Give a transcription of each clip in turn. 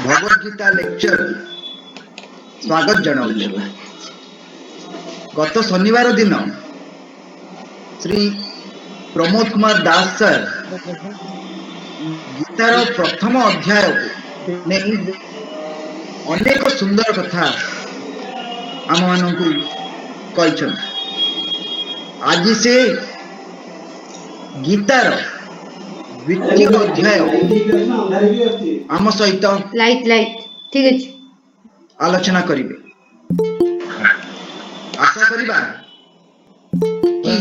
Bhagavad Gita lecture स्वागत जनाऊँ। गत शनिवार दिन श्री प्रमोद कुमार दास सर गीतार प्रथम अध्याय को नहीं अनेक सुंदर कथा आम मानू कही। आज से गीतार द्वितीय अध्याय आम सहित लाइट लाइट ठीक अछि आलोचना करिवे। आशा करिबा कि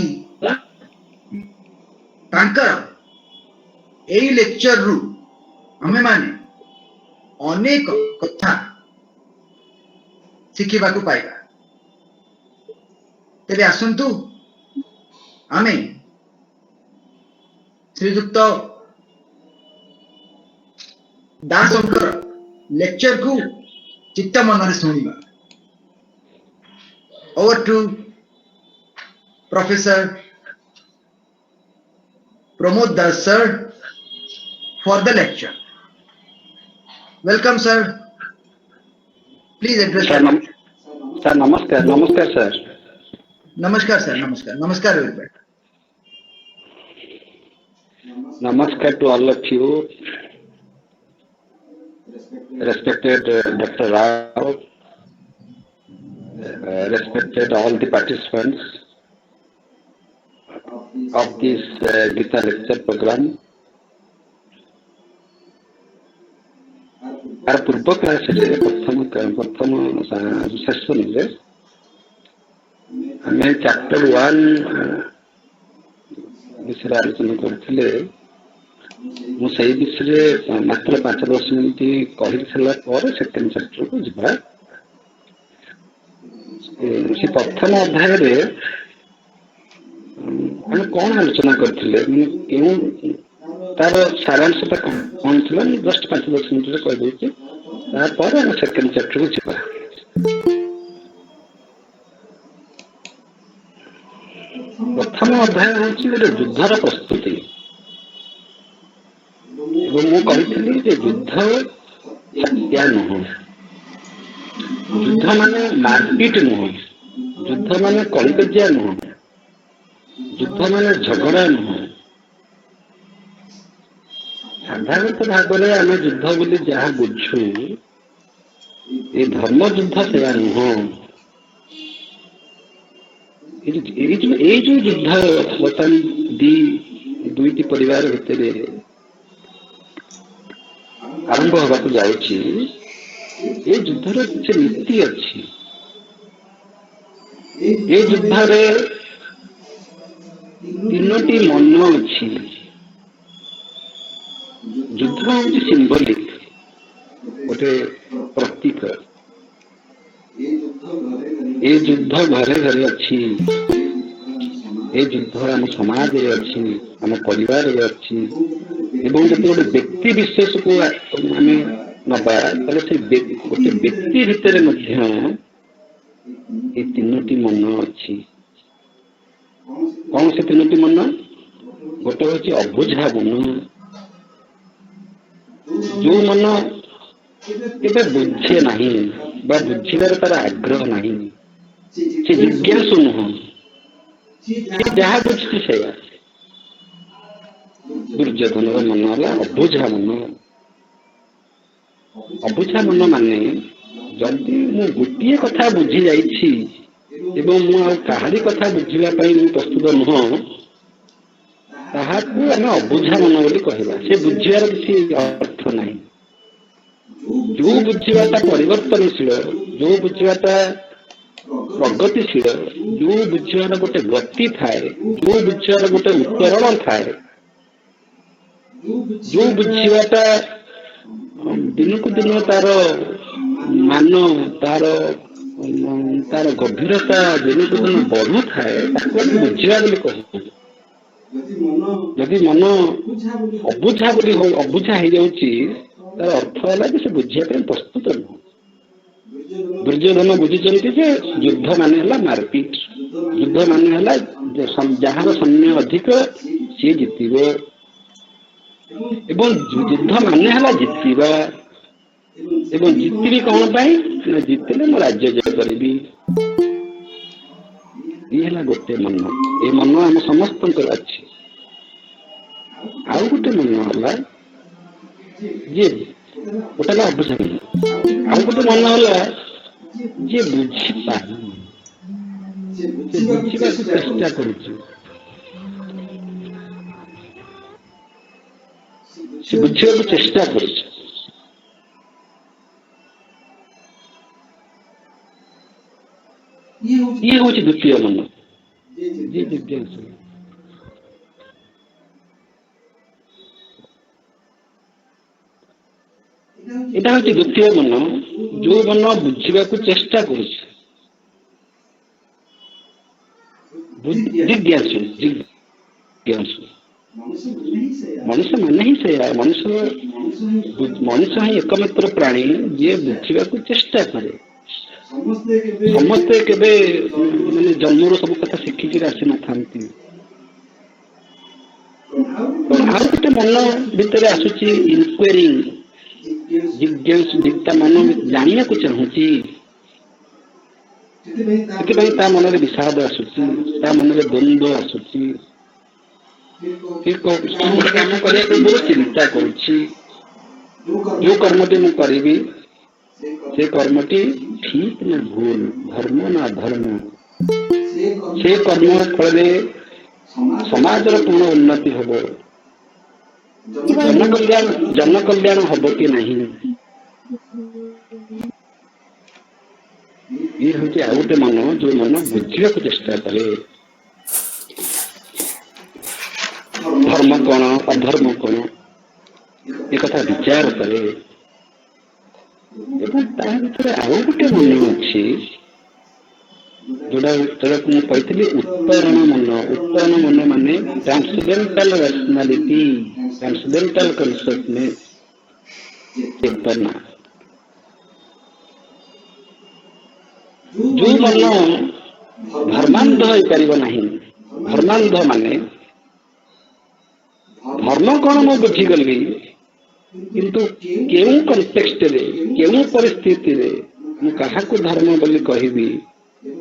तांकर एई लेक्चर रु हमें माने अनेक कथा शिखिबा को पाइबा। तेबे आसंतु आमे श्रीयुक्त दासंकर लेक्चर को चित्त मन शुणा। Over to professor Pramod Das sir for the lecture. Welcome sir. Please address sir. Sir, namaskar. Namaskar sir. Namaskar sir. Namaskar. Namaskar everybody. Namaskar to all of you. Respected Dr. Rao, respected all the participants of this Gita lecture program. आर पूर्व class प्रथम session रे हमें chapter 1 विषय आलोचना करथिले। मु सही विषय मात्र 5-10 मिनिट कहि छला पर सेकंड चैप्टर को जिबा। से प्रथम अध्याय रे हम कौन आलोचना करथिले केउ तार सारांश कौन थिला जस्ट 5-10 मिनिट रे कहि देछि। तापर हम सेकंड चैप्टर को जिबा। प्रथम अध्याय होछि गोटे युद्धर प्रस्तुति। मु कहिथिली जे युद्ध हत्या नुह, युद्ध माने मारपीट नुह, युद्ध माने कलिकजिया नुह, युद्ध माने झगड़ा नुह। साधारणतः भाव में आम युद्ध बोली जहाँ बुझू ये धर्म युद्ध से नुह। ये जो युद्ध बर्तमान दुईटी परिवार भितर आरंभ होगा जाऊँगी, ये युद्धर किसी नीति अच्छी। ये युद्धरे तीनोटी मन अच्छी। युद्ध हूँ सिंबलिक गोटे प्रतीक। ये युद्ध घरे घरे अच्छी। ये युद्ध आम समाज अच्छी, आम परिवार अच्छी। एवं जब गोटे व्यक्ति विशेष को आम नवा से गोटे व्यक्ति भितर ये तीनोटी मन अच्छी। कौन से तीनोटी मन? गोटे हूँ अबुझा मन, जो मन केबे बुझे नहीं बा बुझिबार तार आग्रह नहीं, से जिज्ञासु नुह, जहाँ बुझी से दुर्योधन मन है अबुझा मन। अबुझा मन माने जदि मु गोटे कथा बुझी जाइछि एवं मु काहारी कथा बुझिबा पई मु प्रस्तुत नुह, ताहाकु आमे अबुझा मन बोली कहबा। से बुझिबार किसी अर्थ नहीं। जो बुझिबाटा परिवर्तनशील, जो बुझिबाटा प्रगतिशील, जो बुझिबार गोटे गति थाए, जो बुझिबार गोटे उत्तरण थाए, जो बुझिबाटा दिन को दिन तार मान तार गभीरता दिन को दिन बढ़ू थाए, ताको बुझिबा बोली कहू। यदि मन अबुझा बोली हो अबुझा हो जाउछि तार अर्थ है कि से बुझिया प्रस्तुत नुह। दुर्योधन बुझीचंती जे युद्ध माने हला मारपीट, युद्ध माने हला जहाँ सैन्य अधिक सी जितिबो एवं युद्ध माने हला जितिबा एवं जितबी कौन पाई ना जितले मो राज्य जय करी ये गोटे मन ये मन आम समस्त अच्छे आउ गोटे मन है जे गोटे अभ्यास आउ गोटे मन है जे बुझी पार बुझा चेष्टा करुच्ची बुझा चेष्टा करुच्ची ये हूँ द्वितीय मन जी जिज्ञासु এটা হচ্ছে দ্বিতীয় মন जो मन বুঝিবা চেষ্টা করছে जिज्ञासु जिज्ञासु मनुष्य मान ही से मनुष्य ही एकमात्र प्राणी जे बुझिबा चेष्टा करे समस्ते केबे माने जन्मर सब कथा शिखिक आसी न थांती आउ गोटे मन भितर आसुची इनक्वायरिंग जिज्ञासु ता मन जानिया को चाहूची ता मन में विषाद आसुची ता मन में द्वंद्व आसुची काम करने बहुत चिंता करुच्ची जो कर्मटी मु करी से कर्मटी ठीक ना भूल धर्म ना अधर्म से कर्म फल समाज पूर्ण उन्नति हम जन कल्याण हम कि नहीं ये हूँ आ गए मन जो मन बुझा चेष्टा करे धर्म कौन अधर्म कौन ये कथा विचार करे आउ गोटे मन अच्छी जोड़ा कही उत्तरण मन माने ट्रांसडेंटल रैशनैलिटी ट्रांसडेंटल कॉन्शियसनेस चेतना जो मन धर्मांध हो पार धर्मांध माने धर्म कौन मु बुझीगली किंतु केउ कंटेक्स्ट रे केउ परिस्थिति रे मु कहा को धर्म बोली कहबी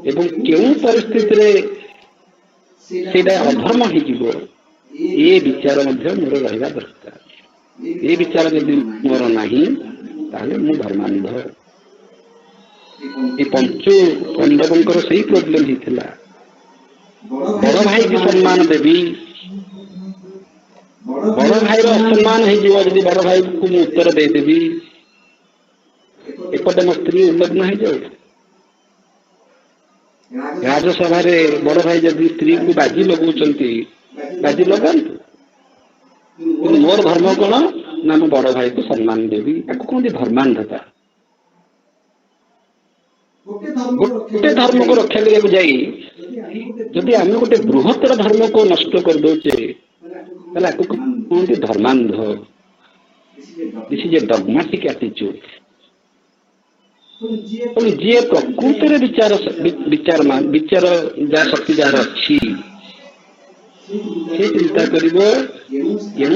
एवं केउ परिस्थिति रे सेडा अधर्म ही जीवो ये विचार मध्य मोर रहबा दरकार ये विचार यदि मोर नहीं ताले मु धर्मांध ये पंचु पांडवंकर सही प्रॉब्लम ही थिला बड़ भाई की सम्मान देवी बड़ भाई असम्मान होदी बड़ भाई को मुझे उत्तर देदेवी एपटे मो स्त्री उल्लग्न हो जाऊ राजसभा बड़ भाई जदि स्त्री को बाजी लगाऊंट बाजी लगातु मोर धर्म कौन ना मो बड़ भाई को सम्मान देवी या कौन धर्मांधता गोटे धर्म को रक्षा करने जाई जदि आम गोटे बृहत्तर धर्म को नष्ट कर दोचे कहते धर्मांध this is a dogmatic attitude जी प्रकृत विचार विचार विचार जहाँ शक्ति जार अच्छी से चिंता कर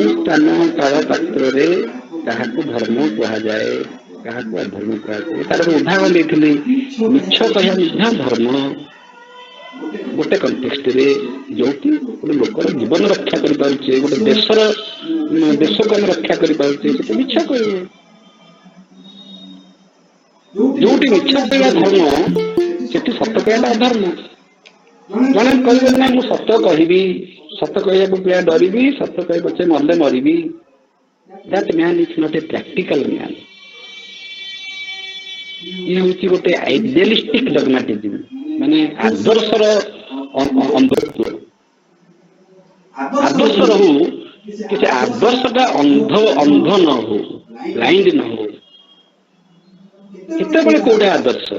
स्थान काल पात्र क्या धर्म कहुए क्या अधर्म कहुए तार उदाहरण देती मिछ कह धर्म गोटे कंटेक्स्ट रे जो गोटे लोकर जीवन रक्षा कर पारुचे गोटे देशर देश को आम रक्षा कर पारुचे से मिछ कह जो मिछ कह धर्म से सत कहला अधर्म जड़े कह ना मुझे सत कहबी सत कह डरबी सत कह पचे मरले मरबी that man is not a practical man ये हूँ गोटे आइडियलिस्टिक डॉगमेटिज्म माने आदर्शर अंधत्व आदर्श हो कि आदर्शटा अंध अंध न हो ब्लाइंड न हो केते कौटा आदर्श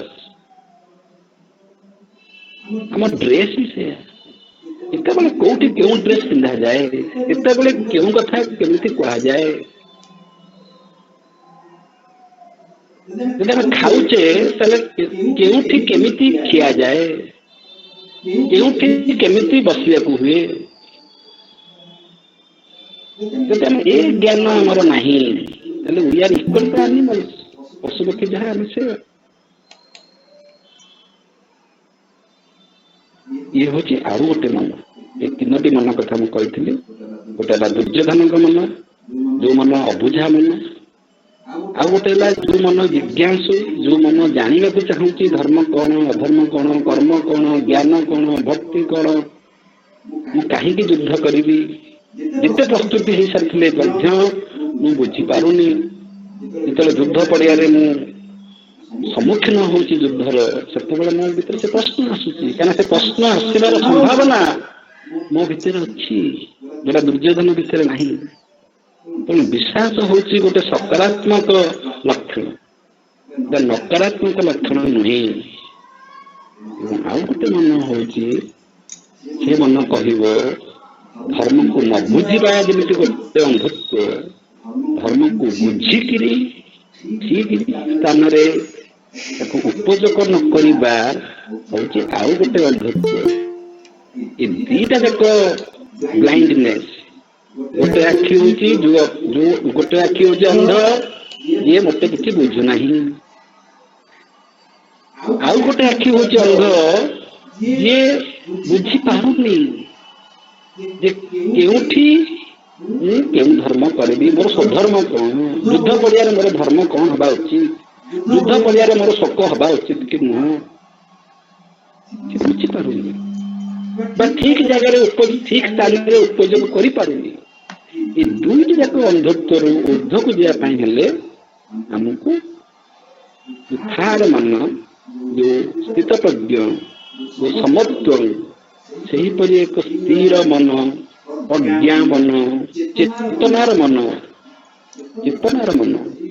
आम ड्रेस ही से केते कौटी क्यों ड्रेस पिंधा जाए केते क्यों कथा केमिति कहा जाए जब खाऊचे केउठी केमिति खिया जाए केउठी केमिति बसिया को हुए जब ए ज्ञान हमर नाही तले we are equal to animals ପଶୁପକ୍ଷୀ ଯାହା ଆମେ ସେ ଇଏ ହଉଛି ଆଉ ଗୋଟେ ମନ। ଏ ତିନୋଟି ମନ କଥା ମୁଁ କହିଥିଲି। ଗୋଟେ ହେଲା ଦୁର୍ଯ୍ୟୋଧନଙ୍କ ମନ, ଯୋଉ ମନ ଅବୁଝା ମନ। ଆଉ ଗୋଟେ ହେଲା ଯୋଉ ମନ ଜିଜ୍ଞାସୁ, ଯୋଉ ମନ ଜାଣିବାକୁ ଚାହୁଁଛି ଧର୍ମ କଣ, ଅଧର୍ମ କଣ, କର୍ମ କଣ, ଜ୍ଞାନ କଣ, ଭକ୍ତି କଣ, ମୁଁ କାହିଁକି ଯୁଦ୍ଧ କରିବି। ଯେତେ ପ୍ରସ୍ତୁତି ହେଇସାରିଥିଲେ ମଧ୍ୟ ମୁଁ ବୁଝିପାରୁନି। ଯେତେବେଳେ ଯୁଦ୍ଧ ପଡ଼ିଆରେ ମୁଁ ସମ୍ମୁଖୀନ ହଉଛି ଯୁଦ୍ଧର, ସେତେବେଳେ ମୋ ଭିତରେ ସେ ପ୍ରଶ୍ନ ଆସୁଛି। କାହିଁକିନା ସେ ପ୍ରଶ୍ନ ଆସିବାର ସମ୍ଭାବନା ମୋ ଭିତରେ ଅଛି, ଯୋଉଟା ଦୁର୍ଯ୍ୟୋଧନ ଭିତରେ ନାହିଁ। ତେଣୁ ବିଶ୍ୱାସ ହଉଛି ଗୋଟେ ସକାରାତ୍ମକ ଲକ୍ଷଣ, ନକାରାତ୍ମକ ଲକ୍ଷଣ ନୁହେଁ। ଆଉ ଗୋଟେ ମନ ହଉଛି, ସେ ମନ କହିବ ଧର୍ମକୁ ନ ବୁଝିବା ଯେମିତି ଗୋଟେ ଅନ୍ଧତ୍ଵ, ଧର୍ମକୁ ବୁଝିକିରି ଠିକ ସ୍ଥାନରେ ତାକୁ ଉପଯୋଗ ନ କରିବା ହଉଛି ଆଉ ଗୋଟେ ଅନ୍ଧତ୍ଵ। ଏ ଦିଟା ଯାକ ବ୍ଲାଇଣ୍ଡନେସ। ଗୋଟେ ଆଖି ହଉଛି ଗୋଟେ ଆଖି ହଉଛି ଅନ୍ଧ, ଯିଏ ମତେ କିଛି ବୁଝୁନାହିଁ। ଆଉ ଗୋଟେ ଆଖି ହଉଛି ଅନ୍ଧ, ଯିଏ ବୁଝିପାରୁନି ଯେ କେଉଁଠି ମୁଁ କେଉଁ ଧର୍ମ କରିବି, ମୋର ସ୍ୱଧର୍ମ କଣ, ଯୁଦ୍ଧ ପଡ଼ିଆରେ ମୋର ଧର୍ମ କଣ ହେବା ଉଚିତ, ଯୁଦ୍ଧ ପଡ଼ିଆରେ ମୋର ଶୋକ ହେବା ଉଚିତ କି ନୁହଁ, ସେ ବୁଝିପାରୁନି ବା ଠିକ ଜାଗାରେ ଠିକ ସ୍ଥାନରେ ଉପଯୋଗ କରିପାରୁନି। ଏ ଦୁଇଟି ଯାକ ଅନ୍ଧତ୍ୱରୁ ଊର୍ଦ୍ଧ୍ୱକୁ ଯିବା ପାଇଁ ହେଲେ ଆମକୁ ଥାର୍ଡ ମନ, ଯୋଉ ସ୍ଥିତପ୍ରଜ୍ଞ, ଯୋଉ ସମତ୍ୱ, ସେହିପରି ଏକ ସ୍ଥିର ମନ, ଅଜ୍ଞା ମନ, ଚେତନାର ମନ,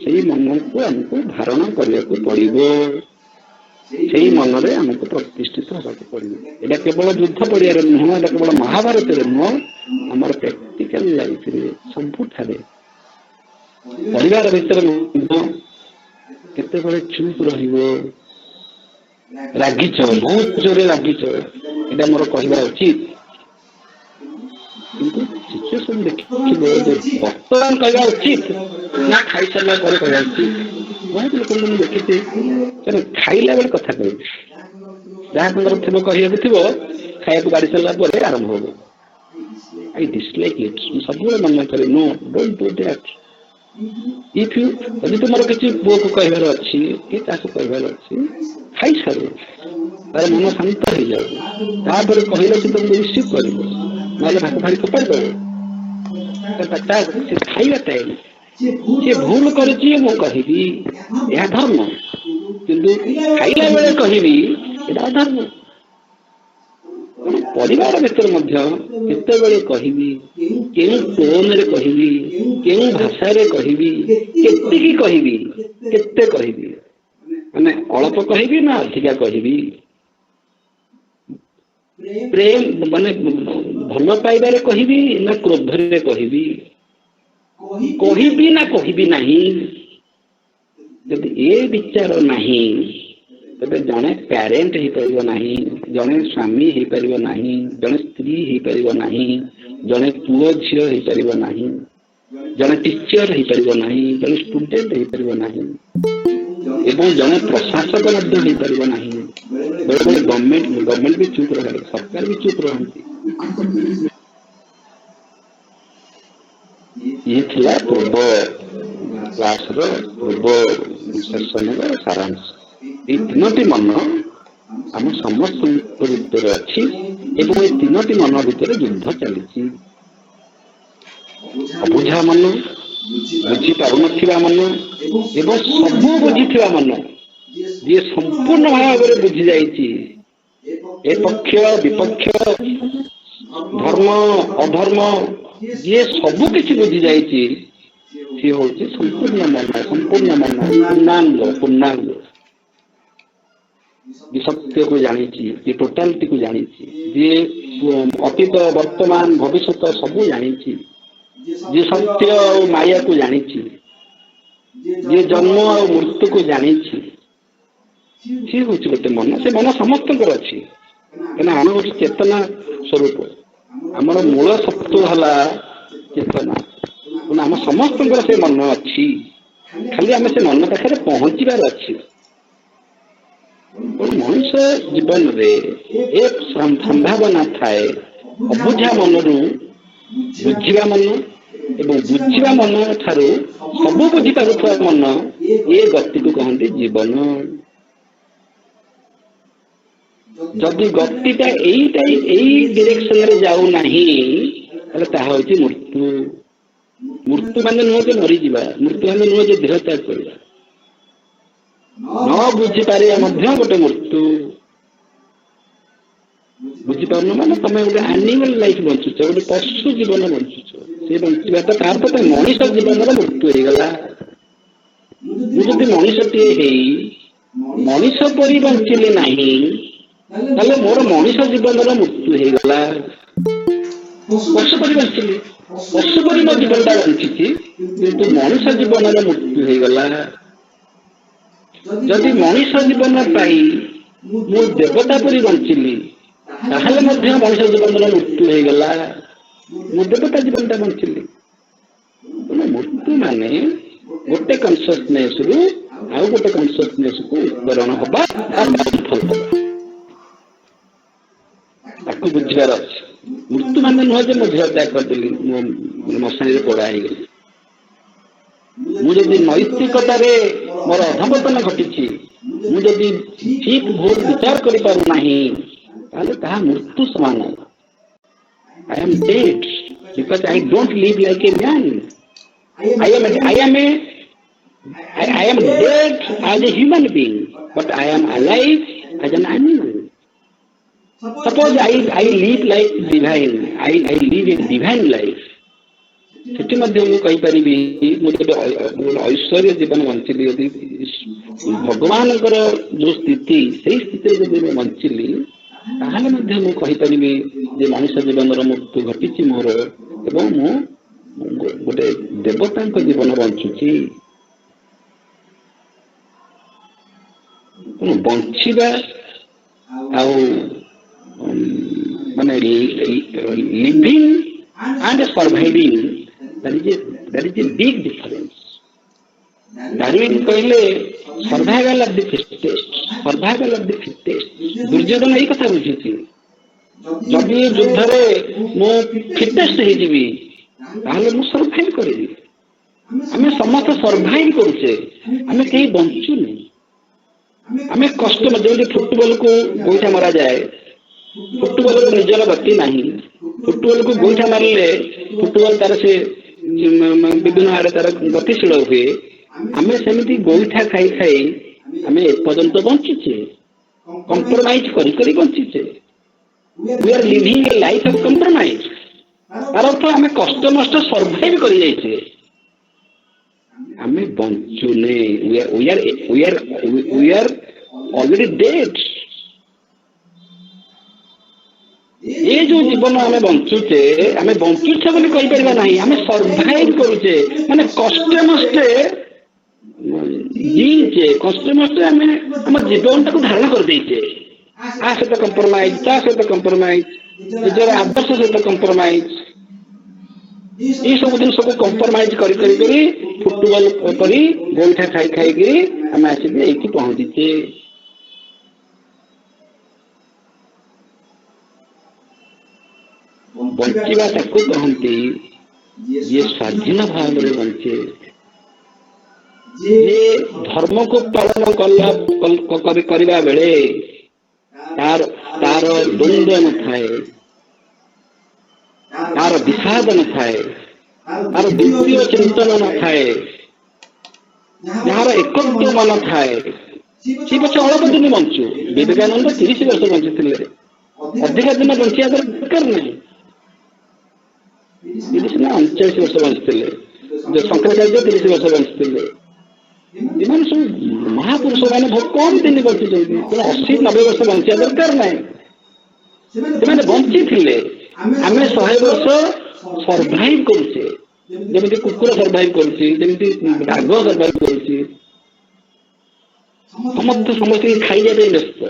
ସେଇ ମନକୁ ଆମକୁ ଧାରଣ କରିବାକୁ ପଡ଼ିବ। ସେଇ ମନରେ ଆମକୁ ପ୍ରତିଷ୍ଠିତ ହେବାକୁ ପଡ଼ିବ। ଏଇଟା କେବଳ ଯୁଦ୍ଧ ପଡ଼ିଆରେ ନୁହଁ, ଏଇଟା କେବଳ ମହାଭାରତରେ ନୁହଁ, ଆମର ପ୍ରାକ୍ଟିକାଲ ଲାଇଫରେ ସବୁଠାରେ। ପରିବାର ଭିତରେ କେତେବେଳେ ଚୁପ୍ ରହିବ, ରାଗିଛ, ବହୁତ ଜୋରେ ରାଗିଛ, ଏଇଟା ମୋର କହିବା ଉଚିତ। କିନ୍ତୁ ସିଚୁଏସନ ଦେଖିବ ଯେ ବର୍ତ୍ତମାନ କହିବା ଉଚିତ ନା ଖାଇସାରିଲା ପରେ କହିବା ଉଚିତ। ବହୁତ ଲୋକଙ୍କୁ ମୁଁ ଦେଖିଛି ଖାଇଲା ବେଳେ କଥା କହିବି, ଯାହା ତାଙ୍କର ଥିବ କହିବାକୁ ଥିବ, ଖାଇବାକୁ ଗାଡ଼ି ସାରିଲା ପରେ ଆରମ୍ଭ ହବ। ଆଇ ଡିସଲାଇକ୍ ଇଟ୍। ମୁଁ ସବୁବେଳେ ମନେ କରେ, ନୋ ଡୋଣ୍ଟ ଡୁ ଦ୍ୟାଟ୍। ଯଦି ତୁମର କିଛି ପୁଅକୁ କହିବାର ଅଛି କି ତାକୁ କହିବାର ଅଛି, ଖାଇସାରୁ, ତାର ମନ ଶାନ୍ତ ହେଇଯାଉ, ତାପରେ କହିଲେ ସେ ତମକୁ ରିସିଭ୍ କରିବ, ନହେଲେ ଭାତ ଭାରି ଫୋପାଡ଼ି ଦବ। ସେ ଖାଇବା ଟାଇମ୍, ସେ ଭୁଲ କରିଛି ମୁଁ କହିବି, ଏହା ଧର୍ମ। କିନ୍ତୁ ଖାଇଲା ବେଳେ କହିବି, ଏଟା ଅଧର୍ମ। ପରିବାର ଭିତରେ ମଧ୍ୟ କେତେବେଳେ କହିବି, କେଉଁ ଟୋନରେ କହିବି, କେଉଁ ଭାଷାରେ କହିବି, କେତିକି କହିବି, କେତେ କହିବି, ମାନେ ଅଳ୍ପ କହିବି ନା ଅଧିକା କହିବି, ପ୍ରେମ ମାନେ ଭଲ ପାଇବାରେ କହିବି ନା କ୍ରୋଧରେ କହିବି, କହିବି ନା କହିବି ନାହିଁ। ଯଦି ଏ ବିଚାର ନାହିଁ, ତେବେ ଜଣେ ପ୍ୟାରେଣ୍ଟ ହେଇପାରିବ ନାହିଁ, ଜଣେ ସ୍ୱାମୀ ହେଇପାରିବ ନାହିଁ, ଜଣେ ସ୍ତ୍ରୀ ହେଇପାରିବ ନାହିଁ, ଜଣେ ପୁଅ ଝିଅ ହେଇପାରିବ ନାହିଁ, ଜଣେ ଟିଚର ହେଇପାରିବ ନାହିଁ, ଜଣେ ଷ୍ଟୁଡେଣ୍ଟ ହେଇପାରିବ ନାହିଁ, ଏବଂ ଜଣେ ପ୍ରଶାସକ ମଧ୍ୟ ହେଇପାରିବ ନାହିଁ। ବେଳେବେଳେ ଗଭର୍ଣ୍ଣମେଣ୍ଟ ବି ଚୁପ୍ ରହେ, ସରକାର ବି ଚୁପ୍ ରହନ୍ତି। ଇଏ ଥିଲା ପୂର୍ବ କ୍ଲାସର, ପୂର୍ବ ସେସନର ସାରାଂଶ। ଏଇ ତିନୋଟି ମନ ଆମ ସମସ୍ତଙ୍କ ଭିତରେ ଅଛି ଏବଂ ଏ ତିନୋଟି ମନ ଭିତରେ ଯୁଦ୍ଧ ଚାଲିଛି। ଅବୁଝା ମନ, ବୁଝିପାରୁନଥିବା ମନ ଏବଂ ସବୁ ବୁଝିଥିବା ମନ, ଯିଏ ସମ୍ପୂର୍ଣ୍ଣ ଭାବରେ ବୁଝି ଯାଇଛି, ଏ ପକ୍ଷ ବିପକ୍ଷ, ଧର୍ମ ଅଧର୍ମ, ଯିଏ ସବୁ କିଛି ବୁଝି ଯାଇଛି, ସିଏ ହଉଛି ସମ୍ପୂର୍ଣ୍ଣ ମନ, ପୂର୍ଣ୍ଣାଙ୍ଗ। ଯିଏ ସତ୍ୟକୁ ଜାଣିଛି, ଯିଏ ଟୋଟାଲିଟିକୁ ଜାଣିଛି, ଯିଏ ଅତୀତ ବର୍ତ୍ତମାନ ଭବିଷ୍ୟତ ସବୁ ଜାଣିଛି, ଯିଏ ସତ୍ୟ ଆଉ ମାୟାକୁ ଜାଣିଛି, ଯିଏ ଜନ୍ମ ଆଉ ମୃତ୍ୟୁକୁ ଜାଣିଛି, ସିଏ ହଉଛି ଗୋଟେ ମନ। ସେ ମନ ସମସ୍ତଙ୍କର ଅଛି, କାହିଁକିନା ଆମେ ହଉଛି ଚେତନା ସ୍ୱରୂପ, ଆମର ମୂଳ ସତ୍ତ୍ୱ ହେଲା ଚେତନା। ତେଣୁ ଆମ ସମସ୍ତଙ୍କର ସେ ମନ ଅଛି। खाली आम से मन पाखे पहुंचार अच्छी मनुष्य जीवन रे एक संभावना थाए अबुझा मन रु बुझा मन एवं बुझा मन ठारू सब बुझीपार मन ये गति को कहते जीवन जदि गतिटा यही डायरेक्शन रे जाऊ नहीं ताहा होची मृत्यु मृत्यु माने नुह जे मरीजा मृत्यु माने नुह जे देह त्याग करवा न बुझीपारे गोटे मृत्यु बुझीपार माने तुम गोटे एनिमल लाइफ बंचुच गोटे पशु जीवन बंचुच से बंचा तो तार तो मनीष जीवन मृत्यु हो गला मुझे मनीषटे मनीष परी बंचिले नहीं ताले मोर मनीष जीवन मृत्यु हो गला पशु परी बंचिली पशु परी मो जीवनटा बंची किंतु मनीष जीवन मृत्यु हो गला जदि मनीष जीवन पाई मु देवता परी बंचिली ताहले मध्य मनीष जीवन मृत्यु हो गला मु देवता जीवनटा बंचिली मृत्यु माने गोटे कन्सियसनेस रु आउ गोटे कन्सियसनेस को उत्तरण होबा फल ताकू बुझार अच्छे मृत्यु माने नुह जे झील त्याग करदेली मशाणी पोड़ा हो गली मुझे नैतिकतार मोर अधपतन घटी मुझे ठीक भूल विचार कर पारना ताहा मृत्यु समान I am dead because I don't live like a man I am dead as a human being, but I am alive as an animal. Suppose I live like divine, I live a divine life. सेठी मध्य मु कहि परिबी मुझे ऐश्वर्य जीवन बंचिली यदि भगवान जो स्थिति से स्थिति जब बंचिली ताहले मध्य मु कहि परिबी जे मनुष्य जीवन मृत्यु घटी मोर एवं मु गोटे देवता जीवन बंचुची बंचिबा आउ माने living and surviving that is a big difference. Darwin कहले survival of the fittest survival of the fittest Duryodhan यही कथा बुझी जदि युद्ध रे मो फिटेस्ट हो जीवी ताहले मु सर्वाइव करी आमे समस्त सर्वाइव करूचे आमे कहीं बंचु नहीं आमे कष्ट में फुटबॉल को गोईठा मारा जाए फुटबॉल को निजर गति नहीं फुटबॉल को गोईठा मारे फुटबॉल तार से विभिन्न आड़े तार गतिशील हुए आमे सेमती गोईठा खाई खाई आमे एपर्यंत बंचीचे कंप्रोमाइज करी करी बंचीचे we are living a life of compromise तार अर्थ आमे कष्ट नष्ट सर्वाइव करी जाइछे आमे बंचुने वी आर ऑलरेडी डेड ये जो जीवन आमे बंचुचे आमे बंचुचे बोली कहि परिबा नाही आमे सर्वाइव करूचे माने कष्ट मष्टे जीचे कष्ट मष्टे आमे हम जीवन को धारण कर देइचे आ से तो कंप्रोमाइज ता से तो कंप्रोमाइज निजर आदर्श से तो कंप्रोमाइज ये सब दिन सब कंप्रोमाइज करी करी करी फुटबॉल परी गोईठा खाई खाई करी आमे आसी एकी पहुंचीचे बंचिबा ताकू कहती ये स्वाधीन भाव में बंचे ये धर्म को पालन करने बेले तार तार द्वंद्व न थाए तार विषाद न थाए तार द्वितीय चिंतन न थाए जार एकत्व मन थाए सी पचे अल्प दिन बंचु विवेकानंद 30 वर्ष बंचुले अधिक दिन बंचिया दरकार नहीं 30 ना 39 वर्ष बंचुले जो शंकराचार्य 30 वर्ष बंचुले इमान सब महापुरुष मैंने बहुत कम दिन बंची 80-90 वर्ष बंचिया दरकार नहीं बंची थे आम 100 वर्ष सर्वाइव करुचे जमी कुकुर सर्वाइव करुचे बाघ सर्वाइव करुचे समस्त खाई जाए व्यस्त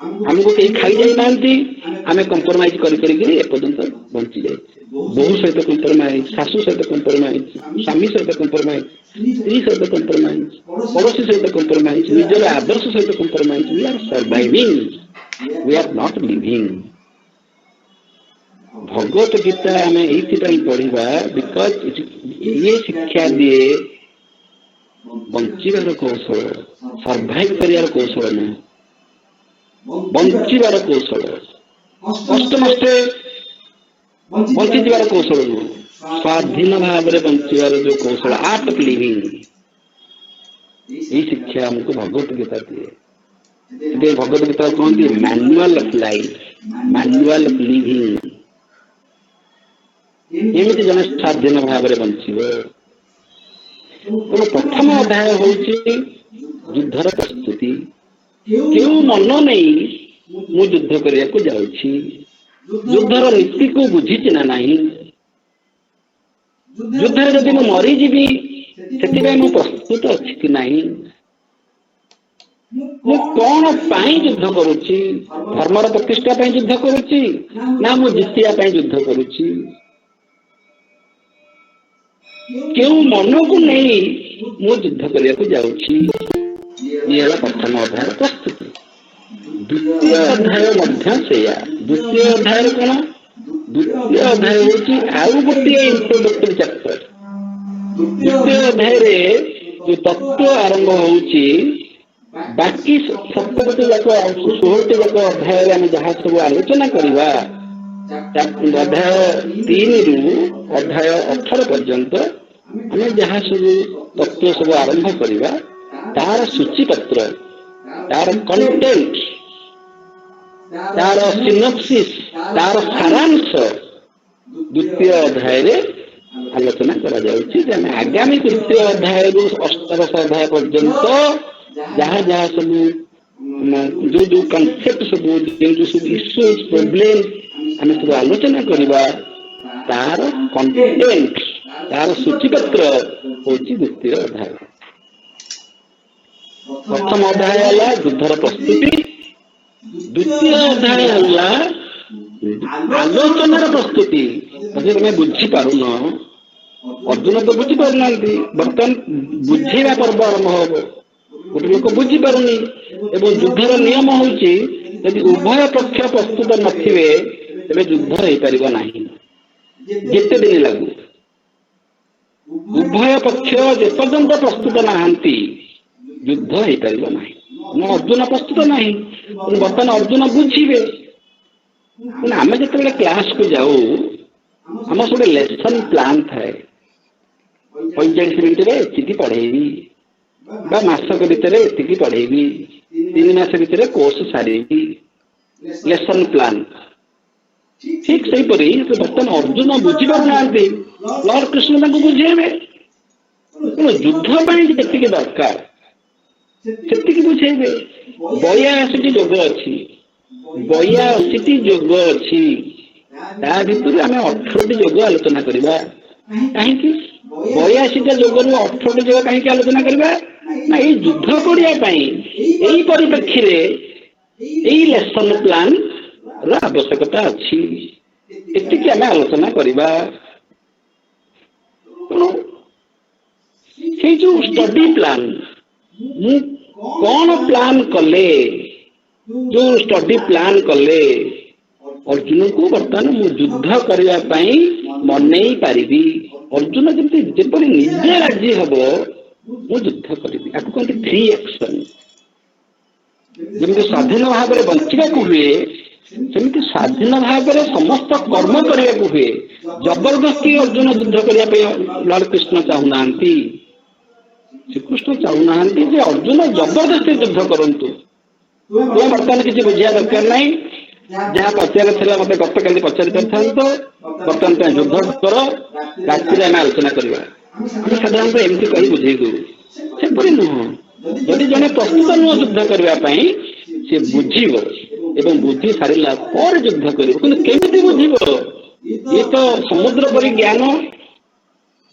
आमको कहीं खाई जाई नांती आमे कंप्रोमाइज करी एपर्यंत बंची जाए बहु सहित कंप्रोमाइज शाशु सहित कंप्रोमाइज स्वामी सहित कंप्रोमाइज स्त्री सहित कंप्रोमाइज पड़ोशी सहित कंप्रोमाइज निजर आदर्श सहित compromise we are surviving we are not living Bhagavad Gita आम ये पढ़ा बिकज ये शिक्षा दिए बंचार कौशल सर्वाइव कर कौशल नहीं बंचार कौशल कष्ट मस्ते बंची जावार कौशल नुह स्वाधीन भाव में बंचार जो कौशल आर्ट ऑफ लिविंग ये शिक्षा हमको भगवत गीता दिए भगवत गीता कहते manual of life manual of living एमती जन स्वाधीन भाव में बंचब प्रथम अध्याय हूँ युद्धर प्रस्तुति क्यों मन नहीं मु युद्ध करने को जाऊँगी युद्धर नीति को बुझी ना नहीं युद्ध जब मु मरीजी से मु प्रस्तुत अच्छी कि नहीं मु कौन पाई युद्ध करुच्ची धर्मर प्रतिष्ठा पाई युद्ध करुच्ची ना मु जितिया युद्ध करुच्ची क्यों मन को नहीं मु युद्ध करने को जाऊँगी ये प्रथम अध्याय प्रस्तुति द्वितीय अध्याय द्वितीय अध्याय कौन द्वितीय अध्याय हूँ आउ गोटे इंट्रोडक्टरी चैप्टर द्वितीय अध्याय जो तत्व आरंभ होची बाकी 17टी जाक 16टी जाक अध्याय आम जहाँ सब आलोचना करवा अध्याय 3 रु अध्याय 18 पर्यंत आम जहाँ सब तत्व सब आरंभ करवा तार सूचीपत्र तार कंटेंट तार सिनोप्सिस तार सारांश द्वितीय अध्याय आलोचना करा जाउछि आगामी तृतीय अध्याय रु अष्टादश अध्याय पर्यंत जहाँ जहाँ सब जो जो कॉन्सेप्ट सब जो सब इश्यूज प्रॉब्लम आम सब आलोचना करवा तार कंटेंट तार सूचीपत्र होछि द्वितीय अध्याय प्रथम अध्याय है युद्धर प्रस्तुति द्वितीय अध्याय है आलोचनार प्रस्तुति तुम बुझी पारुन अर्जुन तो बुझी पारना बर्तमान बुझेगा पर्व आरंभ हम गोटे लोक बुझी पारुनी एवं युद्धर नियम हूँ यदि उभय पक्ष प्रस्तुत नथिबे तेबे युद्ध हो पार नहीं जिते दिन लगू उभय पक्ष जेपर्यंत प्रस्तुत नहांती युद्ध हो पार ना अर्जुन प्रस्तुत ना बर्तमान अर्जुन बुझे आम जो क्लास को जाऊ आम सब लेसन प्लान थाए 45 मिनट एति पढ़ेबी मासक भितर एति पढ़ेबी 3 मास भितर कोर्स सारी लेसन प्लान ठीक से बर्तमान अर्जुन बुझी पारना लॉर्ड कृष्ण बुझेबे युद्ध जी दरकार से बुझेबे 82 जोग अच्छी 82 जोग अच्छी ता भीतर आम 18टी जोग आलोचना करवा कहीं 82टा जोग 18टी जोग कहीं आलोचना करवा ना ये युद्ध करने यही परिप्रेक्षी यही लेसन प्लान आवश्यकता अच्छी एति आम आलोचना करवा जो स्टडी प्लान मु कौन प्लान कले जो स्टडी प्लान कले अर्जुन को बर्तमान मु युद्ध करने मन पारि अर्जुन जमी निजे राजी हम मु युद्ध करी कहते फ्री एक्शन जमी स्वाधीन भाव में बंचा हुए सेमती स्वाधीन भाव में समस्त कर्म करने हुए जबरदस्ती अर्जुन युद्ध करने लॉर्ड कृष्ण चाहूना श्रीकृष्ण चाहूना अर्जुन जबरदस्ती युद्ध करंतु तुम बर्तमान किसी बुझा दरकार ना जहाँ पचार मत गत काली पचारि पारिथांतो बर्तमान तुम युद्ध कर राति आम आलोचना करवा साधारणतः एमती कही बुझे सेपरी नुह जदि जड़े प्रस्तुत नुह युद्ध करने सी बुझीब एवं बुझी सारा पर युद्ध कर केमी बुझीब ये तो समुद्र परी ज्ञान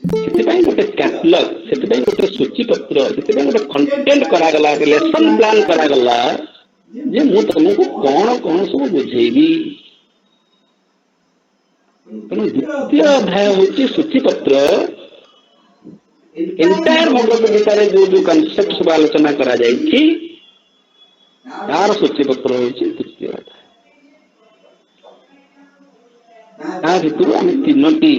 से गोटे कैटलॉग से गोटे सूचीपत्र से गोटे कंटेंट करागला लेसन प्लान करागला जे मु तुमको कौन कौन सब बुझेबी। तेणु द्वितीय अध्याय हूँ सूचीपत्र। एंटायर भगवत गीतार जो जो कनसेप्ट सब आलोचना करा जायछि तार सूचीपत्र हूँ द्वितीय अध्याय। ता भितर आम तीनोटी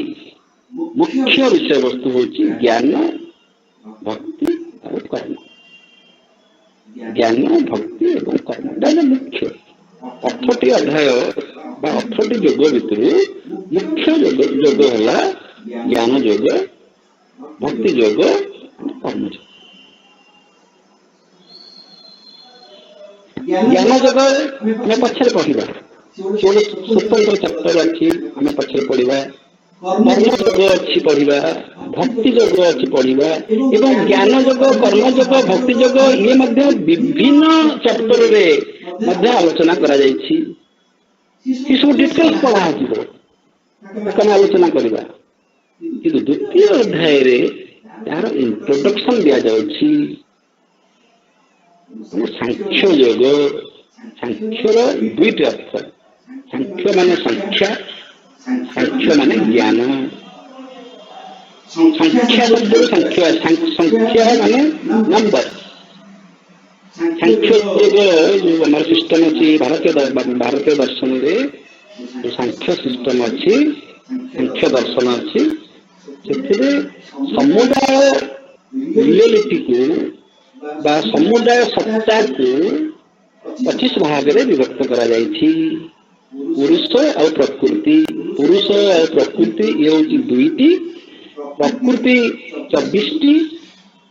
मुख्य विषय वस्तु हूँ ज्ञान, भक्ति और कर्म। ज्ञान, भक्ति एवं कर्म मुख्य 8टी अध्याय 8टी योग भितर मुख्य योग है ज्ञान योग, भक्ति योग, कर्म योग। ज्ञान योग आम पछे पढ़ा, स्वतंत्र चैप्टर अच्छी आम पछे पढ़ा। कर्म योग अच्छी पढ़ा, भक्ति योग अच्छी पढ़ा एवं ज्ञान योग, कर्म योग, भक्ति योग ये मध्य विभिन्न चैप्टर रे मध्य आलोचना करा जायछि। सब डिटेल्स पढ़ा हम आलोचना करवा। कि द्वितीय अध्याय रे यार इंट्रोडक्शन दिया जाउछि। सांख्य योग, सांख्यर दुईटी अर्थ। सांख्य माने संख्या, सांख्य माने ज्ञान। संख्या शब्द संख्या, संख्या माने नंबर। सांख्य योग जो हमारे सिस्टम अच्छी भारतीय दर्शन रे जो सांख्य सिस्टम अच्छी, सांख्य दर्शन अच्छी, से समुदाय रियलिटी को बा समुदाय सत्ता को 25 भाग रे विभक्त करा जायछि। पुरुष और प्रकृति, पुरुष और प्रकृति ये होची दुईटी, प्रकृति 24टी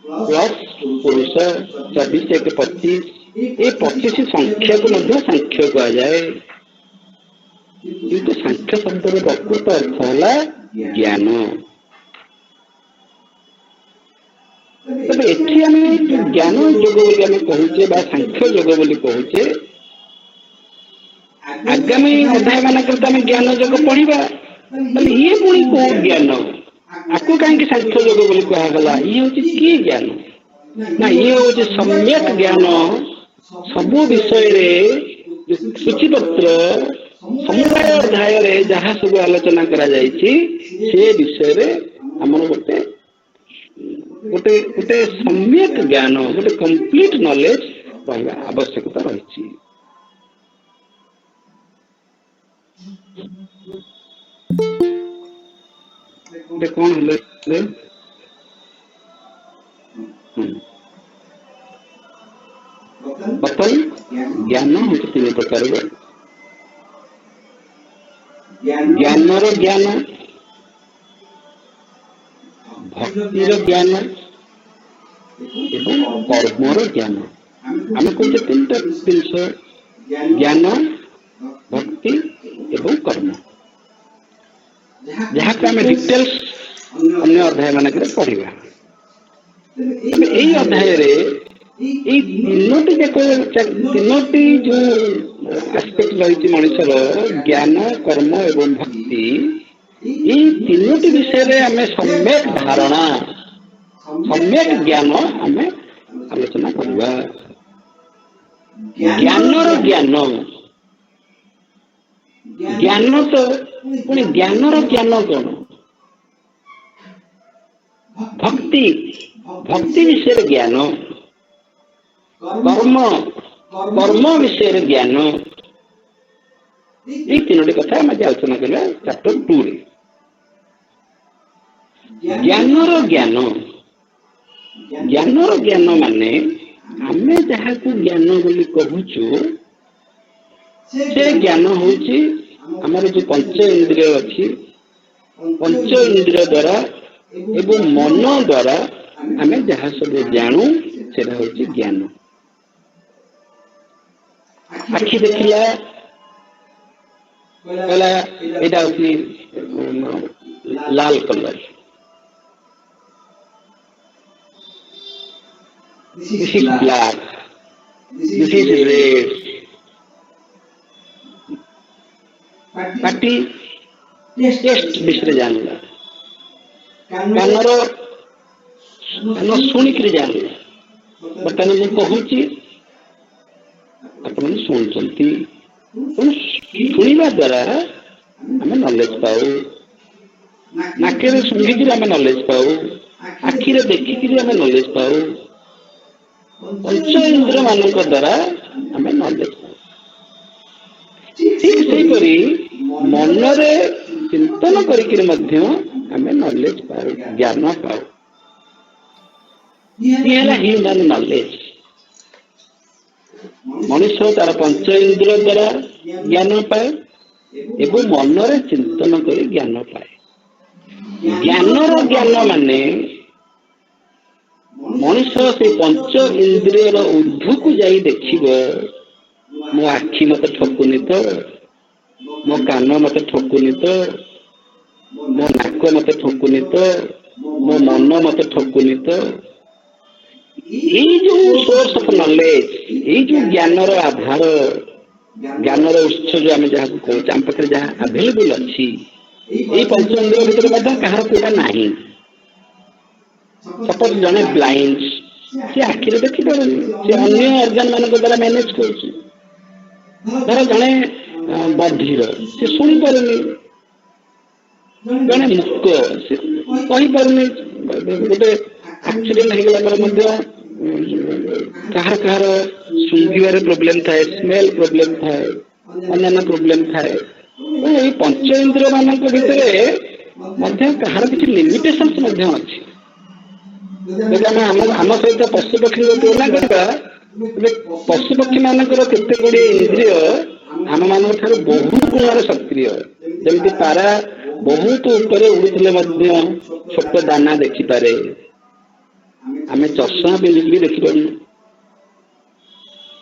प्लस पुरुष 24 एक 25। ये 25 संख्या को मध्य सांख्य कहा जाए। किंतु सांख्य शब्द प्रकृत अर्थ है ज्ञान। तब एठी आम ज्ञान योग बोली आम कहूचे बा सांख्य योग बोली कहूचे। आगामी अध्याय मानक ज्ञान योग पढ़ा। ये पुणी कौ ज्ञान आपको कहीं सांख्य योग बोली कहगला। ये हूँ कि ज्ञान ना, ये हूँ सम्यक ज्ञान। सबु विषय सूचीपत्र समुदाय अध्याय रे जहाँ सब आलोचना करा जायछि से विषय रे हमर गोटे गोटे गोटे सम्यक ज्ञान, गोटे कंप्लीट नॉलेज रहबा आवश्यकता रही। कौन है बतल ज्ञान हूँ 3 प्रकार। ज्ञानर ज्ञान, भक्तिर ज्ञान एवं कर्मर ज्ञान। आम कहे 3टा जिनस ज्ञान, भक्ति एवं कर्म, जहाँ को आम डिटेल्स अन्य अध्याय मानक पढ़ा। यही अध्याय रे तीनोटी जो एस्पेक्ट रही मनुष्यर ज्ञान, कर्म एवं भक्ति, ये तीनोटी विषय रे आम सम्यक धारणा, सम्यक ज्ञान आम आलोचना करवा। ज्ञानर ज्ञान, ज्ञान तो पुणी ज्ञानर ज्ञान कौन? भक्ति, भक्ति विषय ज्ञान, कर्म, कर्म विषय ज्ञान। ये 3टी कथा आम आलोचना करवा चैप्टर 2 रे। ज्ञानर ज्ञान, ज्ञानर ज्ञान माने आमे जहाँ को ज्ञान बोली कहूचु से ज्ञान होची हमारे जो पंच इंद्रिय अच्छी, पंच इंद्रिय द्वारा एवं मन द्वारा आम जहाँ सब जानू से हूँ ज्ञान। आखि देखला कहला एटा होची लाल colour, this is black, this is red. पाटी टेस्ट विषय जानला, कानर कान शुणिक जानला। बर्तमान मुझे कहूँ आपण ଶୁଣୁଛନ୍ତି। ଶୁଣିବା ଦ୍ୱାରା ଆମେ ନଲେଜ ପାଉ, ନାକରେ ଶୁଣିକିରି ଆମେ ନଲେଜ ପାଉ, ଆଖିରେ ଦେଖିକିରି ଆମେ ନଲେଜ ପାଉ, ପଞ୍ଚ ଇନ୍ଦ୍ର ମାନଙ୍କ ଦ୍ୱାରା ଆମେ ନଲେଜ ପାଉ। ଠିକ ସେହିପରି ମନରେ ଚିନ୍ତନ କରିକିରି ମଧ୍ୟ ଆମେ ନଲେଜ ପାଉ, ଜ୍ଞାନ ପାଉ। ଇଏ ହେଲା ହ୍ୟୁମାନ ନଲେଜ। ମଣିଷ ତାର ପଞ୍ଚ ଇନ୍ଦ୍ରିୟ ଦ୍ୱାରା ଜ୍ଞାନ ପାଏ ଏବଂ ମନରେ ଚିନ୍ତନ କରି ଜ୍ଞାନ ପାଏ। ଜ୍ଞାନର ଜ୍ଞାନ ମାନେ ମଣିଷ ସେ ପଞ୍ଚ ଇନ୍ଦ୍ରିୟର ଊର୍ଦ୍ଧ୍ୱକୁ ଯାଇ ଦେଖିବ, ମୋ ଆଖି ମତେ ଠକୁନି ତ, ମୋ କାନ ମତେ ଠକୁନି ତ, ମୋ ନାକ ମତେ ଠକୁନି ତ, ମୋ ମନ ମତେ ଠକୁନି ତ। ଏଇ ଯୋଉ ସୋର୍ସ ଅଫ ନଲେଜ, ଏଇ ଯୋଉ ଜ୍ଞାନର ଆଧାର, ଜ୍ଞାନର ଉତ୍ସ ଯୋଉ ଆମେ ଯାହାକୁ କହୁଛେ, ଆମ ପାଖରେ ଯାହା ଆଭେଲେବୁଲ ଅଛି, ଏଇ ପଞ୍ଚ ଇନ୍ଦ୍ରିୟ ଭିତରେ ମଧ୍ୟ କାହାର କୋଉଟା ନାହିଁ। ସପୋଜ ଜଣେ ବ୍ଲାଇଣ୍ଡ, ସେ ଆଖିରେ ଦେଖିପାରୁନି, ସେ ଅନ୍ୟ ଅର୍ଗାନ ମାନଙ୍କ ଦ୍ୱାରା ମ୍ୟାନେଜ କରୁଛି। ଧର ଜଣେ ବଧିର, ସେ ଶୁଣିପାରୁନି। ଜଣେ ମୂକ, ସେ କହିପାରୁନି। ଗୋଟେ ଆକ୍ସିଡେଣ୍ଟ ହେଇଗଲା ପରେ ମଧ୍ୟ କାହାର ଶୁଙ୍ଘିବାରେ ପ୍ରୋବ୍ଲେମ ଥାଏ, ସ୍ମେଲ ପ୍ରୋବ୍ଲେମ ଥାଏ, ଅନ୍ୟାନ୍ୟ ପ୍ରୋବ୍ଲେମ ଥାଏ। ଏଇ ପଞ୍ଚ ଇନ୍ଦ୍ରିୟ ମାନଙ୍କ ଭିତରେ ମଧ୍ୟ କାହାର କିଛି ଲିମିଟେସନ ମଧ୍ୟ ଅଛି। ଯଦି ଆମେ ଆମ ସହିତ ପଶୁପକ୍ଷୀଙ୍କ ତୁଳନା କରିବା, ତେବେ ପଶୁପକ୍ଷୀ ମାନଙ୍କର କେତେ ଗୁଡ଼ିଏ ଇନ୍ଦ୍ରିୟ ଆମ ମାନଙ୍କ ଠାରୁ ବହୁ ଗୁଣରେ ସକ୍ରିୟ। ଯେମିତି ପାରା ବହୁତ ଉପରେ ଉଡୁଥିଲେ ମଧ୍ୟ ଛୋଟ ଦାନା ଦେଖିପାରେ, ଆମେ ଚଷମା ପିନ୍ଧିକି ବି ଦେଖିପାରୁନୁ।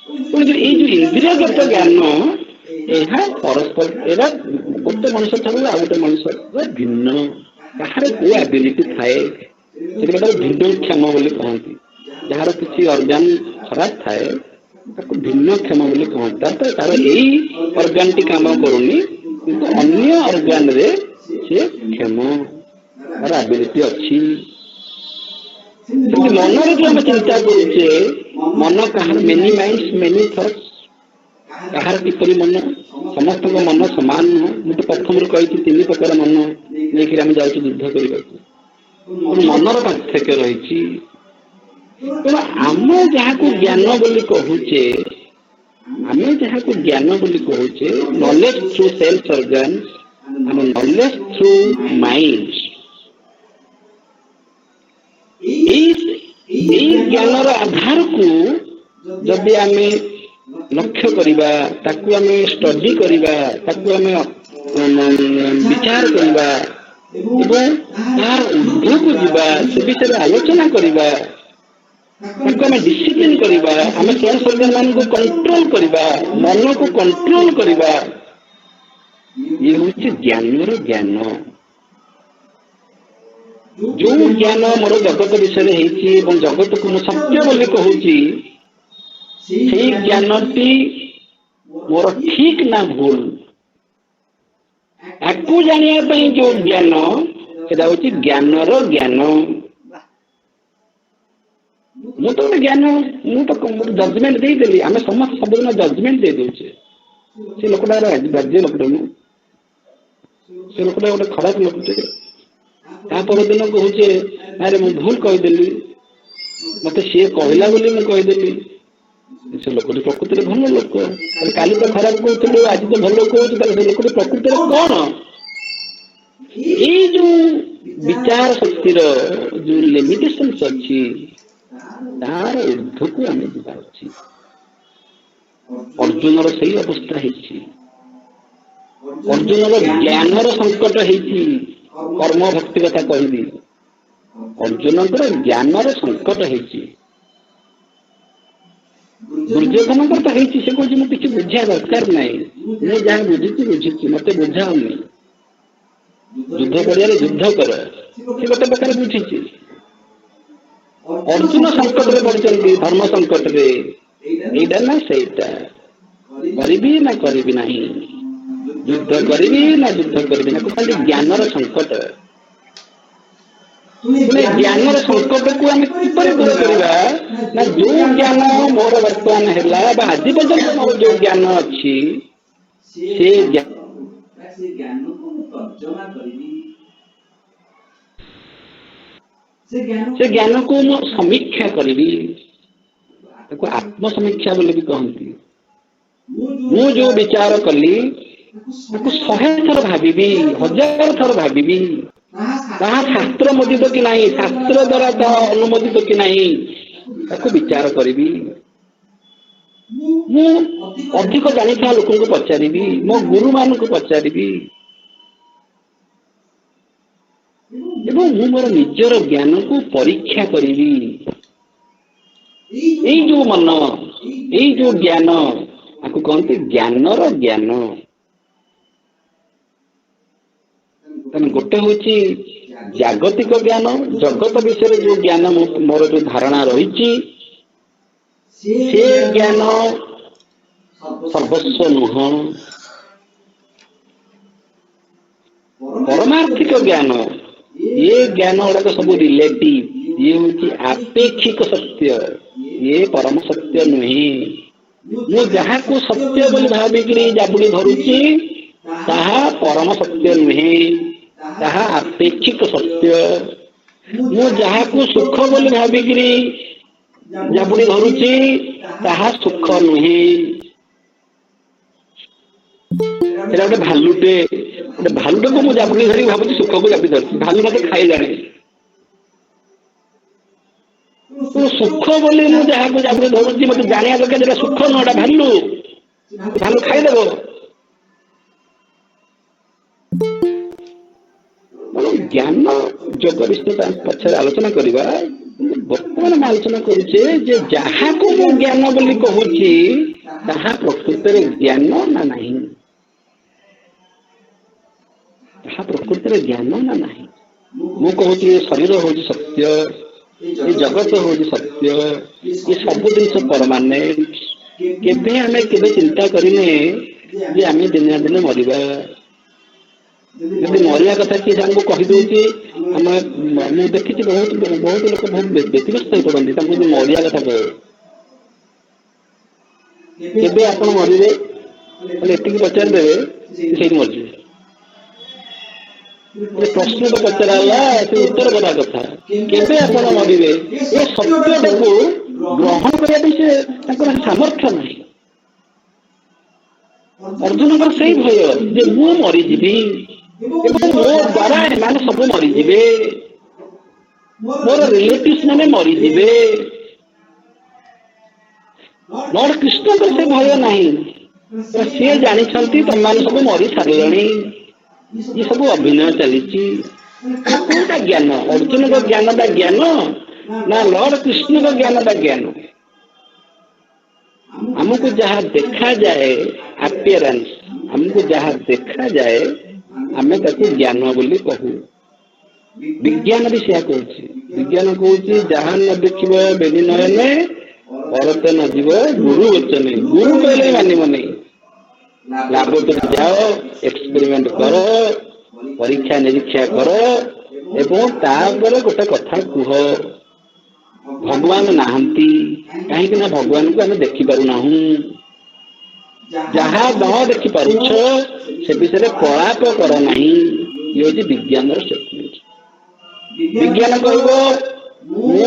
ଏଇ ଯୋଉ ଇନ୍ଦ୍ରିୟଗତ ଜ୍ଞାନ, ଏହା ପରସ୍ପର, ଏରା ଗୋଟେ ମଣିଷ ଠାରୁ ଆଉ ଗୋଟେ ମଣିଷ ଭିନ୍ନ। କାହାର କୋଉ ଆବିଲିଟି ଥାଏ, ସେଥିପାଇଁ ଭିନ୍ନକ୍ଷମ ବୋଲି କହନ୍ତି। ଯାହାର କିଛି ଅର୍ଗାନ ଖରାପ ଥାଏ ତାକୁ ଭିନ୍ନକ୍ଷମ ବୋଲି କହନ୍ତି। ତାର ଏଇ ଅର୍ଗାନଟି କାମ କରୁନି, କିନ୍ତୁ ଅନ୍ୟ ଅର୍ଗାନରେ ସେ କ୍ଷମ, ତାର ଆବିଲିଟି ଅଛି। ସେମିତି ମନରେ ଯୋଉ ଆମେ ଚିନ୍ତା କରୁଛେ, ମନ କାହାର ମେନି ମାଇଣ୍ଡସ୍ ମେନି ଥଟ୍ସ, କାହାର କିପରି ମନ, ସମସ୍ତଙ୍କ ମନ ସମାନ ନୁହଁ। ମୁଁ ତ ପ୍ରଥମରୁ କହିଛି 3 ପ୍ରକାର ମନ ନେଇକିରି ଆମେ ଯାଉଛୁ ଯୁଦ୍ଧ କରିବାକୁ। ମନର ପାର୍ଥକ୍ୟ ରହିଛି। ତେଣୁ ଆମେ ଯାହାକୁ ଜ୍ଞାନ ବୋଲି କହୁଛେ, ନଲେଜ ଥ୍ରୁ ସେନ୍ସ ଅର୍ଗାନ୍ସ ଆମେ ନଲେଜ ଥ୍ରୁ ମାଇଣ୍ଡ, ଏଇ ଜ୍ଞାନର ଆଧାରକୁ ଯଦି ଆମେ ଲକ୍ଷ୍ୟ କରିବା, ତାକୁ ଆମେ ଷ୍ଟଡି କରିବା, ତାକୁ ଆମେ ବିଚାର କରିବା ଏବଂ ତାର ଊର୍ଦ୍ଧ୍ୱକୁ ଯିବା, ସେ ବିଷୟରେ ଆଲୋଚନା କରିବା, ତାକୁ ଆମେ ଡିସିପ୍ଲିନ କରିବା, ଆମେ ସେନ୍ସ ଅର୍ଗାନ ମାନଙ୍କୁ କଣ୍ଟ୍ରୋଲ କରିବା, ମନକୁ କଣ୍ଟ୍ରୋଲ କରିବା, ଇଏ ହଉଛି ଜ୍ଞାନର ଜ୍ଞାନ। ଯୋଉ ଜ୍ଞାନ ମୋର ଜଗତ ବିଷୟରେ ହେଇଛି ଏବଂ ଜଗତକୁ ମୁଁ ସତ୍ୟ ବୋଲି କହୁଛି, ସେଇ ଜ୍ଞାନଟି ମୋର ଠିକ ନା ଭୁଲ, ଆକୁ ଜାଣିବା ପାଇଁ ଯୋଉ ଜ୍ଞାନ, ସେଟା ହଉଛି ଜ୍ଞାନର ଜ୍ଞାନ। ମୁଁ ତ ଗୋଟେ ଜ୍ଞାନ, ମୁଁ ତ ଜଜମେଣ୍ଟ ଦେଇଦେଲି। ଆମେ ସମସ୍ତେ ସବୁଦିନ ଜଜମେଣ୍ଟ ଦେଇଦଉଛେ। ସେ ଲୋକଟା ବାଜ୍ୟ ଲୋକଟା ନୁହଁ, ସେ ଲୋକଟା ଗୋଟେ ଖରାପ ଲୋକଟେ। ତା ପରଦିନ କହୁଛେ ଆରେ ମୁଁ ଭୁଲ କହିଦେଲି, ମତେ ସିଏ କହିଲା ବୋଲି ମୁଁ କହିଦେଲି। ସେ ଲୋକଟି ପ୍ରକୃତିରେ ଭଲ ଲୋକ, କାଲି ତ ଖରାପ କହୁଥିଲୁ, ଆଜି ତ ଭଲ କହୁଛୁ, ତାହେଲେ ସେ ଲୋକଟି ପ୍ରକୃତିରେ କଣ? ଏଇ ଯୋଉ ବିଚାର ଶକ୍ତିର ଯୋଉ ଲିମିଟେସନ୍ସ ଅଛି, ତାର ଊର୍ଦ୍ଧ୍ୱକୁ ଆମେ ଯିବା ଉଚିତ। ଅର୍ଜୁନର ସେଇ ଅବସ୍ଥା ହେଇଛି। ଅର୍ଜୁନର ଜ୍ଞାନର ସଙ୍କଟ ହେଇଛି। କର୍ମ ଭକ୍ତି କଥା କହିବି, ଅର୍ଜୁନଙ୍କର ଜ୍ଞାନର ସଙ୍କଟ ହେଇଛି। ଦୁର୍ଯ୍ୟୋଧନଙ୍କର ତ ହେଇଛି, ସେ କହୁଛି ମୁଁ କିଛି ବୁଝିବା ଦରକାର ନାହିଁ, ମୁଁ ଯାହା ବୁଝିଛି, ମତେ ବୁଝାଉନି, ଯୁଦ୍ଧ ପଡ଼ିଆରେ ଯୁଦ୍ଧ କର, ସେ ଗୋଟେ ପ୍ରକାର ବୁଝିଛି। ଅର୍ଜୁନ ସଙ୍କଟରେ ପଡ଼ିଛନ୍ତି, ଧର୍ମ ସଙ୍କଟରେ, ଏଇଟା ନା ସେଇଟା, କରିବି ନା କରିବି ନାହିଁ, ଯୁଦ୍ଧ କରିବି ନା ଯୁଦ୍ଧ କରିବି ନା, ଖାଲି ଜ୍ଞାନର ସଙ୍କଟ। पुणे ज्ञान संकट को आम किपर दूर करवा ना जो ज्ञान मोर बर्तमान है आज पर्यटन मोर जो ज्ञान अच्छी से ज्ञान को मु समीक्षा करी आत्मसमीक्षा बोले भी कहती मु जो विचार कली 100 थर भावी 1000 थर भावी शास्त्र मोदित कि नहीं शास्त्र द्वारा अनुमोदित कि नहीं ताको विचार करी मु अधिक जानी लोक को पचारि मो गुरु मान को पचारि एवं मोर निजर ज्ञान को परीक्षा करी जो मन यही जो ज्ञान आपको कहते ज्ञानर ज्ञान गोटे हूँ जागतिक ज्ञान जगत विषय जो ज्ञान मोर जो धारणा रही से ज्ञान सर्वस्व नुह परमार्थिक ज्ञान ये ज्ञान गुड़ाक सब रिलेटिव ये हूँ आपेक्षिक सत्य ये परम सत्य नुहे मु जहाँ को सत्य बोली भाविक जाबुड़ी धरुची ताहा परम सत्य नुहे ताहा आपेक्षिक सत्य मु जहाँ को सुख बोली भाविक जाबुड़ी धरुची ताहा सुख नुहे गोटे भालुटे भालुटे को मुझे जाबुड़ी धरी भावी सुख को जाबी धरती भालू मत खाई जाने तो सुख बोली मु जहाँ को जाबुड़ी धरुची मत जाना दरकार सुख नुटा भालू भालू खाईदेव ज्ञान जोग विषय पछे आलोचना करवा बर्तमान आलोचना करुचे जहाँ को मु ज्ञान बोली कहूची ताहा प्रकृति ज्ञान ना नहीं ताहा प्रकृति ज्ञान ना नहीं मु कहूची शरीर हूँ सत्य ये जगत हूँ सत्य ये सब जिन परमानेंट केबे आमे केबे चिंता करिने जे आमे दिन दिन मरिबा जब मरिया कथा किए हमको कहीदे मुझे देखी बहुत बहुत लोग बहुत व्यतिग्रस्त हो पड़ती मरिया कथा कहे केबे आप मरवे एति पचार देवे से मरजी प्रश्न तो पचरा से उत्तर देवा कथा केबे आप मरवे ये सत्य को ग्रहण करने से सामर्थ्य नहीं अर्जुन से भय जे मु मरीजी मो द्वारा एमाने सब मरीजे मोर रिलेटिव्स मैंने मरीजे लॉर्ड कृष्ण को से भय नहीं सी जानी तुम मैंने सब मरी सारे ये सब अभिनय चली कौटा ज्ञान अर्जुन का ज्ञान दा ज्ञान ना लॉर्ड कृष्ण का ज्ञान दा ज्ञान हमको जहाँ देखा जाए अपीयरेंस हमको जहाँ देखा जाए आमे ताको ज्ञान बोली कहू विज्ञान भी से कहूँ विज्ञान कहूँ जहाँ न देखिब बेनी नयने परते न जीव गुरु वचने गुरु कहले मानिब नहीं लैबोरेटरी जाओ एक्सपेरिमेंट कर परीक्षा निरीक्षा कर एवं तापर गोटे कथा कह भगवान नहांती कहीं भगवान को आम देखिपारूना जहाँ न देखी पारुछ से विषय कलाप कर नहीं ये हूँ विज्ञान स्टेटमेंट विज्ञान कह मु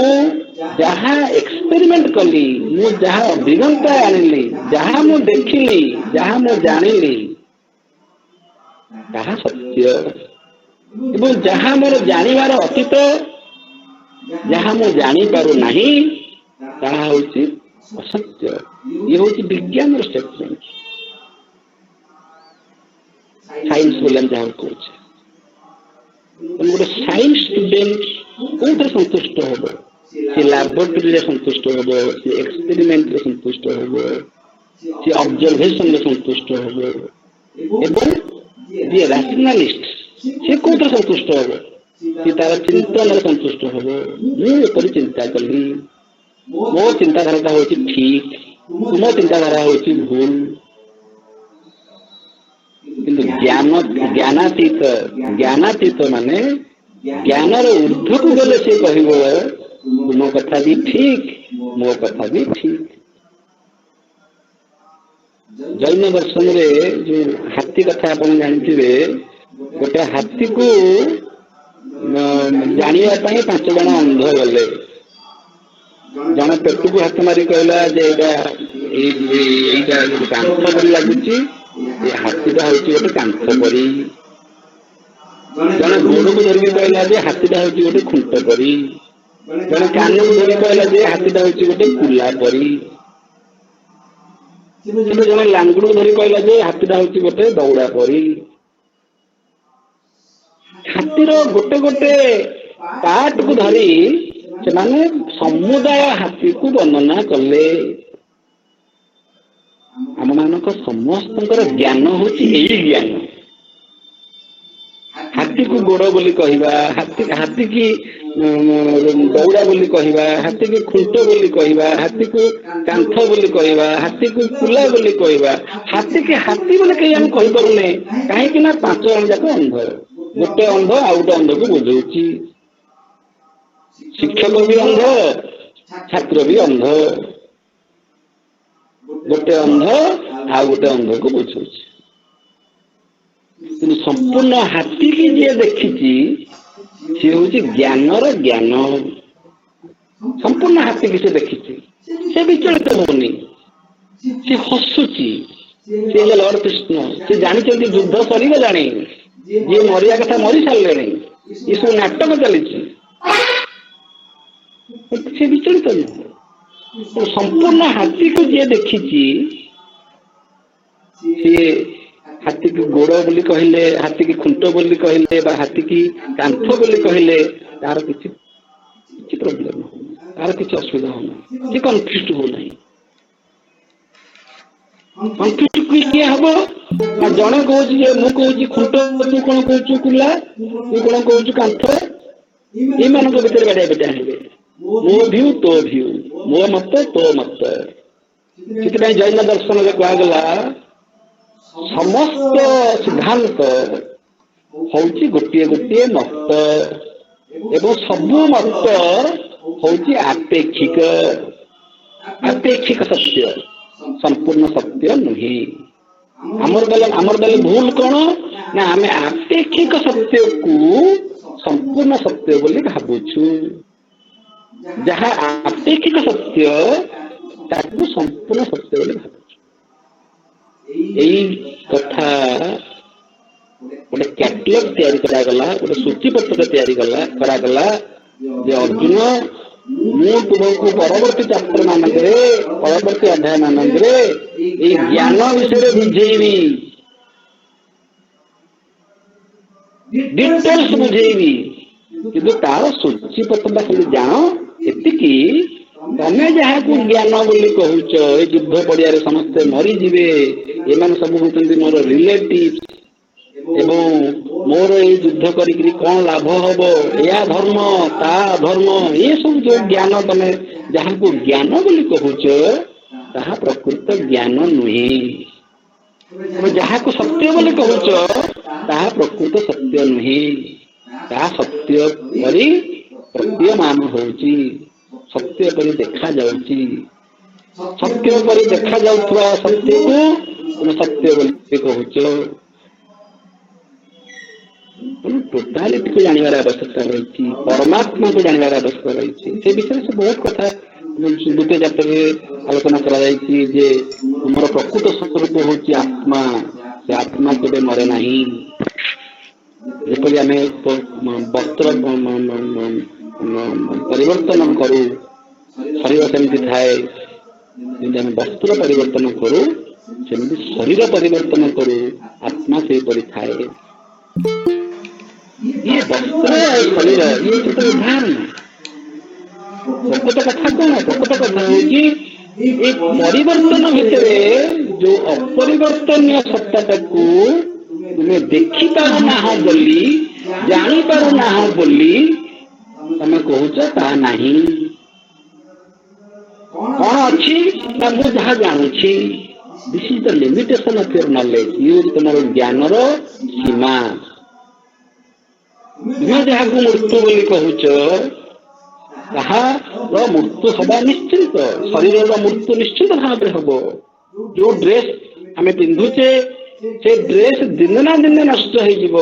जहाँ एक्सपेरिमेंट कली मु जहाँ अभिज्ञता आनिली जहाँ मु देखिली जहाँ मु जानिली ताहा सत्य एवं जहाँ मोर जानिबार अतीत जहाँ मु जानी पारू नहीं ताहा हूँ असत्य ये हूँ विज्ञान स्टेटमेंट साइंस बोले जहाँ कहे गोटे साइंस स्टूडेंट कौटे संतुष्ट हम सी लैबोरेटरी संतुष्ट हम सी एक्सपेरिमेंट संतुष्ट हम सी ऑब्जर्वेशन संतुष्ट हम एवं जी रैशनलिस्ट सी कौटे संतुष्ट हम सी तार चिंतन संतुष्ट हम मुझे चिंता कली मो चिंताधारा हूँ ठीक तुम चिंताधारा हूँ भूल किंतु ज्ञानातीत माने ज्ञानर ऊर्ध्व को गले से कहिबो तुम कथा भी ठीक मो कथा भी ठीक। जैन दर्शन रे जो हाथी कथा आप जानते गोटे हाथी को जानिया 5 जन अंध गले जन पेट को हाथ मारी कहला जे एटा कांथ परी लगुच हाथीटा हूँ गोटे कांथ परी जन गोड़ को धरिक कहला जे हाथीटा हूँ गोटे खुंट परी जन कान को धरिक कहला जे हाथीटा हूँ गोटे कुला परी जन लांगुड़ को धरिक कहला जे हाथीटा हूँ गोटे दौड़ा परी। हाथीर गोटे गोटे पार्ट को धरी से माने समुदाय हाथी को वर्णना कले। आम मानक समस्त ज्ञान हूँ यही ज्ञान। हाथी को गोड़ बोली कहवा हाथी की दौड़ा बोली कहवा हाथी की खुंट बोली कहवा हाथी को कांथ बोली कहवा हाथी को कुला बोली कहवा हाथी की हाथी बोले कहीं हम कही पारुने कहीं 5 जन जाक अंध गोटे अंध आ गोटे अंध को बुझाऊँ। शिक्षक भी अंध छात्र भी अंध गोटे अंध आ गोटे अंध को बुझाऊँ। संपूर्ण हाथी की जी देखी सी हूँ ज्ञानर ज्ञान संपूर्ण हाथी की से देखी से विचलित होनी सी हसुची सी लॉर्ड कृष्ण सी जानी युद्ध सरीगला जी मरिया कथा मरी सारे ये सब नाटक चली से विचलित नुह। संपूर्ण हाथी को जी देखी सी हाथी की गोड़ बोली कहले हाथी की खुंट बोली कहले हाथी की कांथ बोली कहले तार किसी प्रोब्लेम हो तार किसी असुविधा होना सी कन्फ्यूज हो नहीं। कन्फ्यूज किए हम जड़े कहे मु कह खुंट तू कौन कह कुला तू कौन कह कांथ ये मान भर गाड़िया बेटा हे मो भ्यू तो भ्यू मो मत तो मत से जैन दर्शन में कहगला समस्त सिद्धांत हूँ गोटे गोटे मत एवं सबू मत हूँ आपेक्षिक आपेक्षिक सत्य संपूर्ण सत्य नुहे। आमर बेले भूल कौन ना आम आपेक्षिक सत्य को संपूर्ण सत्य बोली भावुछु जहाँ आपेक्षिक सत्य ताकू संपूर्ण सत्य बोली भावुछु। यही कथा गोटे कैटलॉग तैयारी करागला गोटे सूचीपत्र तैयारी करागला जे अर्जुन मु तुमको परवर्ती चैप्टर मानक परवर्ती अध्याय मानक ज्ञान विषय बुझेबी डिटेल्स बुझेबी किंतु तार सूचीपत्र खाली जान एतिकी तमें जहाँ को ज्ञान बोली कहूच ये युद्ध पड़िया समस्ते मरीजे एम सब होती मोर रिलेटिव एवं मोर ये युद्ध करी कौन लाभ हम या धर्म ता धर्म ये सब जो ज्ञान तमें जहाँ को ज्ञान बोली कहूच ताहा प्रकृत ज्ञान नुहे। जहाँ को सत्य बोली कहूच ताहा प्रकृत सत्य नुहे ताहा सत्य परी प्रतीयमान होची सत्य परी देखा जाउची सत्य परी देखा जाउथवा सत्य को सत्य बोली कहूच। टोटालिटी को जानवर आवश्यकता रही परमात्मा को जानवर आवश्यकता रही से विषय से बहुत कथा द्वितीय चैप्टर आलोचना करा तुम प्रकृत स्वरूप हूँ आत्मा से आत्मा केवे मरे नहीं जपरी आम वस्त्र परिवर्तन करूँ शरीर सेमती थाए वस्त्र परिवर्तन करूँ सेमती शरीर परिवर्तन करूँ आत्मा से थाए। ये वस्त्र शरीर ये तो उदाहरण प्रकृत कथा कौन प्रकृत कथा हूँ परिवर्तन भितर जो अपरिवर्तनीय सत्ता को तुम्हें देखी पारना बोली जानी पारना बोली तमें कहूच ता नहीं कौन अच्छी ना मु जहाँ जानूची this is the limitation of your knowledge ये तुम ज्ञान सीमा ତୁମେ ଯାହାକୁ ମୃତ୍ୟୁ ବୋଲି କହୁଛ ତାହାର ମୃତ୍ୟୁ ହବା ନିଶ୍ଚିନ୍ତ, ଶରୀରର ମୃତ୍ୟୁ ନିଶ୍ଚିନ୍ତ ଭାବରେ ହବ। ଯୋଉ ଡ୍ରେସ ଆମେ ପିନ୍ଧୁଛେ ସେ ଡ୍ରେସ ଦିନେ ନା ଦିନେ ନଷ୍ଟ ହେଇଯିବ।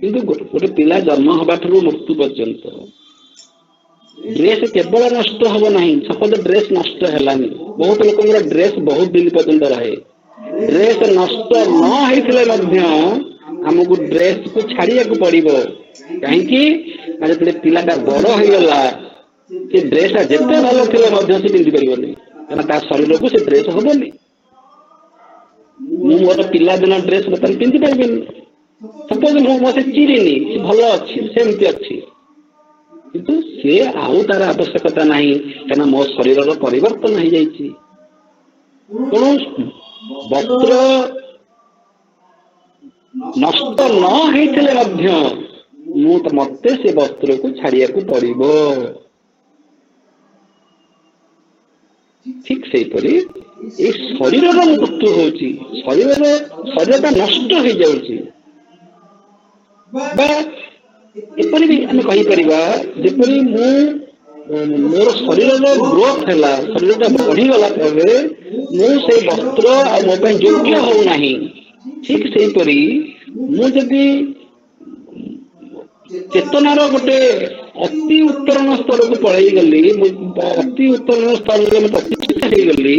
କିନ୍ତୁ ଗୋଟେ ପିଲା ଜନ୍ମ ହବା ଠାରୁ ମୃତ୍ୟୁ ପର୍ଯ୍ୟନ୍ତ ଡ୍ରେସ କେବଳ ନଷ୍ଟ ହବ ନାହିଁ। ସପୋଜ ଡ୍ରେସ ନଷ୍ଟ ହେଲାନି, ବହୁତ ଲୋକଙ୍କର ଡ୍ରେସ ବହୁତ ଦିନ ପର୍ଯ୍ୟନ୍ତ ରହେ। ଡ୍ରେସ ନଷ୍ଟ ନ ହେଇଥିଲେ ମଧ୍ୟ ଆମକୁ ଡ୍ରେସକୁ ଛାଡିବାକୁ ପଡିବ। କାହିଁକି ନା ଯେତେବେଳେ ପିଲାଟା ବଡ ହେଇଗଲା ସେ ଡ୍ରେସଟା ଯେତେ ଭଲ ଥିଲେ ମଧ୍ୟ ସେ ପିନ୍ଧି ପାରିବନି, କାରଣ ତା ଶରୀରକୁ ସେ ଡ୍ରେସ ହବନି। ମୁଁ ମୋର ପିଲାଦିନ ଡ୍ରେସ ବର୍ତ୍ତମାନ ପିନ୍ଧି ପାରିବିନି। ସପୋଜ ମୁଁ ମତେ ଚିରିନି, ସେ ଭଲ ଅଛି, ସେମିତି ଅଛି, କିନ୍ତୁ ସେ ଆଉ ତାର ଆବଶ୍ୟକତା ନାହିଁ, କାରଣ ମୋ ଶରୀରର ପରିବର୍ତ୍ତନ ହେଇଯାଇଛି। ତେଣୁ ବସ୍ତ୍ର ନଷ୍ଟ ନ ହେଇଥିଲେ ମଧ୍ୟ ମତେ ସେ ବସ୍ତ୍ରକୁ ଛାଡିବାକୁ ପଡିବ। ଠିକ ସେଇପରି ଏଇ ଶରୀରର ମୃତ୍ୟୁ ହଉଛି, ଶରୀରଟା ନଷ୍ଟ ହେଇଯାଉଛି। ବା ଏପରି ବି ଆମେ କହିପାରିବା, ଯେପରି ମୋର ଶରୀରର ଗ୍ରୋଥ ହେଲା, ଶରୀରଟା ବଢିଗଲା ପରେ ମୁଁ ସେଇ ବସ୍ତ୍ର ଆଉ ମୋ ପାଇଁ ଯୋଗ୍ୟ ହଉନାହିଁ। ଠିକ ସେଇପରି ମୁଁ ଯଦି ଚେତନାର ଗୋଟେ ଅତି ଉତ୍ତରଣ ସ୍ତରକୁ ପଳେଇଗଲି, ଅତି ଉତ୍ତରଣ ସ୍ତରରେ ମୁଁ ପ୍ରତିଷ୍ଠିତ ହେଇଗଲି,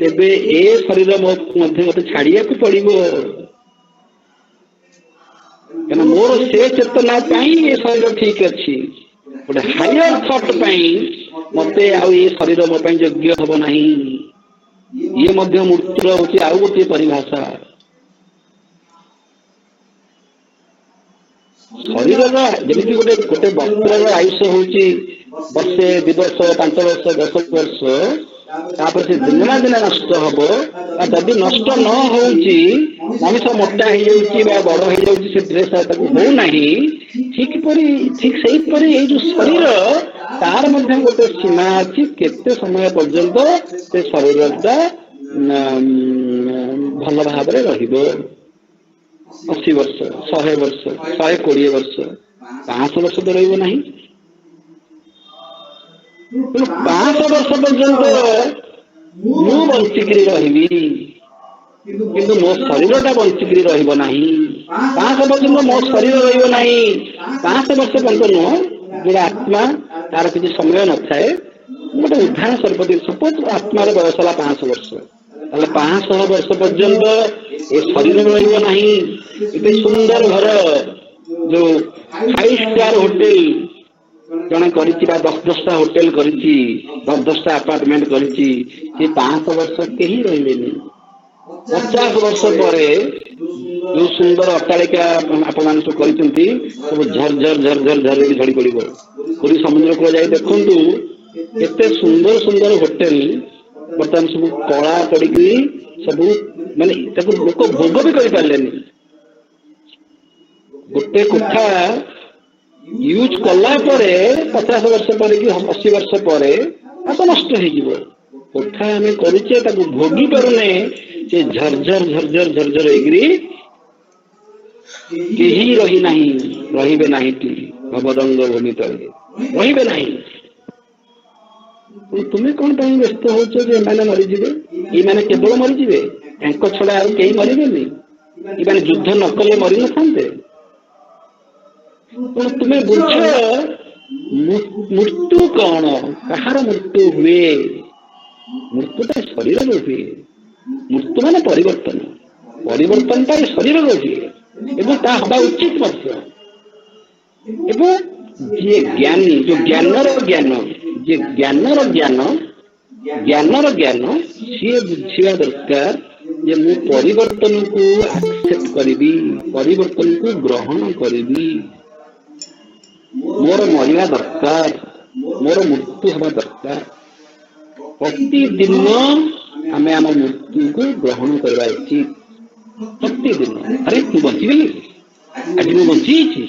ତେବେ ଏ ଶରୀର ମଧ୍ୟ ମତେ ଛାଡିବାକୁ ପଡିବ। କାରଣ ମୋର ସେ ଚେତନା ପାଇଁ ଏ ଶରୀର ଠିକ ଅଛି। ଗୋଟେ ହାୟର ଥଟ୍ ପାଇଁ ମତେ ଆଉ ଏ ଶରୀର ମୋ ପାଇଁ ଯୋଗ୍ୟ ହବ ନାହିଁ। ଇଏ ମଧ୍ୟ ମୃତ୍ୟୁର ହଉଛି ଆଉ ଗୋଟିଏ ପରିଭାଷା। ଶରୀରର ଯେମିତି ଗୋଟେ ବସ୍ତ୍ରର ଆୟୁଷ ହଉଛି ବର୍ଷେ, 2 ବର୍ଷ, 5 ବର୍ଷ, 10 ବର୍ଷ, ତାପରେ ସେ ଦିନେ ନା ଦିନେ ନଷ୍ଟ ହବ। ଯଦି ନଷ୍ଟ ନ ହଉଛି, ମଣିଷ ମୋଟା ହେଇଯାଉଛି ବା ବଡ ହେଇଯାଉଛି, ସେ ଡ୍ରେସ ତାକୁ ହଉନାହିଁ, ଠିକ ସେଇପରି ଏଇ ଯୋଉ ଶରୀର ତାର ମଧ୍ୟ ଗୋଟେ ସୀମା ଅଛି, କେତେ ସମୟ ପର୍ଯ୍ୟନ୍ତ ସେ ଶରୀରଟା ଭଲ ଭାବରେ ରହିବ। 80 ବର୍ଷ, 100 ବର୍ଷ, 120 ବର୍ଷ, 500 ବର୍ଷ ତ ରହିବ ନାହିଁ। ତେଣୁ 500 ବର୍ଷ ପର୍ଯ୍ୟନ୍ତ ମୁଁ ବଞ୍ଚିକିରି ରହିବି, କିନ୍ତୁ ମୋ ଶରୀରଟା ବଞ୍ଚିକିରି ରହିବ ନାହିଁ। 500 ପର୍ଯ୍ୟନ୍ତ ମୋ ଶରୀର ରହିବ ନାହିଁ, 500 ବର୍ଷ ପର୍ଯ୍ୟନ୍ତ ନୁହଁ। ଯୋଉଟା ଆତ୍ମା ତାର କିଛି ସମୟ ନଥାଏ। ଗୋଟେ ଉଦାହରଣ ସ୍ୱରୂପ ସପୋଜ ଆତ୍ମାର ବୟସ ହେଲା 500 ବର୍ଷ, ତାହେଲେ 500 ବର୍ଷ ପର୍ଯ୍ୟନ୍ତ ଏ ଶରୀର ରହିବ ନାହିଁ। ଏତେ ସୁନ୍ଦର ଘର, ଯୋଉ 5 ଷ୍ଟାର ହୋଟେଲ ଜଣେ କରିଛି ବା 10-10ଟା ହୋଟେଲ କରିଛି, 10-10ଟା ଆପାର୍ଟମେଣ୍ଟ କରିଛି, ସେ 500 ବର୍ଷ କେହି ରହିବେନି। 50 ବର୍ଷ ପରେ ଯୋଉ ସୁନ୍ଦର ଅଟ୍ଟାଳିକା ଆପଣମାନେ ସବୁ କରିଛନ୍ତି, ସବୁ ଝରଝର ଝଡ଼ି ପଡିବ। ପୁରୀ ସମୁଦ୍ର କୂଳ ଯାଇ ଦେଖନ୍ତୁ, ଏତେ ସୁନ୍ଦର ସୁନ୍ଦର ହୋଟେଲ ବର୍ତ୍ତମାନ ସବୁ କଳା ପଡିକି ସବୁ, ମାନେ ତାକୁ ଲୋକ ଭୋଗ ବି କରିପାରିଲେନି। ଗୋଟେ କୋଠା ୟୁଜ କଲା ପରେ 50 ବର୍ଷ ପରେ କି 80 ବର୍ଷ ପରେ ତାକୁ ନଷ୍ଟ ହେଇଯିବ। କୋଠା ଆମେ କରୁଛେ ତାକୁ ଭୋଗି ପାରୁନେ, ସେ ଝରଝର ହେଇକିରି କେହି ରହିବେ ନାହିଁ ଭବଦଙ୍ଗ ଭୂମି ତଳେ ରହିବେ ନାହିଁ। ତୁମେ କଣ ପାଇଁ ବ୍ୟସ୍ତ ହଉଛ ଯେ ଏମାନେ ମରିଯିବେ? ଏଇମାନେ କେବଳ ମରିଯିବେ, ତାଙ୍କ ଛଡା ଆଉ କେହି ମରିବେନି। ଏମାନେ ଯୁଦ୍ଧ ନ କଲେ ମରିନଥାନ୍ତେ? ତୁମେ ବୁଝ ମୃତ୍ୟୁ କଣ, କାହାର ମୃତ୍ୟୁ ହୁଏ? ମୃତ୍ୟୁଟା ଶରୀରରେ ହୁଏ। ମୃତ୍ୟୁ ମାନେ ପରିବର୍ତ୍ତନଟା ଶରୀରରେ ହୁଏ ଏବଂ ତା ହବା ଉଚିତ ମଧ୍ୟ। ଏବଂ ଯିଏ ଜ୍ଞାନୀ, ଯୋଉ ଜ୍ଞାନର ଜ୍ଞାନ ସିଏ ବୁଝିବା ଦରକାର ଯେ ମୁଁ ପରିବର୍ତ୍ତନକୁ ଆକ୍ସେପ୍ଟ କରିବି, ପରିବର୍ତ୍ତନକୁ ଗ୍ରହଣ କରିବି। ମୋର ମରିବା ଦରକାର, ମୋର ମୃତ୍ୟୁ ହେବା ଦରକାର। ପ୍ରତିଦିନ ଆମେ ଆମ ମୃତ୍ୟୁକୁ ଗ୍ରହଣ କରିବା ଉଚିତ। ପ୍ରତିଦିନ ଆରେ ମୁଁ ବଞ୍ଚିଗଲି, ଆଜି ମୁଁ ବଞ୍ଚିଯାଇଛି,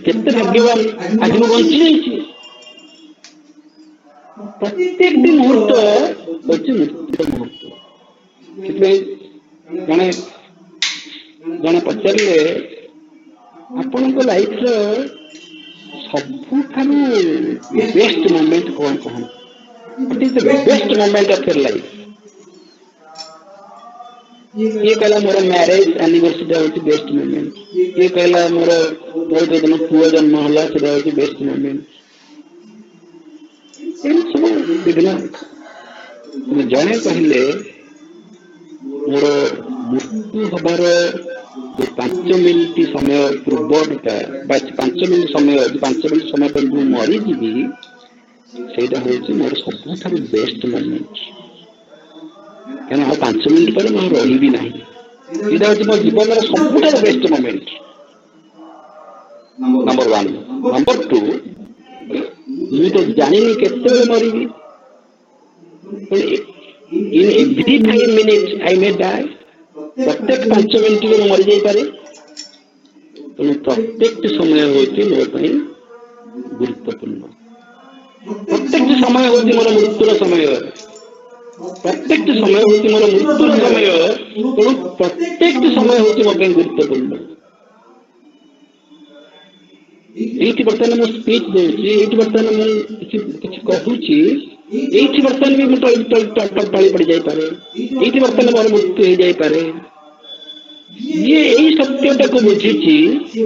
କେତେ ଭାଗ୍ୟବାନ, ଆଜି ମୁଁ ବଞ୍ଚିଯାଇଛି। ପ୍ରତ୍ୟେକଟି ମୁହୂର୍ତ୍ତ ହଉଛି ମୃତ୍ୟୁର ମୁହୂର୍ତ୍ତ। ସେଥିପାଇଁ ଜଣେ ଜଣେ ପଚାରିଲେ ଆପଣଙ୍କ ଲାଇଫର ସବୁଠାରୁ ବେଷ୍ଟ ମୋମେଣ୍ଟ କଣ କହନ୍ତି? What is the best moment of your life? କିଏ କହିଲା ମୋର ମ୍ୟାରେଜ ଆନିଭର୍ସରୀଟା ହଉଛି ବେଷ୍ଟ ମୋମେଣ୍ଟ, କିଏ କହିଲା ମୋର ଯୋଉଦିନ ପୁଅ ଜନ୍ମ ହେଲା ସେଟା ହଉଛି ବେଷ୍ଟ ମୋମେଣ୍ଟ। ଏମିତି ସବୁ ବିଭିନ୍ନ। ଜଣେ କହିଲେ ମୋର ମୃତ୍ୟୁ ହବାର 5 ମିନିଟ ସମୟ ପୂର୍ବଟା ବା 5 ମିନିଟ ସମୟ ପରେ ମୁଁ ମରିଯିବି, ସେଇଟା ହଉଛି ମୋର ସବୁଠାରୁ ବେଷ୍ଟ ମୋମେଣ୍ଟ। କାରଣ ଆଉ 5 ମିନିଟ ପରେ ମୁଁ ରହିବି ନାହିଁ। ଏଇଟା ହଉଛି ମୋ ଜୀବନର ସବୁଠାରୁ ବେଷ୍ଟ ମୋମେଣ୍ଟ। ନମ୍ବର 1। ନମ୍ବର 2, ମୁଁ ତ ଜାଣିନି କେତେବେଳେ ମରିବି। In every 5 minutes I may die. ପ୍ରତ୍ୟେକ 5 ମିନିଟରେ ମୁଁ ମରିଯାଇପାରେ। ତେଣୁ ପ୍ରତ୍ୟେକ ସମୟ ହେଉଛି ମୋ ପାଇଁ ଗୁରୁତ୍ୱପୂର୍ଣ୍ଣ। ପ୍ରତ୍ୟେକ ସମୟ ହେଉଛି ମୋର ମୃତ୍ୟୁର ସମୟ। ପ୍ରତ୍ୟେକ ସମୟ ହେଉଛି ମୋର ମୃତ୍ୟୁର ସମୟ। ତେଣୁ ପ୍ରତ୍ୟେକ ସମୟ ହେଉଛି ମୋ ପାଇଁ ଗୁରୁତ୍ୱପୂର୍ଣ୍ଣ। ଏଇଠି ବର୍ତ୍ତମାନ ମୁଁ ସ୍ପିଚ୍ ଦେଉଛି, ଏଇଠି ବର୍ତ୍ତମାନ ମୁଁ କିଛି କହୁଛି, ଏଇଠି ବର୍ତ୍ତମାନ ବି ମୁଁ ଟଳି ପଡ଼ି ଯାଇପାରେ, ଏଇଠି ବର୍ତ୍ତମାନ ମୋର ମୃତ୍ୟୁ ହେଇଯାଇପାରେ। ଯିଏ ଏଇ ସତ୍ୟଟାକୁ ବୁଝିଛି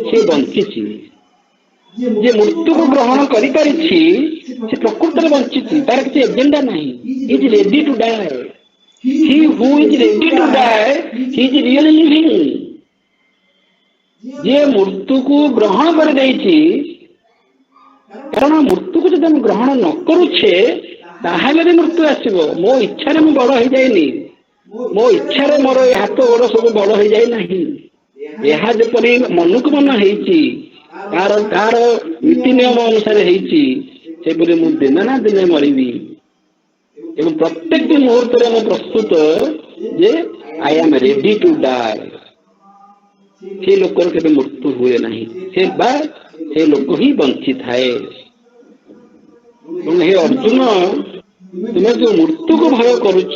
ସେ ବଞ୍ଚିଛି। ଯିଏ ମୃତ୍ୟୁକୁ ଗ୍ରହଣ କରିପାରିଛି ସେ ପ୍ରକୃତରେ ବଞ୍ଚିଛି। ତାର କିଛି ଏଜେଣ୍ଡା ନାହିଁ। He is ready to die. He who is ready to die he is really living. ଯିଏ ମୃତ୍ୟୁକୁ ଗ୍ରହଣ କରିଦେଇଛି, କାରଣ ମୃତ୍ୟୁକୁ ଯଦି ଆମେ ଗ୍ରହଣ ନ କରୁଛେ ତାହେଲେ ବି ମୃତ୍ୟୁ ଆସିବ। ମୋ ଇଚ୍ଛାରେ ମୁଁ ବଡ ହେଇଯାଇନି, ମୋ ଇଚ୍ଛାରେ ମୋର ଏ ହାତ ଗୋଡ ସବୁ ବଡ ହେଇଯାଇ ନାହିଁ। ଏହା ଯେପରି ମନକୁ ମନ ହେଇଛି, ତାର ନୀତି ନିୟମ ଅନୁସାରେ ହେଇଛି, ସେପରି ମୁଁ ଦିନେ ନା ଦିନେ ମରିବି। ଏବଂ ପ୍ରତ୍ୟେକଟି ମୁହୂର୍ତ୍ତରେ ମୁଁ ପ୍ରସ୍ତୁତ ଯେ I am ready to die. ସେ ଲୋକର କେବେ ମୃତ୍ୟୁ ହୁଏ ନାହିଁ, ସେ ଲୋକ ହିଁ ବଞ୍ଚିଥାଏ। ହେ ଅର୍ଜୁନ, ତୁମେ ଯୋଉ ମୃତ୍ୟୁକୁ ଭୟ କରୁଛ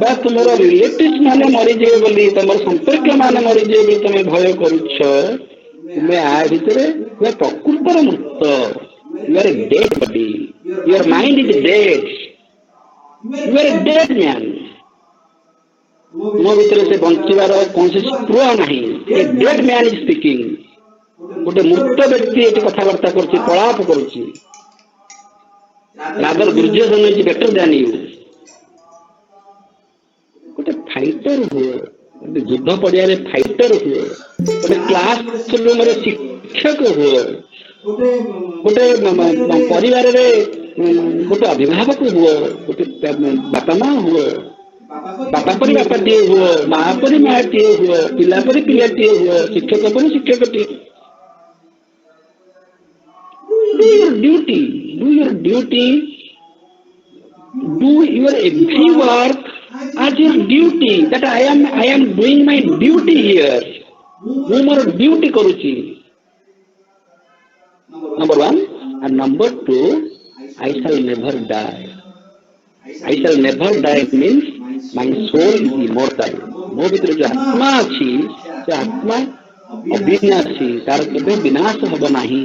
ବା ତୁମର ରିଲେଟିଭ ମାନେ ମରିଯିବେ ବୋଲି, ତମର ସମ୍ପର୍କୀୟ ମାନେ ମରିଯିବେ ବୋଲି ତମେ ଭୟ କରୁଛ, ତୁମେ ଆ ଭିତରେ ପ୍ରକୃତର ମୃତ। You are a dead body. Your mind is dead. You are a dead man. ତୁମ ଭିତରେ ସେ ବଞ୍ଚିବାର କୌଣସି ସ୍ପୃହ ନାହିଁ। A dead man is speaking. ଗୋଟେ ମୃତ ବ୍ୟକ୍ତି ଏଠି କଥାବାର୍ତ୍ତା କରୁଛି, ପ୍ରଳାପ କରୁଛି। Rather Duryodhana is better than you. ଗୋଟେ ଫାଇଟର ହୁଅ, ଗୋଟେ ଯୁଦ୍ଧ ପଡ଼ିଆରେ ଫାଇଟର ହୁଅ, ଗୋଟେ କ୍ଲାସ ରୁମରେ ଶିକ୍ଷକ ହୁଅ, ଗୋଟେ ପରିବାରରେ ଗୋଟେ ଅଭିଭାବକ ହୁଅ, ଗୋଟେ ବାପା ମା ହୁଅ, ବାପା ପରି ବାପାଟିଏ ହୁଅ, ମା ପରି ମାଟିଏ ହୁଅ, ପିଲା ପରି ପିଲାଟିଏ ହୁଅ, ଶିକ୍ଷକ ପରି ଶିକ୍ଷକଟିଏ। Do your duty. Do your duty. Do your every work as your duty. That I am doing my duty here. ମୁଁ ମୋର ଡ୍ୟୁଟି କରୁଛି। Number 1 and number 2, I shall never die. I shall never die means my soul is immortal. ମୋ ଭିତରେ ଯୋଉ ଆତ୍ମା ଅଛି, ସେ ଆତ୍ମା ଅବିନାଶୀ, ତାର କେବେ ବିନାଶ ହବ ନାହିଁ।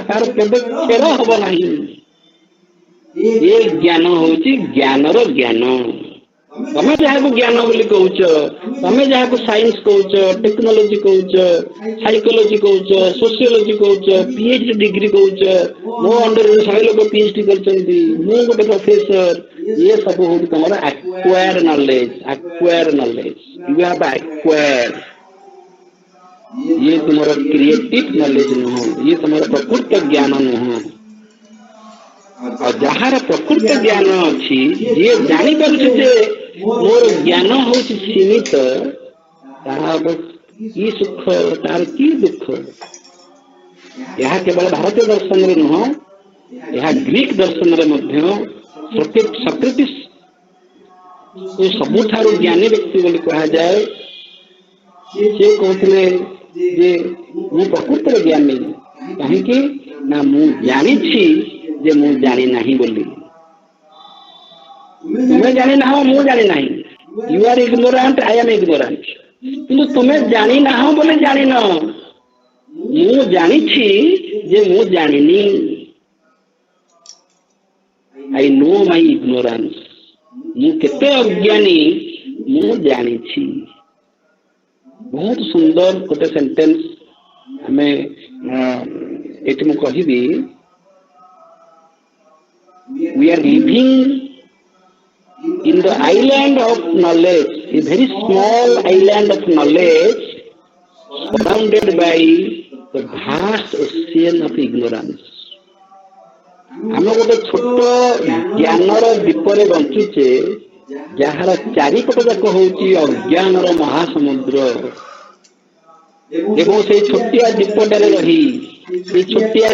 ତାର କେବେ କ୍ଷୟ ହବ ନାହିଁ। ଏ ଜ୍ଞାନ ହଉଛି ଜ୍ଞାନର ଜ୍ଞାନ। ତମେ ଯାହାକୁ ଜ୍ଞାନ ବୋଲି କହୁଛ, ତମେ ଯାହାକୁ ସାଇନ୍ସ କହୁଛ, ଟେକ୍ନୋଲୋଜି କହୁଛ, ସାଇକୋଲୋଜି କହୁଛ, ସୋସିଓଲୋଜି କହୁଛ, PhD ଡିଗ୍ରୀ କହୁଛ, ମୋ ଅଣ୍ଡରରେ 100 ଲୋକ PhD କରିଛନ୍ତି, ମୁଁ ଗୋଟେ ପ୍ରଫେସର, ଇଏ ସବୁ ହଉଛି ତମର acquired knowledge. Acquired knowledge you have acquired. ଇଏ ତୁମର କ୍ରିଏଟିଭ ନଲେଜ ନୁହଁ, ଇଏ ତୁମର ପ୍ରକୃତ ଜ୍ଞାନ ନୁହଁ। ଆଉ ଯାହାର ପ୍ରକୃତ ଜ୍ଞାନ ଅଛି, ଯିଏ ଜାଣିପାରୁଛି ଯେ ମୋର ଜ୍ଞାନ ହଉଛି ସୀମିତ, ତାହାର କି ସୁଖ, ତାର କି ଦୁଃଖ। ଏହା କେବଳ ଭାରତୀୟ ଦର୍ଶନରେ ନୁହଁ, ଏହା ଗ୍ରୀକ ଦର୍ଶନରେ ମଧ୍ୟ। ସକ୍ରେଟିସ୍ ସବୁଠାରୁ ଜ୍ଞାନୀ ବ୍ୟକ୍ତି ବୋଲି କୁହାଯାଏ। ସେ କହୁଥିଲେ ଯେ ମୁଁ ପ୍ରକୃତରେ ଜ୍ଞାନୀ। କାହିଁକି ନା ମୁଁ ଜାଣିଛି ଯେ ମୁଁ ଜାଣି ନାହିଁ ବୋଲି। ତୁମେ ଜାଣିନାହ, ମୁଁ ଜାଣି ନାହିଁ। You are ignorant, I am ignorant. किंतु तुम्हें जानी ना हो बोले जानी न, मु जानी जे मु जानिनी। आई नो माई इग्नोरेंस, मु केते अज्ञानी मु जानी छी। बहुत सुंदर गोटे सेंटेंस हमें एटी मु कहिबी, we are living in the island of knowledge, a very small island of knowledge surrounded by the vast ocean of ignorance। हम गोटे छोट ज्ञानर दीपरे बंचुचे जार चारिपट जाक होची अज्ञानर महासमुद्र। एवं से छोटिया दीपटारे रही, छोटिया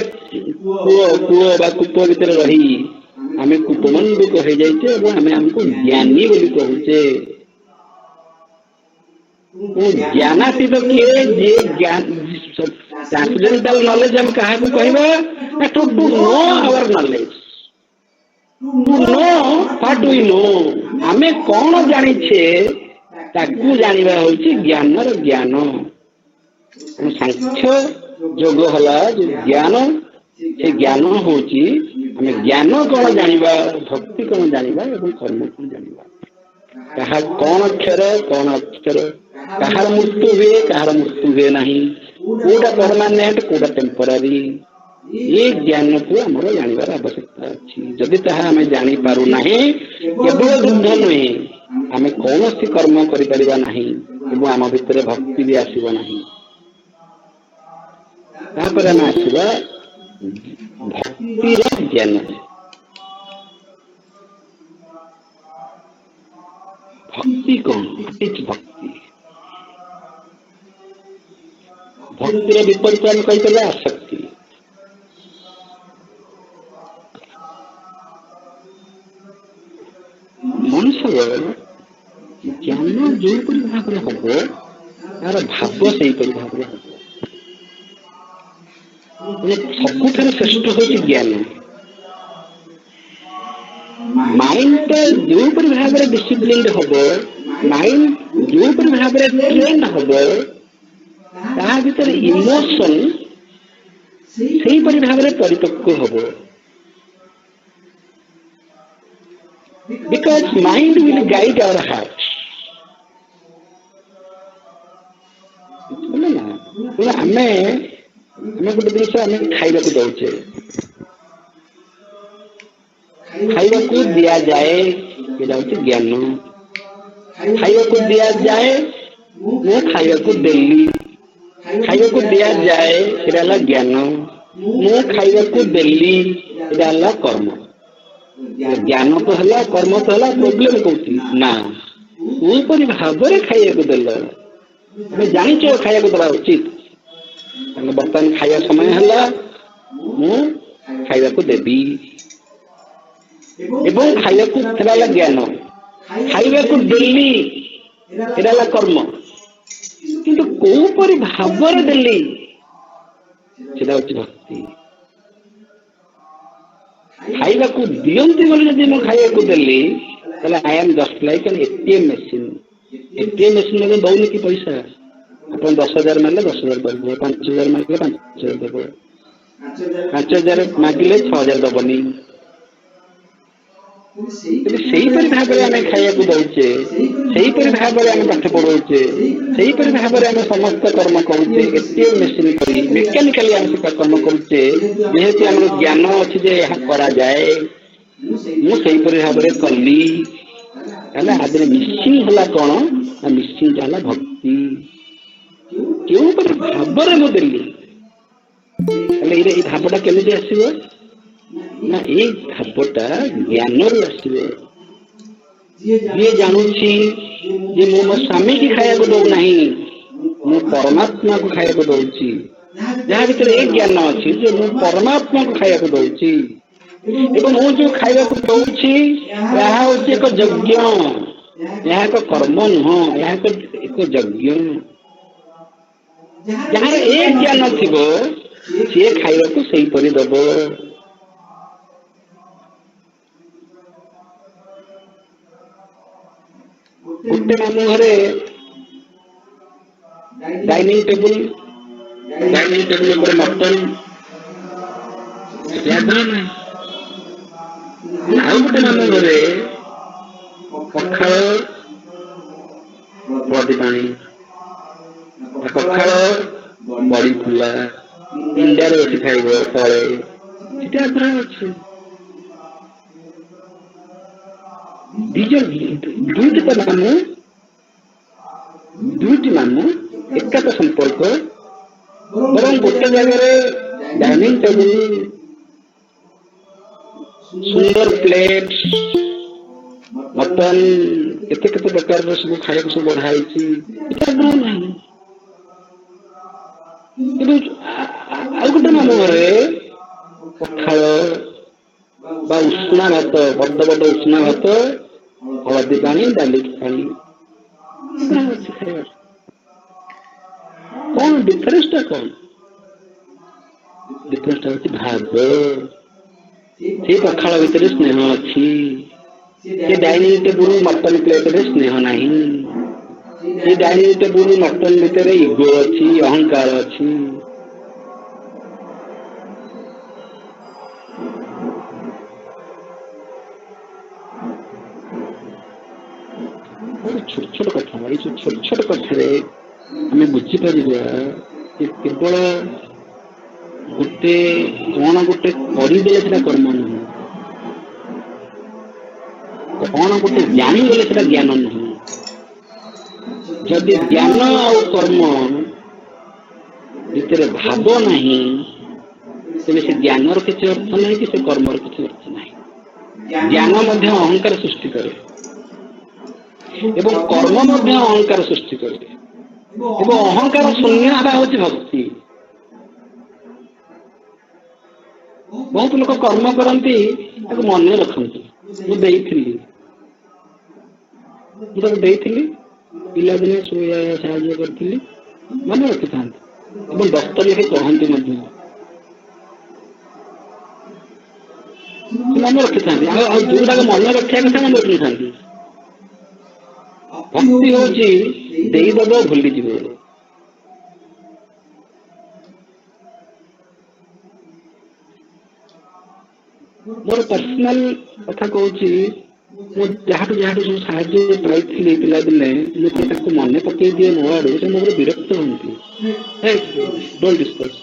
कूओ बा कूप भितर रही आमे कूपमंडूक हो जाइए और आमे हमको ज्ञानी बोली कहूचे। ज्ञानातीत किए जे ज्ञान ट्रांसेंडेंटल नॉलेज हम कहा को कहबा to know our knowledge, to know what we know. आमे कौन जानी छे ताकू जानिबा होची ज्ञानर ज्ञान। सांख्य योग हला जो ज्ञान, से ज्ञान होची आमे ज्ञान कौन जानिबा, भक्ति कौन जानिबा एवं कर्म कौन जानिबा। कहा कौन अक्षर कौन अक्षर, कहार मृत्यु हुए कहार मृत्यु हुए नहीं, कोटा परमानेंट कोटा टेम्परारी, ये ज्ञान को आमर जानिबार आवश्यकता अच्छी। जदि ताहा आमे जानि पारु नाही, केवल युद्ध नुहे आमे कौनसी कर्म करि परिबा नाही एवं आम भितर भक्ति भी आसीबो नाही। तापर आमे आसीबा भक्तिर ज्ञान। भक्ति कौन, भक्ति भक्तिर विपरीत आम कही आसक्ति। मनुष्य ज्ञान जो भाव में हम तार भाव से भाव में हम सबुठ श्रेष्ठ हूँ ज्ञान। माइंड जो भाव में डिसिप्लिन हम, माइंड जो भाव में ट्रेन हम, ता भीतर इमोशन से भाव में परिपक्व हम। Because mind will guide our heart. आमे गोटे जिन खाइबा को दौचे, खाइबा को दिया जाए ज्ञान। खाइबा को दिया जाए मु खाइबा को देली, खाइबा को दिया जाए एटा ज्ञान, मु खाइबा को देली एटा कर्म। ज्ञान तो है कर्म तो है, प्रोब्लेम कौटी ना ऊपर भाव में खाइबा को देल जानी खाइबा को दवा उचित। बर्तमान खाइबा समय है मु खाइबा को देवी एवं खाइबा को ज्ञान, खाइबा को देली एटा कर्म। किंतु कोपरि भाव में देली सेटा होची भक्ति। खाइबा को दियंती बोली जदि मु खाइबा को देली ताले I am just like an ATM machine. ATM machine में दौनी कि पैसा, अपन 10,000 मारे 10,000 देव, 5,000 मारे 5,000 देव, 5,000 मागिले 6,000 दबनी। सेहीपरि भाव में आम खाइबा को दौचे, सेहीपरि भाव में आम पाठ पढ़ाऊे, सेहीपरि भाव में आम समस्त कर्म करुचे। एटीएम मशीन करी मेकानिकाली आम से कर्म करुचे, जेहेतु आम ज्ञान अच्छी जे करा जाए मुझे भाव में कली। आज मिसिंग है कौन ना, मिसिंग है भक्ति। क्यों भाव में मुझे भावटा केमी आसो ना, ये भावटा ज्ञान आसो। जी जानूची जे मो स्वामी की खाया को दौ ना, मु परमात्मा को खाया को दौची। जहाँ भीतर एक ज्ञान अच्छी जे मु परमात्मा को खाया को दौची एवं मु जो खाया को दौची यह हूँ एक यज्ञ, यह एक कर्म नुह, यह एक यज्ञ। जहाँ एक ज्ञान थी सी खाइबा को सही परि दब। गोटे मामू घरे डाइनिंग टेबुल मटन आग्रह ना आउ गोटे मामू घरे पखाल हलदी पानी पखाल बड़ी फुला इंडिया बसी खाइब तले सीटा आग्रह अच्छे दुईटी मामू एकात संपर्क बरं गोटे जगह डाइनिंग टेबुल सुंदर प्लेट मटन केते केते प्रकार सब खाया सब बढ़ाई आग्रह ना गोटे मामू घरे पखाल उष्णा भात बड़ बड़ उष्णा भात हलदी पानी डाली पानी कौन डिफरेंसटा कौन डिफरेंसटा होची भाग से पखाल भितर स्नेह अच्छी से डाइनिंग टेबुल मटन प्लेट रे स्नेह नहीं से डाइनिंग टेबुल मटन भितर इगो अच्छी अहंकार अच्छी छोट छोट कथा ये छोट छोट कथा आम बुझीपर केवल गोटे कौन गोटे करदेले से कर्म नुह कौन गोटे जानीगले से ज्ञान नुह जदि ज्ञान आ कर्म भितर भाव नहीं तेज से ज्ञानर किसी अर्थ नहीं कि से कर्मर किसी अर्थ नहीं ज्ञान अहंकार सृष्टि करे एवं कर्म अहंकार सृष्टि करे एवं अहंकार शून्य हवा हूँ भक्ति बहुत लोग कर्म करती मन रखती मुझे पिलादिने साहाଯ୍य करी मन रखी था दफ्तर लिखे कहती मन रखी था जोटा मन रखा कथा मन रखी था भक्ति हूँ देदब भूलीज मोर पर्सनाल कथा कहूँ जहाँ सब साहाଯ୍य पाई पिलादिने मुझे मन पकई दिए मो आड़ से मोर विरक्त हमें डोंट डिस्कस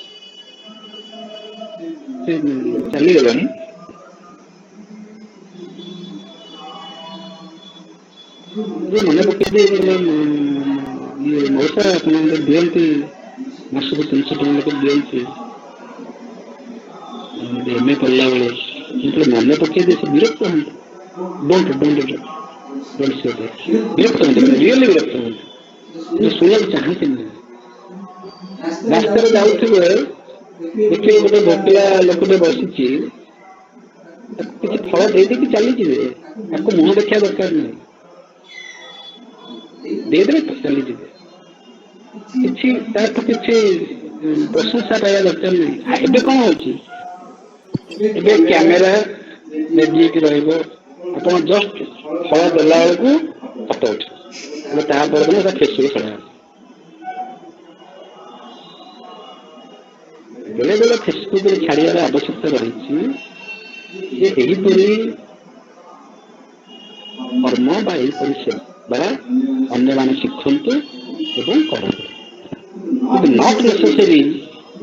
चलीगला मन पकई मौसा दिखती मासक 300 टका लोग दिखती एम ए पढ़ला बेले मन पकई दिए से विरक्त हम डोंट से विरक्त हम रियली विरक्त हम शुणा चाहती नहीं रास्ता जाऊे देखिए गोटे भोकला लोकटे बसी किसी फल दे चली मुह देखा दरकार नहीं देदे चली किसी प्रशंसा पाया दरकार नहीं एबे कौन होची एबे कैमेरा लेजिक रहइबो अपन जस्ट फल देला बेलू फटो उठे फेसबुक छड़ा बेले बेले फेसबुक छाड़ियार आवश्यकता रही कर्म सेवा अन्य मान शिखु एवं करते नॉट नेसेसरी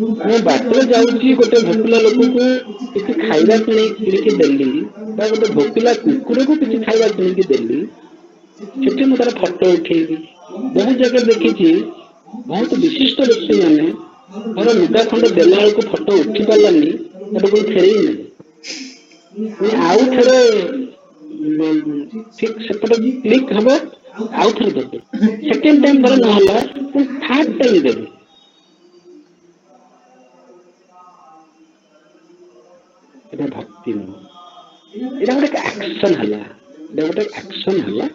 मैं बाटर जाऊँगी गोटे भोकला लोक को किसी खाଇବା किଣିकी देली गोटे भोकला कुकुर को किसी खाଇବା किଣିकी देली से मुझे तार फटो उठेबी बहुत जगह देखी बहुत विशिष्ट व्यक्ति मैंने मोर लुगा खंड देला बेलू फटो उठी पारानी कोई फेरे नहीं आउ थे ठीक सेपटे क्लिक हम आउ थे देते सेकेंड टाइम धर ना थर्ड टाइम देवे भक्ति नुह यहाँ गोटे एक्शन है गोटे एक्शन है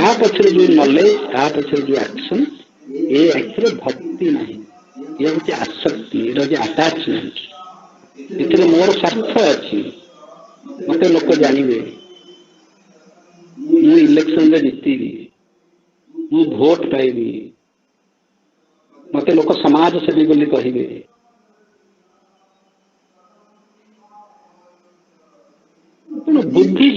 आ पचर जो नॉलेज आ पचर जो एक्शन ये एक्चुअली भक्ति नहीं ये हूँ आसक्ति ये अटैचमेंट ये मोर स्वार्थ अच्छी मत लोक जानवे ମୁଁ ଇଲେକ୍ସନରେ ଜିତିବି, ମୁଁ ଭୋଟ ପାଇବି, ମତେ ଲୋକ ସମାଜ ସେବୀ ବୋଲି କହିବେ। ବୁଦ୍ଧି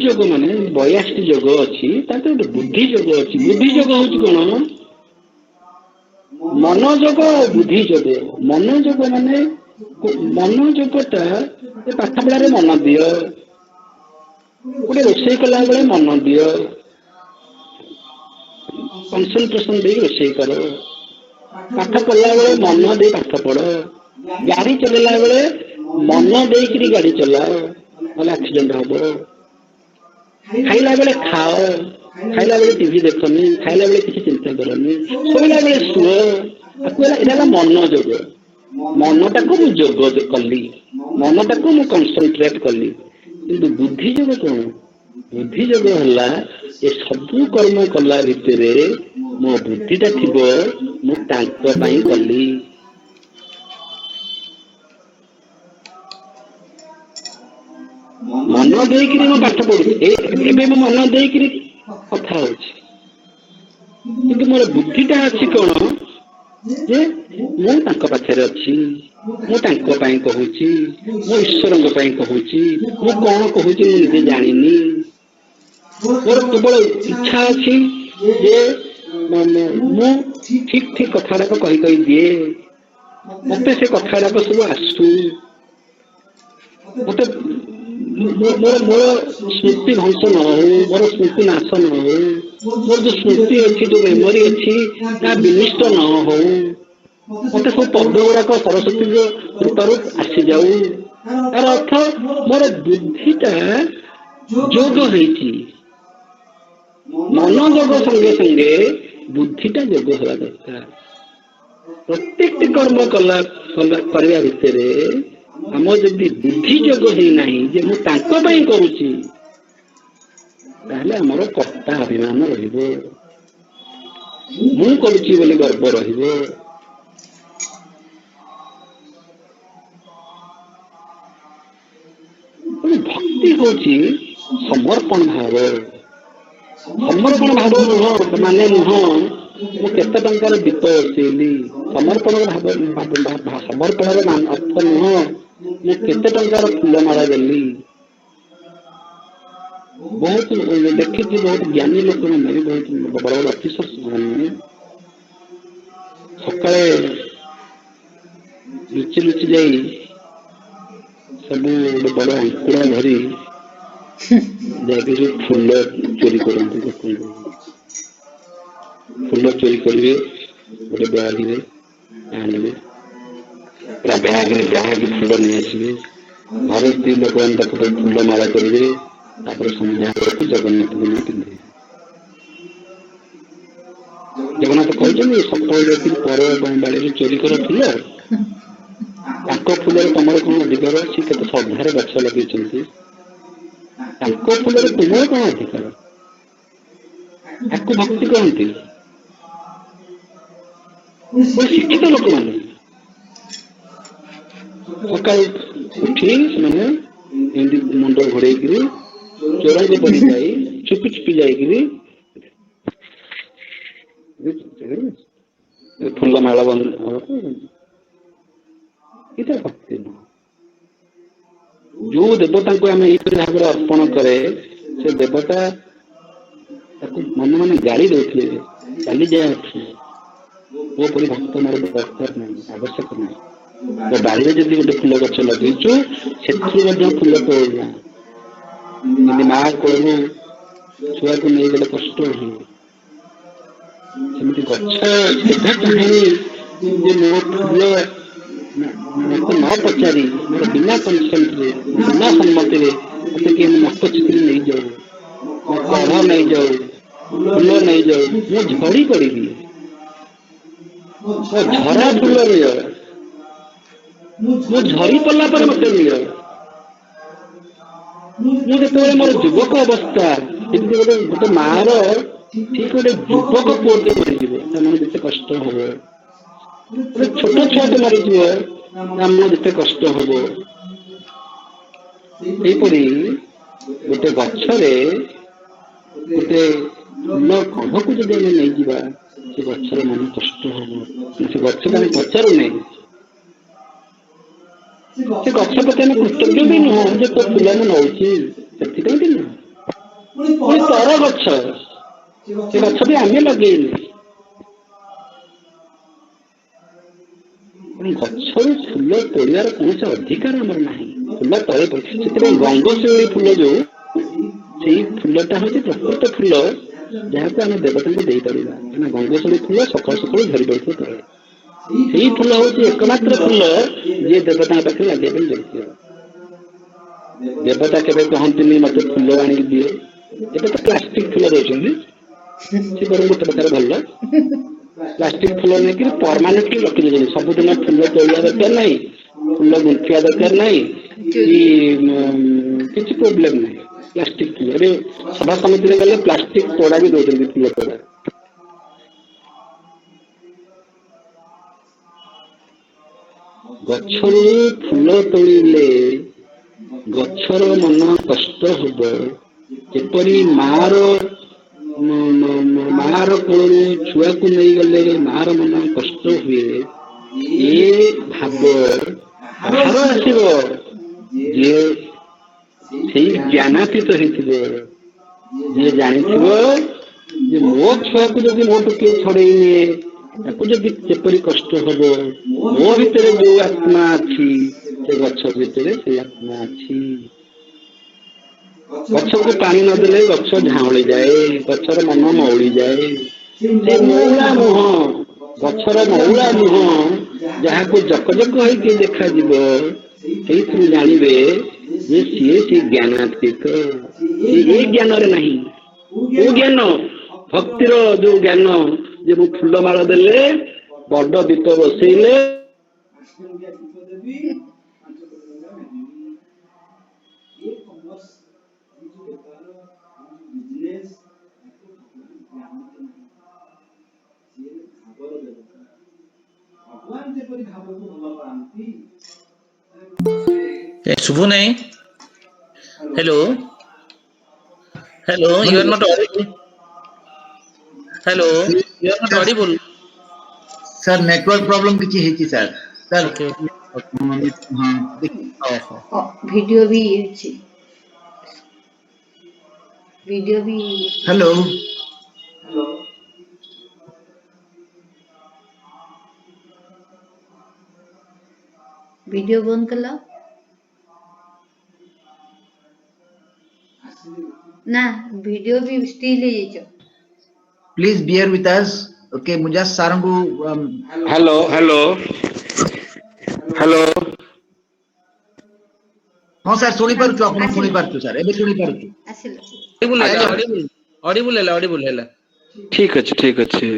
ଯୋଗ ମାନେ 82ଟି ଯୋଗ ଅଛି, ତା ଗୋଟେ ବୁଦ୍ଧି ଯୋଗ ଅଛି। ବୁଦ୍ଧି ଯୋଗ ହଉଛି କଣ? ମନୋଯୋଗ ଆଉ ବୁଦ୍ଧି ଯୋଗ। ମନୋଯୋଗ ମାନେ ମନୋଯୋଗଟା ପାଠ ପଢାରେ ମନ ଦିଅ, ଗୋଟେ ରୋଷେଇ କଲା ବେଳେ ମନ ଦିଅ, କନସେନଟ୍ରେସନ ଦେଇ ରୋଷେଇ କର, ପାଠ ପଢିଲା ବେଳେ ମନ ଦେଇ ପାଠ ପଢ, ଗାଡି ଚଲେଇଲା ବେଳେ ମନ ଦେଇକିରି ଗାଡି ଚଲାଅ, ନହେଲେ ଆକ୍ସିଡେଣ୍ଟ ହବ। ଖାଇଲା ବେଳେ ଖାଅ, ଖାଇଲା ବେଳେ ଟିଭି ଦେଖନି, ଖାଇଲା ବେଳେ କିଛି ଚିନ୍ତା କରନି, ଶୋଇଲା ବେଳେ ଶୁଅ। ଏଇଟା ହେଲା ମନୋଯୋଗ। ମନଟାକୁ ମୁଁ ଯୋଗ କଲି, ମନଟାକୁ ମୁଁ କନସେନଟ୍ରେଟ କଲି। କିନ୍ତୁ ବୁଦ୍ଧି ଯୋଗ କଣ? ବୁଦ୍ଧି ଯୋଗ ହେଲା ଏ ସବୁ କର୍ମ କଲା ଭିତରେ ମୋ ବୁଦ୍ଧିଟା ଥିବ ମୁଁ ତାଙ୍କ ପାଇଁ କଲି। ମନ ଦେଇକିରି ମୁଁ ପାଠ ପଢୁଛି, ଏବେ ମୁଁ ମନ ଦେଇକିରି କଥା ହଉଛି, କିନ୍ତୁ ମୋର ବୁଦ୍ଧିଟା ଅଛି କଣ? ଯେ ମୁଁ ତାଙ୍କ ପାଖରେ ଅଛି, ମୁଁ ତାଙ୍କ ପାଇଁ କହୁଛି, ମୁଁ ଈଶ୍ୱରଙ୍କ ପାଇଁ କହୁଛି, ମୁଁ କଣ କହୁଛି ମୁଁ ନିଜେ ଜାଣିନି। ମୋର କେବଳ ଇଚ୍ଛା ଅଛି ଯେ ମୁଁ ଠିକ କଥାଗୁଡାକ କହି ଦିଏ, ମତେ ସେ କଥାଗୁଡାକ ସବୁ ଆସୁ, ମତେ ମୋର ସ୍ମୃତି ଧ୍ୱଂସ ନ ହଉ, ମୋର ସ୍ମୃତି ନାଶ ନ ହଉ, ମୋର ଯୋଉ ସ୍ମୃତି ଅଛି, ଯୋଉ ମେମୋରି ଅଛି ତାହା ବିନିଷ୍ଟ ନ ହଉ, ମତେ ସବୁ ପଦ ଗୁଡାକ ସରସ୍ୱତୀଙ୍କ କୃପାରୁ ଆସିଯାଉ। ତାର ଅର୍ଥ ମୋର ବୁଦ୍ଧିଟା ଯୋଗ ହେଇଛି, ମନୋଯୋଗ ସଙ୍ଗେ ସଙ୍ଗେ ବୁଦ୍ଧିଟା ଯୋଗ ହେବା ଦରକାର। ପ୍ରତ୍ୟେକଟି କର୍ମ କରିବା ଭିତରେ ଆମର ଯଦି ବୁଦ୍ଧି ଯୋଗ ହେଇନାହିଁ ଯେ ମୁଁ ତାଙ୍କ ପାଇଁ କରୁଛି, ତାହେଲେ ଆମର କର୍ତ୍ତା ଅଭିମାନ ରହିବ, ମୁଁ କରୁଛି ବୋଲି ଗର୍ବ ରହିବ। ଭକ୍ତି ହଉଛି ସମର୍ପଣ ଭାବ। ସମର୍ପଣ ଭାବ ମାନେ ନୁହଁ ମୁଁ କେତେ ଟଙ୍କାର ଦୀପ ବସେଇଲି। ସମର୍ପଣର ସମର୍ପଣର ଅର୍ଥ ନୁହଁ ମୁଁ କେତେ ଟଙ୍କାର ଫୁଲମାଳ ଦେଲି। ବହୁତ ଦେଖିଛି, ବହୁତ ଜ୍ଞାନୀ ଲୋକମାନେ, ବହୁତ ବଡ ବଡ ଅଫିସର୍ସ ମାନେ ସକାଳେ ଲୁଚି ଯାଇ ସବୁ ଗୋଟେ ବଡ ଅଙ୍କୁରା ଧରି ଯାଇକି ଫୁଲ ଚୋରି କରନ୍ତି। ଫୁଲ ଚୋରି କରିବେ, ଗୋଟେ ବ୍ୟାଗରେ ଆଣିବେ, ପୁରା ବ୍ୟାଗ ଫୁଲ ନେଇ ଆସିବେ, ଘରେ ସ୍ତ୍ରୀ ଲୋକମାନେ ତାକୁ ଫୁଲ ମାଳ କରିବେ, ତାପରେ ସନ୍ଧ୍ୟା ବେଳକୁ ଜଗନ୍ନାଥଙ୍କୁ ନେଇ ପିନ୍ଧିବେ। ଜଗନ୍ନାଥ କହିଛନ୍ତି ସକାଳୁ ଯେତିକି ପର ବାଳିରେ ଚୋରି କର ଫୁଲ, ତାଙ୍କ ଫୁଲରେ ତମର କଣ ଅଧିକାର ଅଛି? କେତେ ଶ୍ରଦ୍ଧାରେ ଗଛ ଲଗେଇଛନ୍ତି, ତାଙ୍କ ଫୁଲରେ ତୁମର କଣ ଅଧିକାର? ତାକୁ ଭକ୍ତି କହନ୍ତି। ଶିକ୍ଷିତ ଲୋକମାନେ ସକାଳୁ ଉଠି ସେମାନେ ଏମିତି ମୁଣ୍ଡ ଘୋଡେଇକିରି ଚୋରାରେ ପଡି ଯାଇ ଚୁପି ଯାଇକିରି ଫୁଲ ମାଳ ଏଇଟା ଭକ୍ତି ନୁହଁ। ଯୋଉ ଦେବତାଙ୍କୁ ଆମେ ଏଇପରି ଭାବରେ ଅର୍ପଣ କରେ, ସେ ଦେବତା ତାକୁ ମନେ ମନେ ଗାଳି ଦଉଥିଲେ, ଚାଲିଯାଏ, ମୋ ପରି ଭକ୍ତ ମୋର ଦରକାର ନାହିଁ, ଆବଶ୍ୟକ ନାହିଁ। ତ ବାଡ଼ିରେ ଯଦି ଗୋଟେ ଫୁଲ ଗଛ ଲଗେଇଛୁ, ସେଥିରୁ ମଧ୍ୟ ଫୁଲ ତୋଳନା। ଯେମିତି ମା କୋଳରୁ ଛୁଆକୁ ନେଇଗଲେ କଷ୍ଟ ହୁଏ, ସେମିତି ଗଛ କେବେ ଚାହେଁନି ଯେ ମୋ ଫୁଲ ମତେ ନ ପଚାରି, ମୋର ବିନା କନସେଣ୍ଟରେ, ବିନା ସମ୍ମତିରେ ମତେ କିଏ ନଷ୍ଟ ଚିକିରି ନେଇଯାଉ, ମୋ କଢ଼ ନେଇଯାଉ, ଫୁଲ ନେଇଯାଉ, ମୁଁ ଝଡ଼ି ପଡ଼ିବି। ମୋ ଝରା ଫୁଲ ନିଅ, ମୁଁ ଝରି ପଡ଼ିଲା ପରେ ମତେ ନିଅ। ମୁଁ ଯେତେବେଳେ ମୋର ଯୁବକ ଅବସ୍ଥା, ଯେମିତି ଗୋଟେ ମାର ଠିକ ଗୋଟେ ଯୁବକ ପୁଅଟେ ମରିଯିବ, ତା ମନ ଯେତେ କଷ୍ଟ ହବ, ଗୋଟେ ଛୋଟ ଛୁଆଟେ ମରିଯିବ, ତା ମନ ଯେତେ କଷ୍ଟ ହବ, ସେହିପରି ଗୋଟେ ଗଛରେ गोटे फूल कढ़ को जब आम नहीं जा से गचर मन कष्ट हम से गच को पचारूने से गच प्रति आम कृतज्ञ भी नुह जे तो फूल मैं नौची से नुह तर गच से गच भी आम लगे गचर फूल तोड़ार कौन से अधिकार आमर ना फूल तले से गंगशिउली फूल जो से फूलटा हूँ प्रकृत फूल जहाँ को आम देवता को दे पारा क्या गंगशिउली फूल सकाल सकाल धरी पड़े तले से फूल हूँ एकमात्र फूल जी देवता पाखे लगे जाइए देवता केवे कहते मत फूल आनिक दिए ये तो प्लास्टिक फूल दौरान सी गोटे प्रकार भल प्लास्टिक फूल नहीं परमानेंटली रखी दे सबुदिन फूल तोड़ा दरकार नहीं फूल गुंथिया दरकार नहीं कि प्रोब्लेम नहीं प्लास्टिक फूल अरे सभा समिति गले प्लास्टिक तोड़ा भी दौरान फूल तोड़ा गचर फूल तोड़े गचर मन कष्ट हब एपरी मार मार कोल छुआ को नहीं गले मार मन कष्ट हुए ये भाव बाहर आसब जे से ज्ञानातीत होते जानी मो छुआ को जब मोटू किए छड़े जपरी कष्ट हम मो भितर जो आत्मा अच्छी से गछ भितर से आत्मा अच्छी गछ को पानी नदेले गछ झाउली जाए गचर मन मौली जाए से मौला मुह गचर मौला मुह जहाँ को जकजक होती देखा से जानवे जे सी ज्ञानातीत ये ज्ञान नहीं वो ज्ञान भक्तिर जो ज्ञान जे मु फूल माल देले बड़ दीप बसैले शुभ नहीं hello hello you are not audible hello you are not audible sir network problem किछि हेछि सर सर हां वीडियो भी अछि वीडियो भी हेलो वीडियो बंद कर लो ना वीडियो भी स्टिल है जो please bear with us okay मुझे सार को हेलो हेलो हेलो हां सर सुनी पारछु आपण सुनी पारछु सर एबे सुनी पारछु आसिल ऑडिबल हैला ठीक अच्छे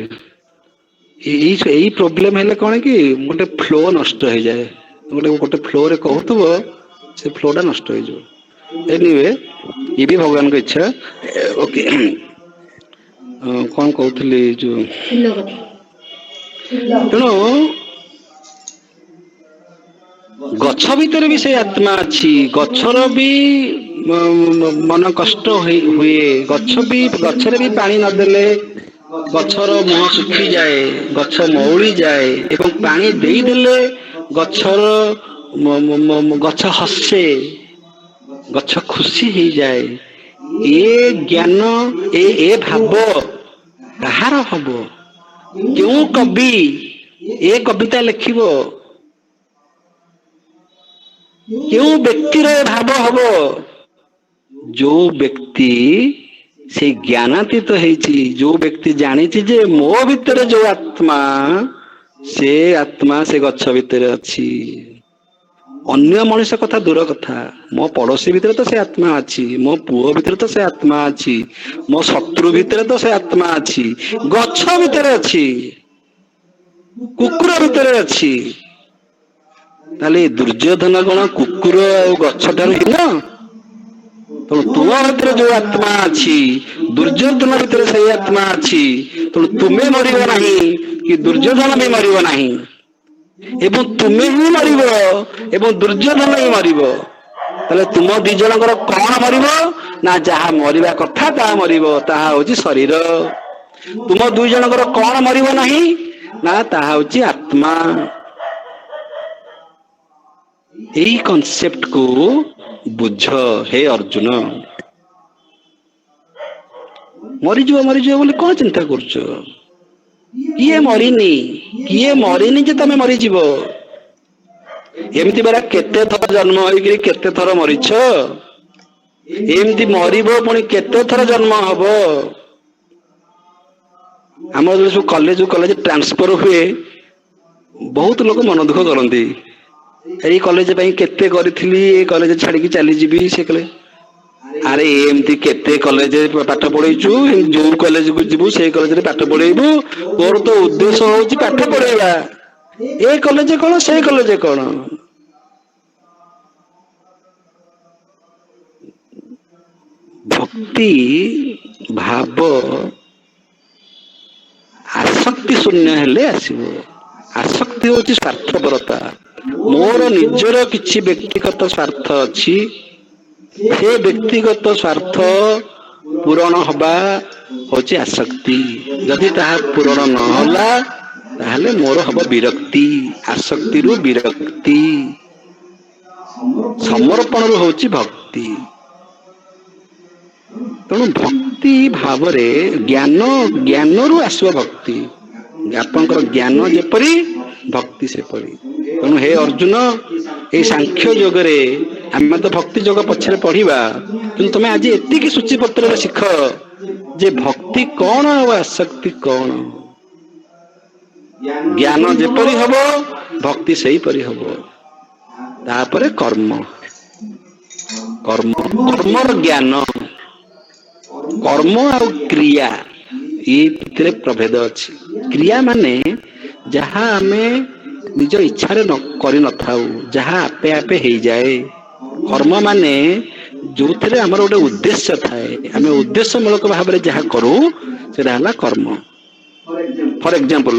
यही प्रोब्लेम है कौन कि गोटे फ्लो नष्ट हो जाए गोटे फ्लो रे कहतुब से फ्लोटा नष्ट हो जाए एनीवे ये भी भगवान की इच्छा ओके कौन कहते जो तेणु गछ भीतर भी से आत्मा अच्छी गछर भी मन कष्ट हुए गछरे भी पानी नदेले गछर मुह सुखी जाए गछ मौली जाए एवं पानी देदेले गछर गछ हसे गछ खुशी हो जाए ए ज्ञान ए भाव कहार हम क्यों कवि ए कविता लिखिब क्यों व्यक्तिर भाव हम जो व्यक्ति से ज्ञानातीत होती जो व्यक्ति जानी जे मो भितर जो आत्मा से गछ भितर अच्छी अन्य मनुष्य कथा दूर कथा मो पड़ोसी भितर तो से आत्मा अच्छी मो पुओ भितर तो से आत्मा अच्छी मो शत्रु भितर तो से आत्मा अच्छी गछ भितर अच्छी कुकुर भितर अच्छी ताले दुर्योधन गण कुकुर और गछ ठार हीन तो तुम भितर जो आत्मा अच्छी दुर्योधन भितर से आत्मा अच्छी तो तुम्हें मरिब नहीं कि दुर्योधन भी मरिब नहीं एवं तुम्हें ही मरिब एवं दुर्योधन ही मरिब ତାହେଲେ ତୁମ ଦି ଜଣଙ୍କର କଣ ମରିବ ନା ଯାହା ମରିବା କଥା ତାହା ମରିବ, ତାହା ହଉଛି ଶରୀର। ତୁମ ଦୁଇ ଜଣଙ୍କର କଣ ମରିବ ନାହିଁ ନା ତାହା ହଉଛି ଆତ୍ମା। ଏଇ କନସେପ୍ଟ କୁ ବୁଝ ହେ ଅର୍ଜୁନ। ମରିଯିବ ମରିଯିବ ବୋଲି କଣ ଚିନ୍ତା କରୁଛ? କିଏ ମରିନି ଯେ ତମେ ମରିଯିବ। ଏମିତି ପରା କେତେ ଥର ଜନ୍ମ ହେଇକିରି କେତେ ଥର ମରିଛ। ଏମିତି ମରିବ ପୁଣି କେତେ ଥର ଜନ୍ମ ହବ। ଆମର ଯୋଉ ସବୁ କଲେଜ ଟ୍ରାନ୍ସଫର ହୁଏ, ବହୁତ ଲୋକ ମନ ଦୁଃଖ କରନ୍ତି। ଏଇ କଲେଜ ପାଇଁ କେତେ କରିଥିଲି, ଏଇ କଲେଜ ଛାଡିକି ଚାଲିଯିବି। ସେ କଲେ ଆରେ ଏମିତି କେତେ କଲେଜ ପାଠ ପଢେଇଛୁ, ଯୋଉ କଲେଜକୁ ଯିବୁ ସେଇ କଲେଜରେ ପାଠ ପଢେଇବୁ। ତୋର ତ ଉଦ୍ଦେଶ୍ୟ ହଉଛି ପାଠ ପଢେଇବା, ଏ କଲେଜ କଣ ସେଇ କଲେଜ କଣ। ଭକ୍ତି ଭାବ ଆସକ୍ତି ଶୂନ୍ୟ ହେଲେ ଆସିବ। ଆସକ୍ତି ହଉଛି ସ୍ୱାର୍ଥପରତା। ମୋର ନିଜର କିଛି ବ୍ୟକ୍ତିଗତ ସ୍ୱାର୍ଥ ଅଛି, ସେ ବ୍ୟକ୍ତିଗତ ସ୍ୱାର୍ଥ ପୂରଣ ହବା ହଉଛି ଆସକ୍ତି। ଯଦି ତାହା ପୂରଣ ନହେଲା ତାହେଲେ ମୋର ହବ ବିରକ୍ତି। ଆସକ୍ତିରୁ ବିରକ୍ତି, ସମର୍ପଣରୁ ହଉଛି ଭକ୍ତି। ତେଣୁ ଭକ୍ତି ଭାବରେ ଜ୍ଞାନରୁ ଆସିବ ଭକ୍ତି। ଆପଣଙ୍କର ଜ୍ଞାନ ଯେପରି ଭକ୍ତି ସେପରି। ତେଣୁ ହେ ଅର୍ଜୁନ, ଏଇ ସାଂଖ୍ୟ ଯୋଗରେ ଆମେ ତ ଭକ୍ତି ଯୋଗ ପଛରେ ପଢିବା, କିନ୍ତୁ ତମେ ଆଜି ଏତିକି ସୂଚୀପତ୍ରରେ ଶିଖ ଯେ ଭକ୍ତି କଣ ଆଉ ଆସକ୍ତି କଣ। ଜ୍ଞାନ ଯେପରି ହବ ଭକ୍ତି ସେଇପରି ହବ। ତାପରେ କର୍ମର ଜ୍ଞାନ। କର୍ମ ଆଉ କ୍ରିୟା ଏଇ ଭିତରେ ପ୍ରଭେଦ ଅଛି। କ୍ରିୟା ମାନେ ଯାହା ଆମେ ନିଜ ଇଚ୍ଛାରେ କରିନଥାଉ, ଯାହା ଆପେ ଆପେ ହେଇଯାଏ। କର୍ମ ମାନେ ଯୋଉଥିରେ ଆମର ଗୋଟେ ଉଦ୍ଦେଶ୍ୟ ଥାଏ, ଆମେ ଉଦ୍ଦେଶ୍ୟ ମୂଳକ ଭାବରେ ଯାହା କରୁ ସେଟା ହେଲା କର୍ମ। ଫର ଏକ୍ଜାମ୍ପଲ,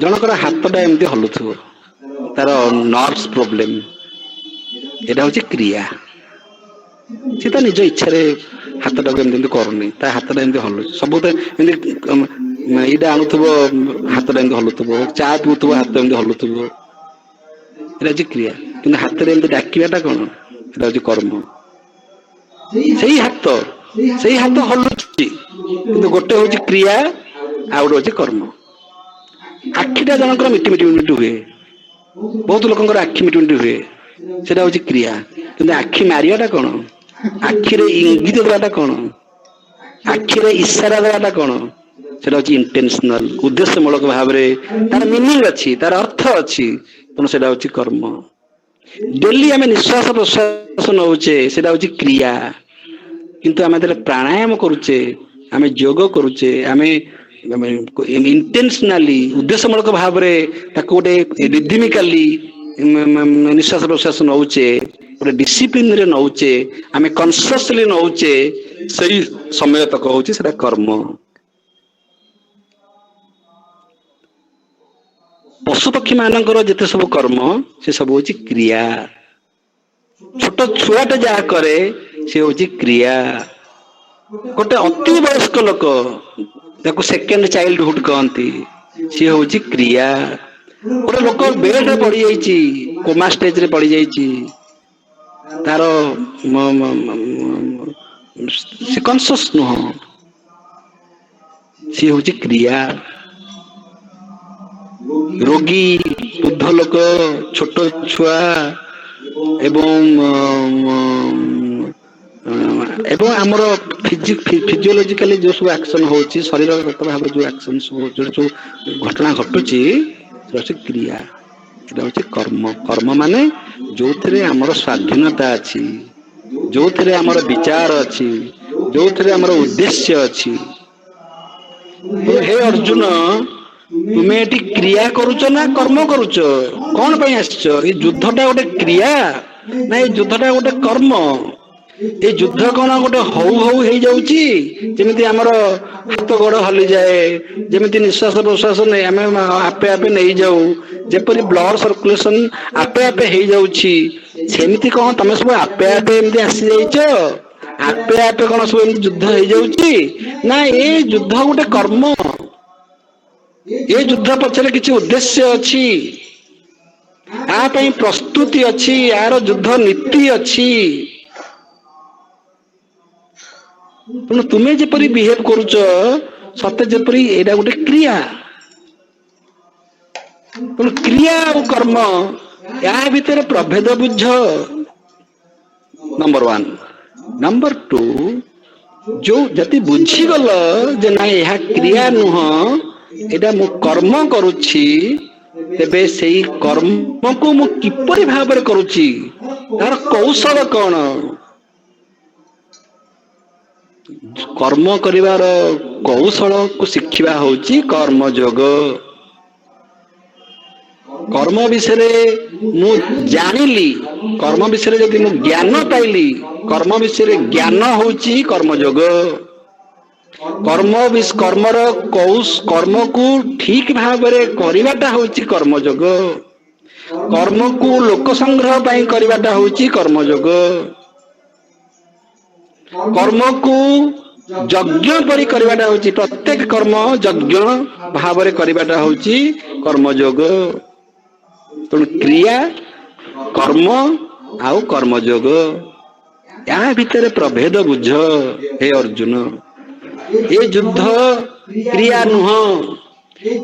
ଜଣଙ୍କର ହାତଟା ଏମିତି ହଲୁଥିବ, ତାର ନର୍ଭସ ପ୍ରୋବ୍ଲେମ, ଏଟା ହଉଛି କ୍ରିୟା। ସେ ତା ନିଜ ଇଚ୍ଛାରେ ହାତଟାକୁ ଏମିତି କରୁନି, ତା ହାତଟା ଏମିତି ହଲୁଛି। ସବୁବେଳେ ଏମିତି ଏଇଟା ଆଣୁଥିବ, ହାତଟା ଏମିତି ହଲୁଥିବ। ଚା ପିଉଥିବ, ହାତ ଏମିତି ହଲୁଥିବ। ଏଟା ହଉଛି କ୍ରିୟା। କିନ୍ତୁ ହାତରେ ଏମିତି ଡାକିବାଟା କଣ? ଏଟା ହଉଛି କର୍ମ। ସେଇ ହାତ ହଲୁଛି, କିନ୍ତୁ ଗୋଟେ ହଉଛି କ୍ରିୟା ଆଉ ଗୋଟେ ହଉଛି କର୍ମ। ଆଖିଟା ଜଣଙ୍କର ମିଟି ମିଟି ହୁଏ, ବହୁତ ଲୋକଙ୍କର ଆଖି ମିଟି ମିଟି ହୁଏ, ସେଟା ହଉଛି କ୍ରିୟା। କିନ୍ତୁ ଆଖି ମାରିବାଟା କଣ? ଆଖିରେ ଇଙ୍ଗିତ ଦେବାଟା କଣ? ଆଖିରେ ଇସାରା ଦେବାଟା କଣ? ସେଟା ହଉଛି ଇଣ୍ଟେନସନାଲ, ଉଦ୍ଦେଶ୍ୟ ମୂଳକ ଭାବରେ। ତାର ମିନିଂ ଅଛି, ତାର ଅର୍ଥ ଅଛି। ତେଣୁ ସେଟା ହଉଛି କର୍ମ। ଡେଲି ଆମେ ନିଶ୍ୱାସ ପ୍ରଶ୍ୱାସ ନଉଛେ, ସେଟା ହଉଛି କ୍ରିୟା। କିନ୍ତୁ ଆମେ ଯେତେବେଳେ ପ୍ରାଣାୟାମ କରୁଛେ, ଆମେ ଯୋଗ କରୁଛେ, ଆମେ ଇଣ୍ଟେନସନାଲି ଉଦ୍ଦେଶ୍ୟ ମୂଳକ ଭାବରେ ତାକୁ ଗୋଟେ ରିଦିମିକାଲି ନିଶ୍ୱାସ ପ୍ରଶ୍ୱାସ ନଉଛେ, ଗୋଟେ ଡିସିପ୍ଲିନରେ ନଉଛେ, ଆମେ କନସିୟସଲି ନଉଛେ, ସେଇ ସମୟ ତକ ହଉଛି ସେଟା କର୍ମ। ପଶୁପକ୍ଷୀ ମାନଙ୍କର ଯେତେ ସବୁ କର୍ମ, ସେ ସବୁ ହଉଛି କ୍ରିୟା। ଛୋଟ ଛୁଆଟେ ଯାହା କରେ ସେ ହଉଛି କ୍ରିୟା। ଗୋଟେ ଅତି ବୟସ୍କ ଲୋକ, ତାକୁ ସେକେଣ୍ଡ ଚାଇଲ୍ଡହୁଡ କହନ୍ତି, ସିଏ ହଉଛି କ୍ରିୟା। ଗୋଟେ ଲୋକ ବେଡରେ ପଡିଯାଇଛି, କୋମା ଷ୍ଟେଜରେ ପଡିଯାଇଛି, ତାର ସେ କନସିୟସ୍ ନୁହଁ, ସିଏ ହଉଛି କ୍ରିୟା। ରୋଗୀ, ବୃଦ୍ଧ ଲୋକ, ଛୋଟ ଛୁଆ ଏବଂ ଆମର ଫିଜିଓଲୋଜିକାଲି ଯୋଉ ସବୁ ଆକ୍ସନ ହଉଛି, ଶରୀରଗତ ଭାବରେ ଯୋଉ ଆକ୍ସନ ସବୁ ଘଟଣା ଘଟୁଛି, ସେଟା ହଉଛି କ୍ରିୟା। ଏଟା ହଉଛି କର୍ମ। କର୍ମ ମାନେ ଯୋଉଥିରେ ଆମର ସ୍ୱାଧୀନତା ଅଛି, ଯୋଉଥିରେ ଆମର ବିଚାର ଅଛି, ଯୋଉଥିରେ ଆମର ଉଦ୍ଦେଶ୍ୟ ଅଛି। ହେ ଅର୍ଜୁନ, ତୁମେ ଏଠି କ୍ରିୟା କରୁଛ ନା କର୍ମ କରୁଛ? କଣ ପାଇଁ ଆସିଛ? ଏଇ ଯୁଦ୍ଧଟା ଗୋଟେ କ୍ରିୟା ନା ଏଇ ଯୁଦ୍ଧଟା ଗୋଟେ କର୍ମ? ଏ ଯୁଦ୍ଧ କଣ ଗୋଟେ ହଉ ହଉ ହେଇଯାଉଛି, ଯେମିତି ଆମର ହାତ ଗୋଡ ହଲିଯାଏ, ଯେମିତି ନିଶ୍ୱାସ ପ୍ରଶ୍ୱାସ ନେଇ ଆମେ ଆପେ ଆପେ ନେଇଯାଉ, ଯେପରି ବ୍ଲଡ ସର୍କୁଲେସନ ଆପେ ଆପେ ହେଇଯାଉଛି, ସେମିତି କଣ ତମେ ସବୁ ଆପେ ଆପେ ଏମିତି ଆସିଯାଇଛ? ଆପେ ଆପେ କଣ ସବୁ ଏମିତି ଯୁଦ୍ଧ ହେଇଯାଉଛି? ନା ଏ ଯୁଦ୍ଧ ଗୋଟେ କର୍ମ, ଏ ଯୁଦ୍ଧ ପଛରେ କିଛି ଉଦ୍ଦେଶ୍ୟ ଅଛି, ଆ ପାଇଁ ପ୍ରସ୍ତୁତି ଅଛି, ଏହାର ଯୁଦ୍ଧ ନୀତି ଅଛି। ତେଣୁ ତୁମେ ଯେପରି ବିହେଭ କରୁଛ ସତେ ଯେପରି ଏଇଟା ଗୋଟେ କ୍ରିୟା। ତେଣୁ କ୍ରିୟା ଆଉ କର୍ମ ଏହା ଭିତରେ ପ୍ରଭେଦ ବୁଝ, ନମ୍ବର 1। ନମ୍ବର 2, ଯୋଉ ଯଦି ବୁଝିଗଲ ଯେ ନାଇଁ ଏହା କ୍ରିୟା ନୁହଁ, ଏଇଟା ମୁଁ କର୍ମ କରୁଛି, ତେବେ ସେଇ କର୍ମକୁ ମୁଁ କିପରି ଭାବରେ କରୁଛି, ତାର କୌଶଳ କଣ? କର୍ମ କରିବାର କୌଶଳକୁ ଶିଖିବା ହଉଛି କର୍ମଯୋଗ। କର୍ମ ବିଷୟରେ ମୁଁ ଜାଣିଲି, କର୍ମ ବିଷୟରେ ଯଦି ମୁଁ ଜ୍ଞାନ ପାଇଲି, କର୍ମ ବିଷୟରେ ଜ୍ଞାନ ହଉଛି କର୍ମଯୋଗ। କର୍ମକୁ ଠିକ ଭାବରେ କରିବାଟା ହଉଛି କର୍ମଯୋଗ। କର୍ମକୁ ଲୋକ ସଂଗ୍ରହ ପାଇଁ କରିବାଟା ହଉଛି କର୍ମଯୋଗ। କର୍ମକୁ ଯଜ୍ଞ ପରି କରିବାଟା ହଉଛି, ପ୍ରତ୍ୟେକ କର୍ମ ଯଜ୍ଞ ଭାବରେ କରିବାଟା ହଉଛି କର୍ମଯୋଗ। ତେଣୁ କ୍ରିୟା, କର୍ମ ଆଉ କର୍ମଯୋଗ, ଏହା ଭିତରେ ପ୍ରଭେଦ ବୁଝ ହେ ଅର୍ଜୁନ। ଏ ଯୁଦ୍ଧ କ୍ରିୟା ନୁହଁ,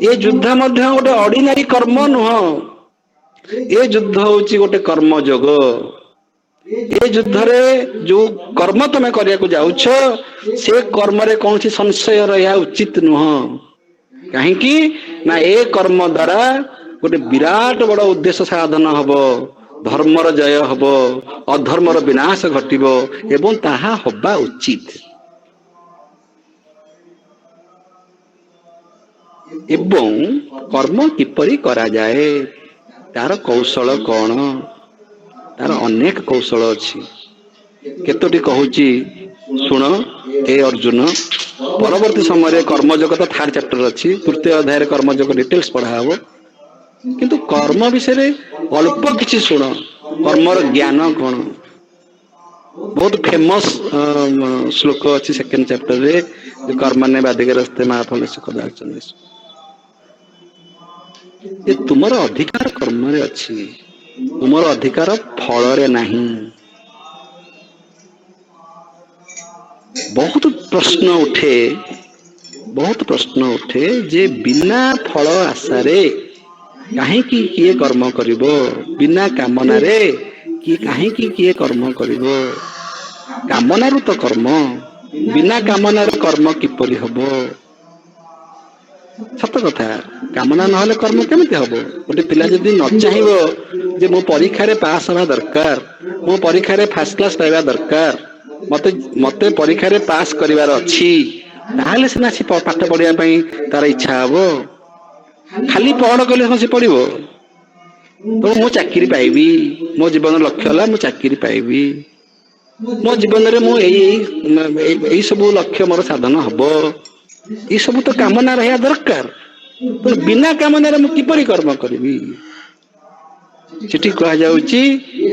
ଏ ଯୁଦ୍ଧ ମଧ୍ୟ ଗୋଟେ ଅର୍ଡିନାରୀ କର୍ମ ନୁହଁ, ଏ ଯୁଦ୍ଧ ହଉଛି ଗୋଟେ କର୍ମଯୋଗ। ଏ ଯୁଦ୍ଧରେ ଯୋଉ କର୍ମ ତମେ କରିବାକୁ ଯାଉଛ, ସେ କର୍ମରେ କୌଣସି ସଂଶୟ ରହିବା ଉଚିତ ନୁହଁ। କାହିଁକି ନା ଏ କର୍ମ ଦ୍ଵାରା ଗୋଟେ ବିରାଟ ବଡ ଉଦ୍ଦେଶ୍ୟ ସାଧନ ହବ, ଧର୍ମର ଜୟ ହବ, ଅଧର୍ମର ବିନାଶ ଘଟିବ, ଏବଂ ତାହା ହବା ଉଚିତ। ଏବଂ କର୍ମ କିପରି କରାଯାଏ, ତାର କୌଶଳ କଣ? ତାର ଅନେକ କୌଶଳ ଅଛି। କେତୋଟି କହୁଛି ଶୁଣ ହେ ଅର୍ଜୁନ। ପରବର୍ତ୍ତୀ ସମୟରେ କର୍ମଯୋଗ ତ 3rd ଚାପ୍ଟର ଅଛି, 3ୟ ଅଧ୍ୟାୟରେ କର୍ମଯୋଗ ଡିଟେଲ୍ସ ପଢା ହବ। କିନ୍ତୁ କର୍ମ ବିଷୟରେ ଅଳ୍ପ କିଛି ଶୁଣ, କର୍ମର ଜ୍ଞାନ କଣ? ବହୁତ ଫେମସ ଶ୍ଲୋକ ଅଛି 2nd ଚାପ୍ଟରରେ, କର୍ମଣ୍ୟ ବାଧିକାରସ୍ତେ ମା ଫଳସ୍ୟ କଦାଚନ। ଯେ ତୁମର ଅଧିକାର କର୍ମରେ ଅଛି, ତୁମର ଅଧିକାର ଫଳରେ ନାହିଁ। ବହୁତ ପ୍ରଶ୍ନ ଉଠେ ଯେ ବିନା ଫଳ ଆଶାରେ କାହିଁକି କିଏ କର୍ମ କରିବ? ବିନା କାମନାରେ କାହିଁକି କିଏ କର୍ମ କରିବ? କାମନାରୁ ତ କର୍ମ, ବିନା କାମନାରେ କର୍ମ କିପରି ହବ? ସତ କଥା, କାମନା ନହେଲେ କର୍ମ କେମିତି ହବ? ଗୋଟେ ପିଲା ଯଦି ନ ଚାହିଁବ ଯେ ମୋ ପରୀକ୍ଷାରେ ପାସ୍ ହେବା ଦରକାର, ମୋ ପରୀକ୍ଷାରେ ଫାର୍ଷ୍ଟ କ୍ଲାସ ପାଇବା ଦରକାର, ମତେ ପରୀକ୍ଷାରେ ପାସ୍ କରିବାର ଅଛି, ତାହେଲେ ସିନା ସେ ପାଠ ପଢିବା ପାଇଁ ତାର ଇଚ୍ଛା ହବ। ଖାଲି ପଢ କଲେ ହଁ ସେ ପଢିବ? ତ ମୁଁ ଚାକିରି ପାଇବି, ମୋ ଜୀବନର ଲକ୍ଷ୍ୟ ହେଲା ମୁଁ ଚାକିରି ପାଇବି, ମୋ ଜୀବନରେ ମୁଁ ଏଇ ସବୁ ଲକ୍ଷ୍ୟ ମୋର ସାଧନ ହବ, ଏଇ ସବୁ ତ କାମନା ରହିବା ଦରକାର। ବିନା କାମନାରେ ମୁଁ କିପରି କର୍ମ କରିବି? ସେଠି କୁହାଯାଉଛି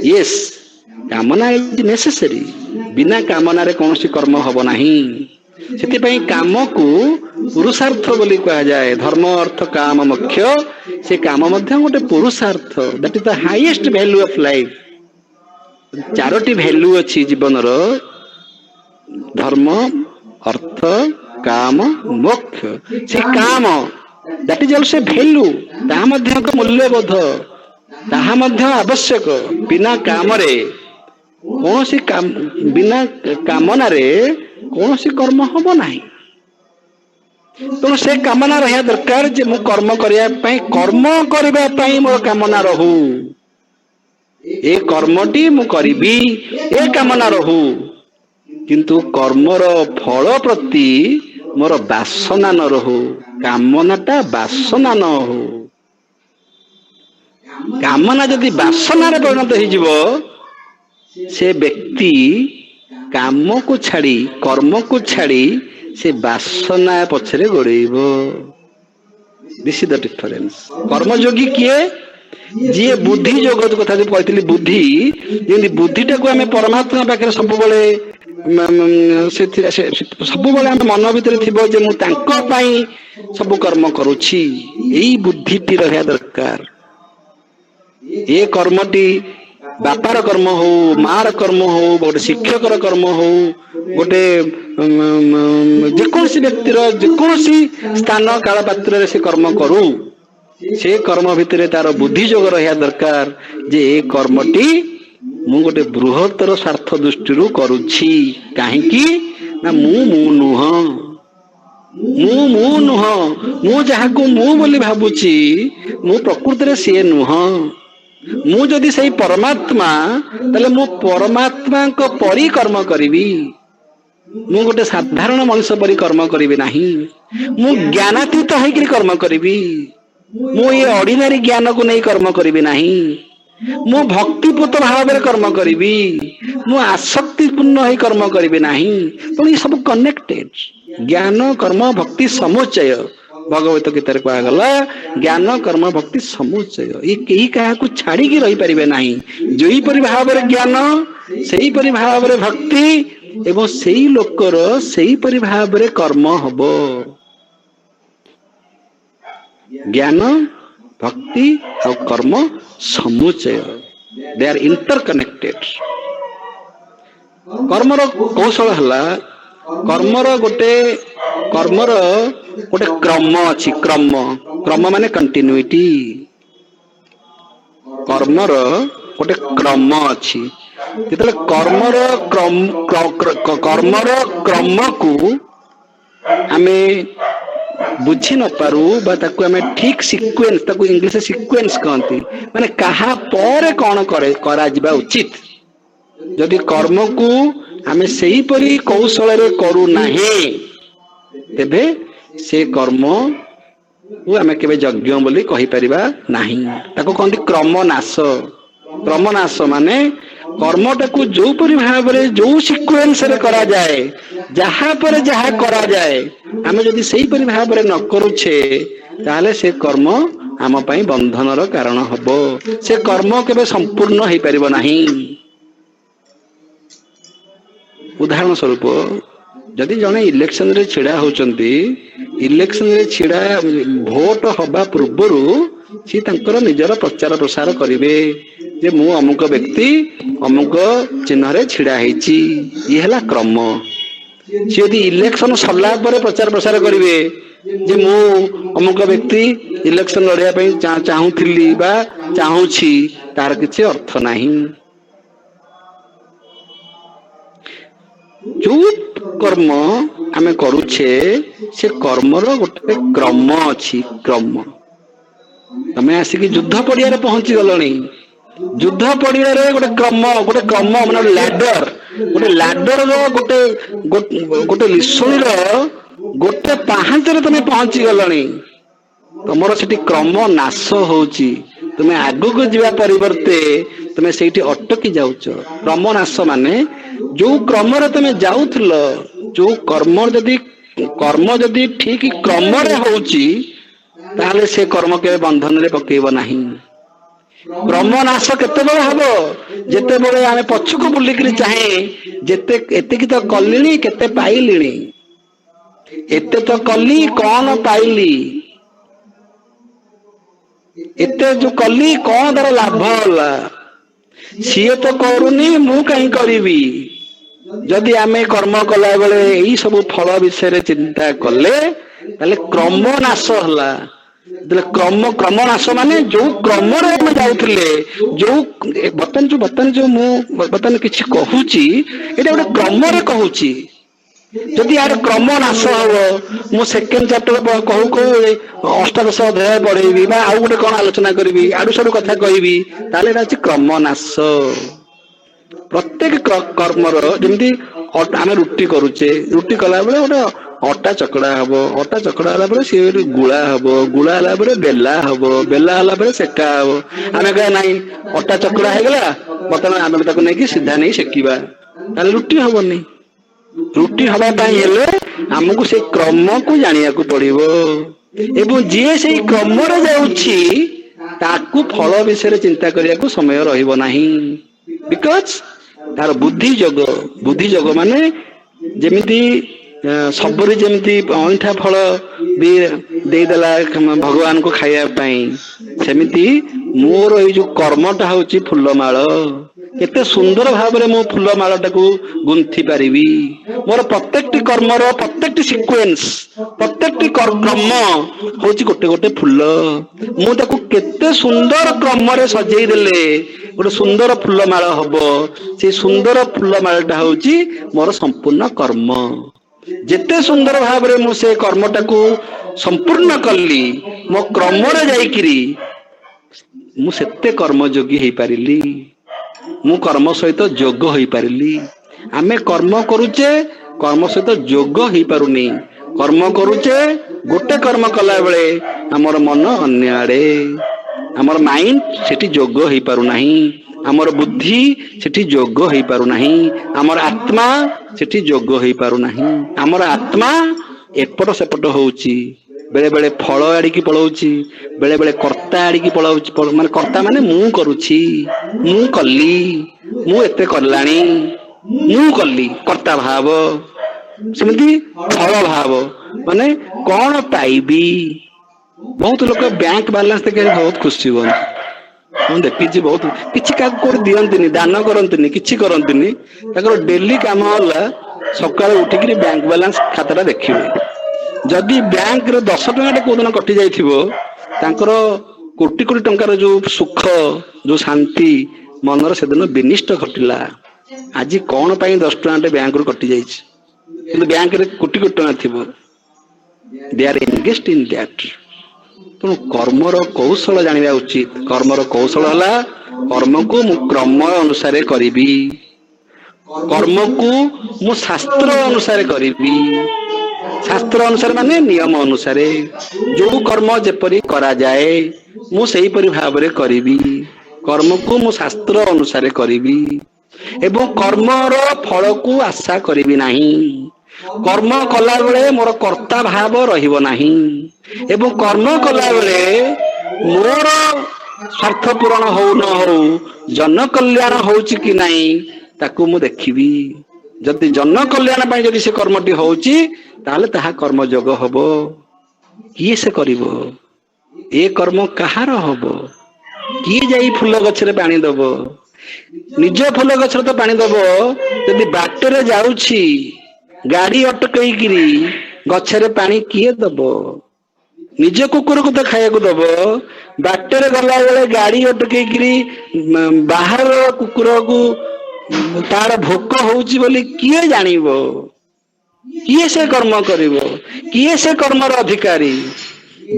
ୟେସ୍, କାମନା ଇଜ ନେସେସରୀ, ବିନା କାମନାରେ କୌଣସି କର୍ମ ହବ ନାହିଁ। ସେଥିପାଇଁ କାମକୁ ପୁରୁଷାର୍ଥ ବୋଲି କୁହାଯାଏ। ଧର୍ମ ଅର୍ଥ କାମ ମୋକ୍ଷ, ସେ କାମ ମଧ୍ୟ ଗୋଟେ ପୁରୁଷାର୍ଥ, that is the highest value of life. 4ଟି ଭ୍ୟାଲୁ ଅଛି ଜୀବନର, ଧର୍ମ, ଅର୍ଥ, କାମ, ମୋକ୍ଷ। ସେ କାମ, ଦ୍ୟାଟ ଇଜ ଅଲସୋ ଭ୍ୟାଲୁ, ତାହା ମଧ୍ୟ ଏକ ମୂଲ୍ୟବୋଧ, ତାହା ମଧ୍ୟ ଆବଶ୍ୟକ। ବିନା କାମରେ ବିନା କାମନାରେ କୌଣସି କର୍ମ ହବ ନାହିଁ। ତେଣୁ ସେ କାମନା ରହିବା ଦରକାର ଯେ ମୁଁ କର୍ମ କରିବା ପାଇଁ ମୋର କାମନା ରହୁ, ଏ କର୍ମଟି ମୁଁ କରିବି, ଏ କାମନା ରହୁ। କିନ୍ତୁ କର୍ମର ଫଳ ପ୍ରତି ମୋର ବାସନା ନ ରହୁ, କାମନାଟା ବାସନା ନ ହଉ। କାମନା ଯଦି ବାସନାରେ ପରିଣତ ହେଇଯିବ, ସେ ବ୍ୟକ୍ତି କାମକୁ ଛାଡି କର୍ମକୁ ଛାଡି ସେ ବାସନା ପଛରେ ଗୋଡେଇବ। This is the difference. କର୍ମଯୋଗୀ କିଏ? ଯିଏ ବୁଦ୍ଧି ଯୋଗ କଥା ଯୋଉ କହିଥିଲି, ବୁଦ୍ଧି ଯେମିତି ବୁଦ୍ଧିଟାକୁ ଆମେ ପରମାତ୍ମା ପାଖରେ ସବୁବେଳେ ସବୁବେଳେ ଆମ ମନ ଭିତରେ ଥିବ ଯେ ମୁଁ ତାଙ୍କ ପାଇଁ ସବୁ କର୍ମ କରୁଛି, ଏଇ ବୁଦ୍ଧିଟି ରହିବା ଦରକାର। ଏ କର୍ମଟି ବାପାର କର୍ମ ହଉ, ମାର କର୍ମ ହଉ, ଗୋଟେ ଶିକ୍ଷକର କର୍ମ ହଉ, ଗୋଟେ ଯେକୌଣସି ବ୍ୟକ୍ତିର ଯେକୌଣସି ସ୍ଥାନ କାଳ ପାତ୍ରରେ ସେ କର୍ମ କରୁ, ସେ କର୍ମ ଭିତରେ ତାର ବୁଦ୍ଧି ଯୋଗ ରହିବା ଦରକାର ଯେ ଏ କର୍ମଟି ମୁଁ ଗୋଟେ ବୃହତ୍ତର ସ୍ୱାର୍ଥ ଦୃଷ୍ଟିରୁ କରୁଛି। କାହିଁକି ନା ମୁଁ ନୁହଁ, ମୁଁ ନୁହଁ, ମୁଁ ଯାହାକୁ ମୁଁ ବୋଲି ଭାବୁଛି ମୁଁ ପ୍ରକୃତିରେ ସିଏ ନୁହଁ। ମୁଁ ଯଦି ସେଇ ପରମାତ୍ମା, ତାହେଲେ ମୁଁ ପରମାତ୍ମାଙ୍କ ପରି କର୍ମ କରିବି। ମୁଁ ଗୋଟେ ସାଧାରଣ ମଣିଷ ପରି କର୍ମ କରିବି ନାହିଁ। ମୁଁ ଜ୍ଞାନାତୀତ ହେଇକରି କର୍ମ କରିବି। ମୁଁ ଏ ଅର୍ଡିନାରୀ ଜ୍ଞାନକୁ ନେଇ କର୍ମ କରିବି ନାହିଁ। ମୁଁ ଭକ୍ତିପୂତ ଭାବରେ କର୍ମ କରିବି। ମୁଁ ଆସକ୍ତିପୂର୍ଣ୍ଣ ହେଇ କର୍ମ କରିବି ନାହିଁ। ତେଣୁ ଏ ସବୁ କନେକ୍ଟେଡ। ଜ୍ଞାନ କର୍ମ ଭକ୍ତି ସମୁଚ୍ଚୟ, ଭଗବତ ଗୀତାରେ କୁହାଗଲା ଜ୍ଞାନ କର୍ମ ଭକ୍ତି ସମୁଚ୍ଚୟ। ଏ କେହି କାହାକୁ ଛାଡିକି ରହିପାରିବେ ନାହିଁ। ଯୋଇପରି ଭାବରେ ଜ୍ଞାନ, ସେଇପରି ଭାବରେ ଭକ୍ତି, ଏବଂ ସେଇ ଲୋକର ସେଇପରି ଭାବରେ କର୍ମ ହବ। ଜ୍ଞାନ ଭକ୍ତି ଆଉ କର୍ମ ସମୁଚ୍ଚୟ, ଦେ ଆର୍ ଇଣ୍ଟର କନେକ୍ଟେଡ। କର୍ମର କୌଶଳ ହେଲା, କର୍ମର ଗୋଟେ କ୍ରମ ଅଛି। କ୍ରମ ମାନେ କଣ୍ଟିନ୍ୟୁଇଟି। କର୍ମର ଗୋଟେ କ୍ରମ ଅଛି। ଯେତେବେଳେ କର୍ମର କ୍ରମକୁ ଆମେ ବୁଝି ନପାରୁ ବା ତାକୁ ଆମେ ଠିକ ସିକ୍ୱେନ୍ସ, ତାକୁ ଇଂଲିଶରେ ସିକ୍ୱେନ୍ସ କହନ୍ତି, ମାନେ କାହା ପରେ କଣ କରାଯିବା ଉଚିତ। ଯଦି କର୍ମକୁ ଆମେ ସେହିପରି କୌଶଳରେ କରୁନାହିଁ, ତେବେ ସେ କର୍ମ ଆମେ କେବେ ଯଜ୍ଞ ବୋଲି କହିପାରିବା ନାହିଁ। ତାକୁ କହନ୍ତି କ୍ରମ ନାଶ। କ୍ରମ ନାଶ ମାନେ କର୍ମଟାକୁ ଯୋଉପରି ଭାବରେ ଯୋଉ ସିକ୍ୱେନ୍ସରେ କରାଯାଏ, ଯାହା ପରେ ଯାହା କରାଯାଏ, ଆମେ ଯଦି ସେଇପରି ଭାବରେ ନ କରୁଛେ, ତାହେଲେ ସେ କର୍ମ ଆମ ପାଇଁ ବନ୍ଧନର କାରଣ ହବ। ସେ କର୍ମ କେବେ ସମ୍ପୂର୍ଣ୍ଣ ହେଇପାରିବ ନାହିଁ। ଉଦାହରଣ ସ୍ୱରୂପ, ଯଦି ଜଣେ ଇଲେକ୍ସନରେ ଛିଡା ହଉଛନ୍ତି, ଇଲେକ୍ସନରେ ଭୋଟ ହବା ପୂର୍ବରୁ ସେ ତାଙ୍କର ନିଜର ପ୍ରଚାର ପ୍ରସାର କରିବେ ଯେ ମୁଁ ଅମୁକ ବ୍ୟକ୍ତି ଅମୁକ ଚିହ୍ନରେ ଛିଡା ହେଇଛି। ଇଏ ହେଲା କ୍ରମ। ସେ ଯଦି ଇଲେକ୍ସନ ସରିଲା ପରେ ପ୍ରଚାର ପ୍ରସାର କରିବେ ଯେ ମୁଁ ଅମୁକ ବ୍ୟକ୍ତି ଇଲେକ୍ସନ ଲଢିବା ପାଇଁ ଚାହୁଁଥିଲି ବା ଚାହୁଁଛି, ତାର କିଛି ଅର୍ଥ ନାହିଁ। ଯୋଉ କର୍ମ ଆମେ କରୁଛେ, ସେ କର୍ମର ଗୋଟେ କ୍ରମ ଅଛି। କ୍ରମ। ତମେ ଆସିକି ଯୁଦ୍ଧ ପଡିଆରେ ପହଞ୍ଚି ଗଲଣି। ଯୁଦ୍ଧ ପଡିଆରେ ଗୋଟେ କ୍ରମ ମାନେ ଲାଡର ଗୋଟେ ଲିଶୁଣିର ଗୋଟେ ପାହାଞ୍ଚରେ ତମେ ପହଞ୍ଚି ଗଲଣି। ତମର ସେଠି କ୍ରମ ନାଶ ହଉଛି। ତୁମେ ଆଗକୁ ଯିବା ପରିବର୍ତ୍ତେ ତୁମେ ସେଇଠି ଅଟକି ଯାଉଛ। କ୍ରମ ନାଶ ମାନେ ଯୋଉ କ୍ରମରେ ତମେ ଯାଉଥିଲ, ଯୋଉ କର୍ମ ଯଦି ଠିକ କ୍ରମରେ ହଉଛି, ତାହେଲେ ସେ କର୍ମ କେବେ ବନ୍ଧନରେ ପକେଇବ ନାହିଁ। କ୍ରମ ନାଶ କେତେବେଳେ ହବ? ଯେତେବେଳେ ଆମେ ପଛକୁ ବୁଲିକିରି ଚାହେଁ, ଏତିକି ତ କଲିଣି, କେତେ ପାଇଲିଣି, ଏତେ ତ କଲି କଣ ପାଇଲି, ଏତେ ଯୋଉ କଲି କଣ ତାର ଲାଭ ହେଲା, ସିଏ ତ କରୁନି ମୁଁ କାହିଁ କରିବି। ଯଦି ଆମେ କର୍ମ କଲା ବେଳେ ଏଇ ସବୁ ଫଳ ବିଷୟରେ ଚିନ୍ତା କଲେ, ତାହେଲେ କ୍ରମ ନାଶ ହେଲା। କ୍ରମ ନାଶ ମାନେ ଯୋଉ କ୍ରମରେ ଆମେ ଯାଉଥିଲେ, ବର୍ତ୍ତମାନ କିଛି କହୁଛି, ଏଇଟା ଗୋଟେ କ୍ରମରେ କହୁଛି। ଯଦି ଏହାର କ୍ରମ ନାଶ ହବ, ମୁଁ ସେକେଣ୍ଡ ଚାପ୍ଟର କହୁ ଅଷ୍ଟାଦଶ ଅଧ୍ୟାୟ ପଢେଇବି ବା ଆଉ ଗୋଟେ କଣ ଆଲୋଚନା କରିବି, ଆଡୁ ସାଡୁ କଥା କହିବି, ତାହେଲେ ଏଟା ହଉଛି କ୍ରମ ନାଶ। ପ୍ରତ୍ୟେକ କର୍ମର, ଯେମିତି ଆମେ ରୁଟି କରୁଛେ, ରୁଟି କଲା ବେଳେ ଗୋଟେ ଅଟା ଚକଡା ହବ, ଅଟା ଚକଡା ହେଲା ପରେ ସିଏ ଗୋଟେ ଗୁଳା ହବ, ଗୁଳା ହେଲା ପରେ ବେଲା ହବ, ବେଲା ହେଲା ପରେ ସେକା ହବ। ଆମେ କହିବା ନାଇଁ ଅଟା ଚକଡା ହେଇଗଲା, ବର୍ତ୍ତମାନ ଆମେ ତାକୁ ନେଇକି ସିଧା ନେଇ ସେକିବା। ତାହେଲେ ରୁଟି ହବନି। ରୁଟି ହବା ପାଇଁ ହେଲେ ଆମକୁ ସେଇ କ୍ରମକୁ ଜାଣିବାକୁ ପଡିବ ଏବଂ ଯିଏ ସେଇ କ୍ରମରେ ଯାଉଛି ତାକୁ ଫଳ ବିଷୟରେ ଚିନ୍ତା କରିବାକୁ ସମୟ ରହିବ ନାହିଁ। ବିକଜ ତାର ବୁଦ୍ଧି ଯୋଗ ମାନେ ଯେମିତି ସବୁରେ ଯେମିତି ଅଇଁଠା ଫଳ ବି ଦେଇଦେଲା ଭଗବାନଙ୍କୁ ଖାଇବା ପାଇଁ, ସେମିତି ମୋର ଏଇ ଯୋଉ କର୍ମଟା ହଉଛି ଫୁଲମାଳ। କେତେ ସୁନ୍ଦର ଭାବରେ ମୁଁ ଫୁଲମାଳଟାକୁ ଗୁନ୍ଥି ପାରିବି। ମୋର ପ୍ରତ୍ୟେକଟି କର୍ମର ପ୍ରତ୍ୟେକଟି ସିକ୍ୱେନ୍ସ, ପ୍ରତ୍ୟେକଟି କ୍ରମ ହଉଛି ଗୋଟେ ଗୋଟେ ଫୁଲ। ମୁଁ ତାକୁ କେତେ ସୁନ୍ଦର କ୍ରମରେ ସଜେଇ ଦେଲେ ଗୋଟେ ସୁନ୍ଦର ଫୁଲମାଳ ହବ। ସେଇ ସୁନ୍ଦର ଫୁଲମାଳଟା ହଉଛି ମୋର ସମ୍ପୂର୍ଣ୍ଣ କର୍ମ। ଯେତେ ସୁନ୍ଦର ଭାବରେ ମୁଁ ସେ କର୍ମଟାକୁ ସମ୍ପୂର୍ଣ୍ଣ କଲି, ମୋ କ୍ରମରେ ଯାଇକିରି ମୁଁ ସେତେ କର୍ମଯୋଗୀ ହେଇପାରିଲି। ମୁଁ କର୍ମ ସହିତ ଯୋଗ ହେଇପାରିଲି। ଆମେ କର୍ମ କରୁଛେ, କର୍ମ ସହିତ ଯୋଗ ହେଇପାରୁନି। କର୍ମ କରୁଛେ, ଗୋଟେ କର୍ମ କଲା ବେଳେ ଆମର ମନ ଅନ୍ୟ ଆଡେ, ଆମର ମାଇଣ୍ଡ ସେଠି ଯୋଗ ହେଇପାରୁନାହିଁ, ଆମର ବୁଦ୍ଧି ସେଠି ଯୋଗ ହେଇପାରୁନାହିଁ, ଆମର ଆତ୍ମା ସେଠି ଯୋଗ ହେଇପାରୁନାହିଁ। ଆମର ଆତ୍ମା ଏପଟ ସେପଟ ହଉଛି, ବେଳେ ବେଳେ ଫଳ ଆଡିକି ପଳଉଛି, ବେଳେ ବେଳେ କର୍ତ୍ତା ଆଡିକି ପଳାଉଛି। ମାନେ କର୍ତ୍ତା ମାନେ ମୁଁ କରୁଛି, ମୁଁ କଲି, ମୁଁ ଏତେ କଲାଣି, ମୁଁ କଲି, କର୍ତ୍ତା ଭାବ। ସେମିତି ଫଳ ଭାବ ମାନେ କଣ ପାଇବି। ବହୁତ ଲୋକ ବ୍ୟାଙ୍କ ବାଲାନ୍ସ ଦେଖିଲେ ବହୁତ ଖୁସି ହୁଅନ୍ତି। ମୁଁ ଦେଖିଛି ବହୁତ, କିଛି କାହାକୁ କୋଉଠି ଦିଅନ୍ତିନି, ଦାନ କରନ୍ତିନି, କିଛି କରନ୍ତିନି। ତାଙ୍କର ଡେଲି କାମ ହେଲା ସକାଳୁ ଉଠିକିରି ବ୍ୟାଙ୍କ ବାଲାନ୍ସ ଖାତାଟା ଦେଖିବେ। ଯଦି ବ୍ୟାଙ୍କରେ 10 ଟଙ୍କାଟେ କୋଉଦିନ କଟି ଯାଇଥିବ, ତାଙ୍କର କୋଟି କୋଟି ଟଙ୍କାର ଯୋଉ ସୁଖ, ଯୋଉ ଶାନ୍ତି ମନର ସେଦିନ ବିନିଷ୍ଟ ଘଟିଲା। ଆଜି କଣ ପାଇଁ 10 ଟଙ୍କାଟେ ବ୍ୟାଙ୍କରୁ କଟି ଯାଇଛି, କିନ୍ତୁ ବ୍ୟାଙ୍କରେ କୋଟି କୋଟି ଟଙ୍କା ଥିବ। ଦେ ଆର୍ ଏନଗେଜ୍ଡ ଇନ୍ ଦ୍ୟାଟ୍। ତେଣୁ କର୍ମର କୌଶଳ ଜାଣିବା ଉଚିତ। କର୍ମର କୌଶଳ ହେଲା, କର୍ମକୁ ମୁଁ କ୍ରମ ଅନୁସାରେ କରିବି, କର୍ମକୁ ମୁଁ ଶାସ୍ତ୍ର ଅନୁସାରେ କରିବି। ଶାସ୍ତ୍ର ଅନୁସାରେ ମାନେ ନିୟମ ଅନୁସାରେ, ଯୋଉ କର୍ମ ଯେପରି କରାଯାଏ ମୁଁ ସେଇପରି ଭାବରେ କରିବି। କର୍ମକୁ ମୁଁ ଶାସ୍ତ୍ର ଅନୁସାରେ କରିବି ଏବଂ କର୍ମର ଫଳକୁ ଆଶା କରିବି ନାହିଁ। କର୍ମ କଲା ବେଳେ ମୋର କର୍ତ୍ତା ଭାବ ରହିବ ନାହିଁ ଏବଂ କର୍ମ କଲା ବେଳେ ମୋର ସ୍ୱାର୍ଥ ପୂରଣ ହଉ ନ ହଉ, ଜନ କଲ୍ୟାଣ ହଉଛି କି ନାହିଁ ତାକୁ ମୁଁ ଦେଖିବି। ଯଦି ଜନ କଲ୍ୟାଣ ପାଇଁ ଯଦି ସେ କର୍ମଟି ହଉଛି, ତାହେଲେ ତାହା କର୍ମ ଯୋଗ ହବ। କିଏ ସେ କରିବ? ଏ କର୍ମ କାହାର ହବ? କିଏ ଯାଇ ଫୁଲ ଗଛରେ ପାଣି ଦବ? ନିଜ ଫୁଲ ଗଛରେ ତ ପାଣି ଦବ ଯଦି ବାଟରେ ଯାଉଛି ଗାଡି ଅଟକେଇକିରି ଗଛରେ ପାଣି କିଏ ଦବ? ନିଜ କୁକୁରକୁ ତ ଖାଇବାକୁ ଦବ। ବାଟରେ ଗଲା ବେଳେ ଗାଡି ଅଟକେଇକିରି ବାହାର କୁକୁରକୁ ତାର ଭୋକ ହଉଛି ବୋଲି କିଏ ଜାଣିବ? କିଏ ସେ କର୍ମ କରିବ? କିଏ ସେ କର୍ମର ଅଧିକାରୀ?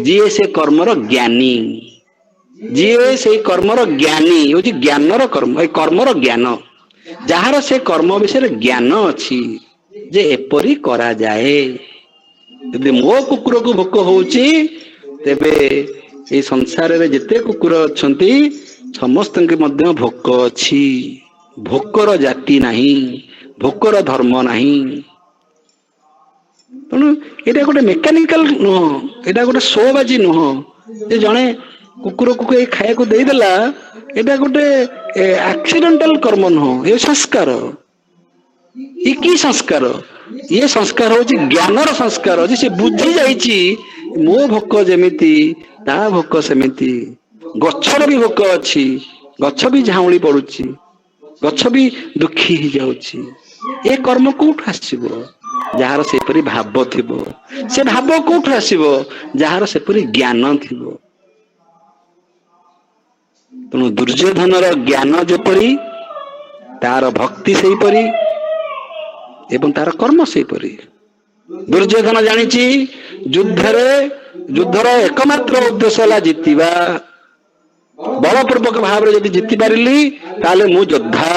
ଯିଏ ସେ କର୍ମର ଜ୍ଞାନୀ। ଯିଏ ସେଇ କର୍ମର ଜ୍ଞାନୀ ହଉଛି ଜ୍ଞାନର କର୍ମ, ଏଇ କର୍ମର ଜ୍ଞାନ। ଯାହାର ସେ କର୍ମ ବିଷୟରେ ଜ୍ଞାନ ଅଛି ଯେ ଏପରି କରାଯାଏ। ଯଦି ମୋ କୁକୁରକୁ ଭୋକ ହଉଛି, ତେବେ ଏଇ ସଂସାରରେ ଯେତେ କୁକୁର ଅଛନ୍ତି ସମସ୍ତଙ୍କୁ ମଧ୍ୟ ଭୋକ ଅଛି। ଭୋକର ଜାତି ନାହିଁ, ଭୋକର ଧର୍ମ ନାହିଁ। ତେଣୁ ଏଇଟା ଗୋଟେ ମେକାନିକାଲ ନୁହଁ, ଏଇଟା ଗୋଟେ ଶୋ ବାଜି ନୁହଁ ଯେ ଜଣେ କୁକୁରକୁ ଏଇ ଖାଇବାକୁ ଦେଇଦେଲା। ଏଇଟା ଗୋଟେ ଆକ୍ସିଡେଣ୍ଟାଲ କର୍ମ ନୁହଁ, ଏ ସଂସ୍କାର। ଏ କି ସଂସ୍କାର? ଇଏ ସଂସ୍କାର ହଉଛି ଜ୍ଞାନର ସଂସ୍କାର। ଯେ ସେ ବୁଝି ଯାଇଛି ମୋ ଭୋକ ଯେମିତି ତା ଭୋକ ସେମିତି। ଗଛର ବି ଭୋକ ଅଛି, ଗଛ ବି ଝାଉଁଳି ପଡୁଛି, ଗଛ ବି ଦୁଃଖୀ ହେଇଯାଉଛି। ଏ କର୍ମ କୋଉଠୁ ଆସିବ? ଯାହାର ସେପରି ଭାବ ଥିବ। ସେ ଭାବ କୋଉଠୁ ଆସିବ? ଯାହାର ସେପରି ଜ୍ଞାନ ଥିବ। ତେଣୁ ଦୁର୍ଯ୍ୟୋଧନର ଜ୍ଞାନ ଯେପରି, ତାର ଭକ୍ତି ସେହିପରି ଏବଂ ତାର କର୍ମ ସେହିପରି। ଦୁର୍ଯ୍ୟୋଧନ ଜାଣିଛି ଯୁଦ୍ଧର ଏକମାତ୍ର ଉଦ୍ଦେଶ୍ୟ ହେଲା ଜିତିବା। ବଳପୂର୍ବକ ଭାବରେ ଯଦି ଜିତି ପାରିଲି ତାହେଲେ ମୁଁ ଯୋଦ୍ଧା।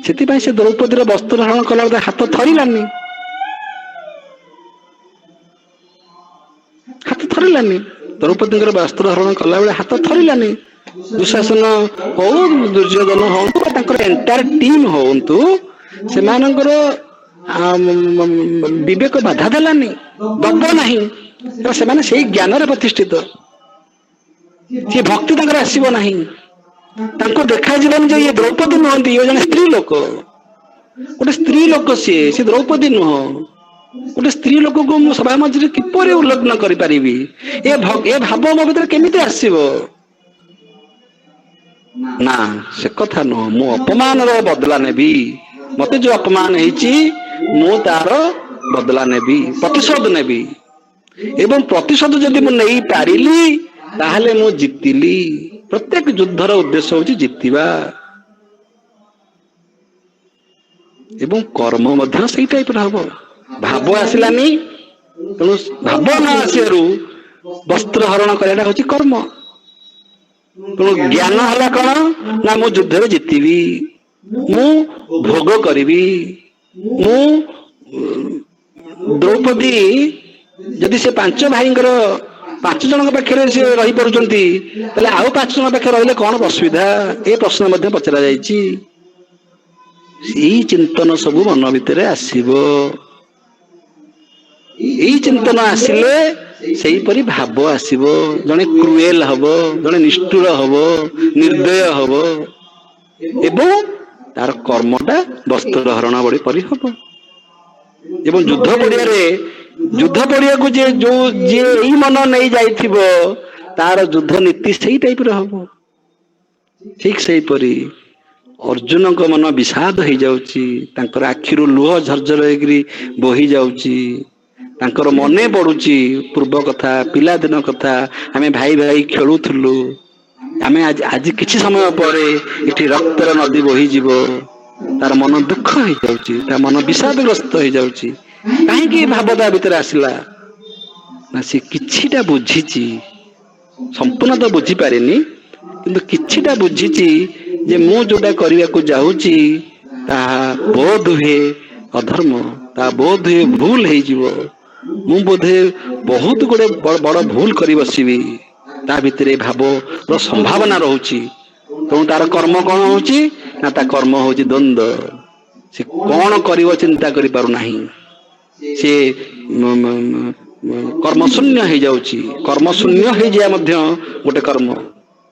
ସେଥିପାଇଁ ସେ ଦ୍ରୌପଦୀର ବସ୍ତ୍ର ହରଣ କଲାବେଳେ ହାତ ଥରିଲାନି। ହାତ ଥରିଲାନି। ଦ୍ରୌପଦୀଙ୍କର ବସ୍ତ୍ର ହରଣ କଲା ବେଳେ ହାତ ଥରିଲାନି। दुशासन हो दुर्योधन हो एंटायर टीम होन्तु सेमानଙ୍କର विवेक बाधा देलानी दब नहीं ସେମାନେ ସେଇ ଜ୍ଞାନରେ ପ୍ରତିଷ୍ଠିତ ସେ ଭକ୍ତି ତାଙ୍କର ଆସିବ ନାହିଁ ତାଙ୍କୁ ଦେଖାଯିବନି ଯେ ଇଏ ଦ୍ରୌପଦୀ ନୁହନ୍ତି ଇଏ ଜଣେ ସ୍ତ୍ରୀ ଲୋକ ଗୋଟେ ସ୍ତ୍ରୀ ଲୋକ ସିଏ ଦ୍ରୌପଦୀ ନୁହଁ ଗୋଟେ ସ୍ତ୍ରୀ ଲୋକକୁ ମୁଁ ସଭା ମଝିରେ କିପରି ଉଲ୍ଲଗ୍ନ କରିପାରିବି ଏ ଭାବ ମୋ ଭିତରେ କେମିତି ଆସିବ ନା ସେ କଥା ନୁହଁ ମୁଁ ଅପମାନର ବଦଲା ନେବି ମତେ ଯୋଉ ଅପମାନ ହେଇଛି ମୁଁ ତାର ବଦଲା ନେବି ପ୍ରତିଶୋଧ ନେବି ଏବଂ ପ୍ରତିଶୋଧ ଯଦି ମୁଁ ନେଇ ପାରିଲି ତାହେଲେ ମୁଁ ଜିତିଲି ପ୍ରତ୍ୟେକ ଯୁଦ୍ଧର ଉଦ୍ଦେଶ୍ୟ ହଉଛି ଜିତିବା ଏବଂ କର୍ମ ମଧ୍ୟ ସେଇ ଟାଇପର ହବ ଭାବ ଆସିଲାନି ତେଣୁ ଭାବ ନ ଆସିବାରୁ ବସ୍ତ୍ର ହରଣ କରିବାଟା ହଉଛି କର୍ମ ତେଣୁ ଜ୍ଞାନ ହେଲା କଣ ନା ମୁଁ ଯୁଦ୍ଧରେ ଜିତିବି ମୁଁ ଭୋଗ କରିବି ମୁଁ ଦ୍ରୌପଦୀ ଯଦି ସେ 5 ଭାଇଙ୍କର 5 ଜଣଙ୍କ ପାଖରେ ସେ ରହିପାରୁଛନ୍ତି ତାହେଲେ ଆଉ 5 ଜଣ ପାଖରେ ରହିଲେ କଣ ଅସୁବିଧା ଏ ପ୍ରଶ୍ନ ମଧ୍ୟ ପଚରା ଯାଇଛି ଏଇ ଚିନ୍ତନ ସବୁ ମନ ଭିତରେ ଆସିବ ଏଇ ଚିନ୍ତନ ଆସିଲେ ସେଇପରି ଭାବ ଆସିବ ଜଣେ କ୍ରୁଏଲ ହବ ଜଣେ ନିଷ୍ଠୁର ହବ ନିର୍ଦୟ ହବ ଏବଂ ତାର କର୍ମଟା ବସ୍ତ୍ର ହରଣ ବଳି ପରି ହବ ଏବଂ ଯୁଦ୍ଧ ପଡିଆକୁ ଯିଏ ଏଇ ମନ ନେଇ ଯାଇଥିବ ତାର ଯୁଦ୍ଧ ନୀତି ସେଇ ଟାଇପର ହବ ଠିକ ସେଇପରି ଅର୍ଜୁନଙ୍କ ମନ ବିଷାଦ ହେଇଯାଉଛି ତାଙ୍କର ଆଖିରୁ ଲୁହ ଝରଝର ହେଇକିରି ବୋହି ଯାଉଛି ତାଙ୍କର ମନେ ପଡୁଛି ପୂର୍ବ କଥା ପିଲାଦିନ କଥା ଆମେ ଭାଇ ଭାଇ ଖେଳୁଥିଲୁ ଆମେ ଆଜି କିଛି ସମୟ ପରେ ଏଠି ରକ୍ତର ନଦୀ ବୋହିଯିବ ତାର ମନ ଦୁଃଖ ହେଇଯାଉଛି ତା ମନ ବିଷାଦଗ୍ରସ୍ତ ହେଇଯାଉଛି କାହିଁକି ଭାବ ତା ଭିତରେ ଆସିଲା ନା ସେ କିଛିଟା ବୁଝିଛି ସମ୍ପୂର୍ଣ୍ଣ ତ ବୁଝିପାରିନି କିନ୍ତୁ କିଛିଟା ବୁଝିଛି ଯେ ମୁଁ ଯୋଉଟା କରିବାକୁ ଯାଉଛି ତାହା ବୋଧ ହୁଏ ଅଧର୍ମ ତାହା ବୋଧ ହୁଏ ଭୁଲ ହେଇଯିବ ମୁଁ ବୋଧେ ବହୁତ ଗୁଡେ ବଡ ଭୁଲ କରି ବସିବି ତା ଭିତରେ ଭାବର ସମ୍ଭାବନା ରହୁଛି ତେଣୁ ତାର କର୍ମ କଣ ହଉଛି ନା ତା କର୍ମ ହଉଛି ଦ୍ୱନ୍ଦ୍ୱ ସେ କଣ କରିବ ଚିନ୍ତା କରିପାରୁନାହିଁ ସେ କର୍ମଶୂନ୍ୟ ହେଇଯାଉଛି କର୍ମଶୂନ୍ୟ ହେଇଯିବା ମଧ୍ୟ ଗୋଟେ କର୍ମ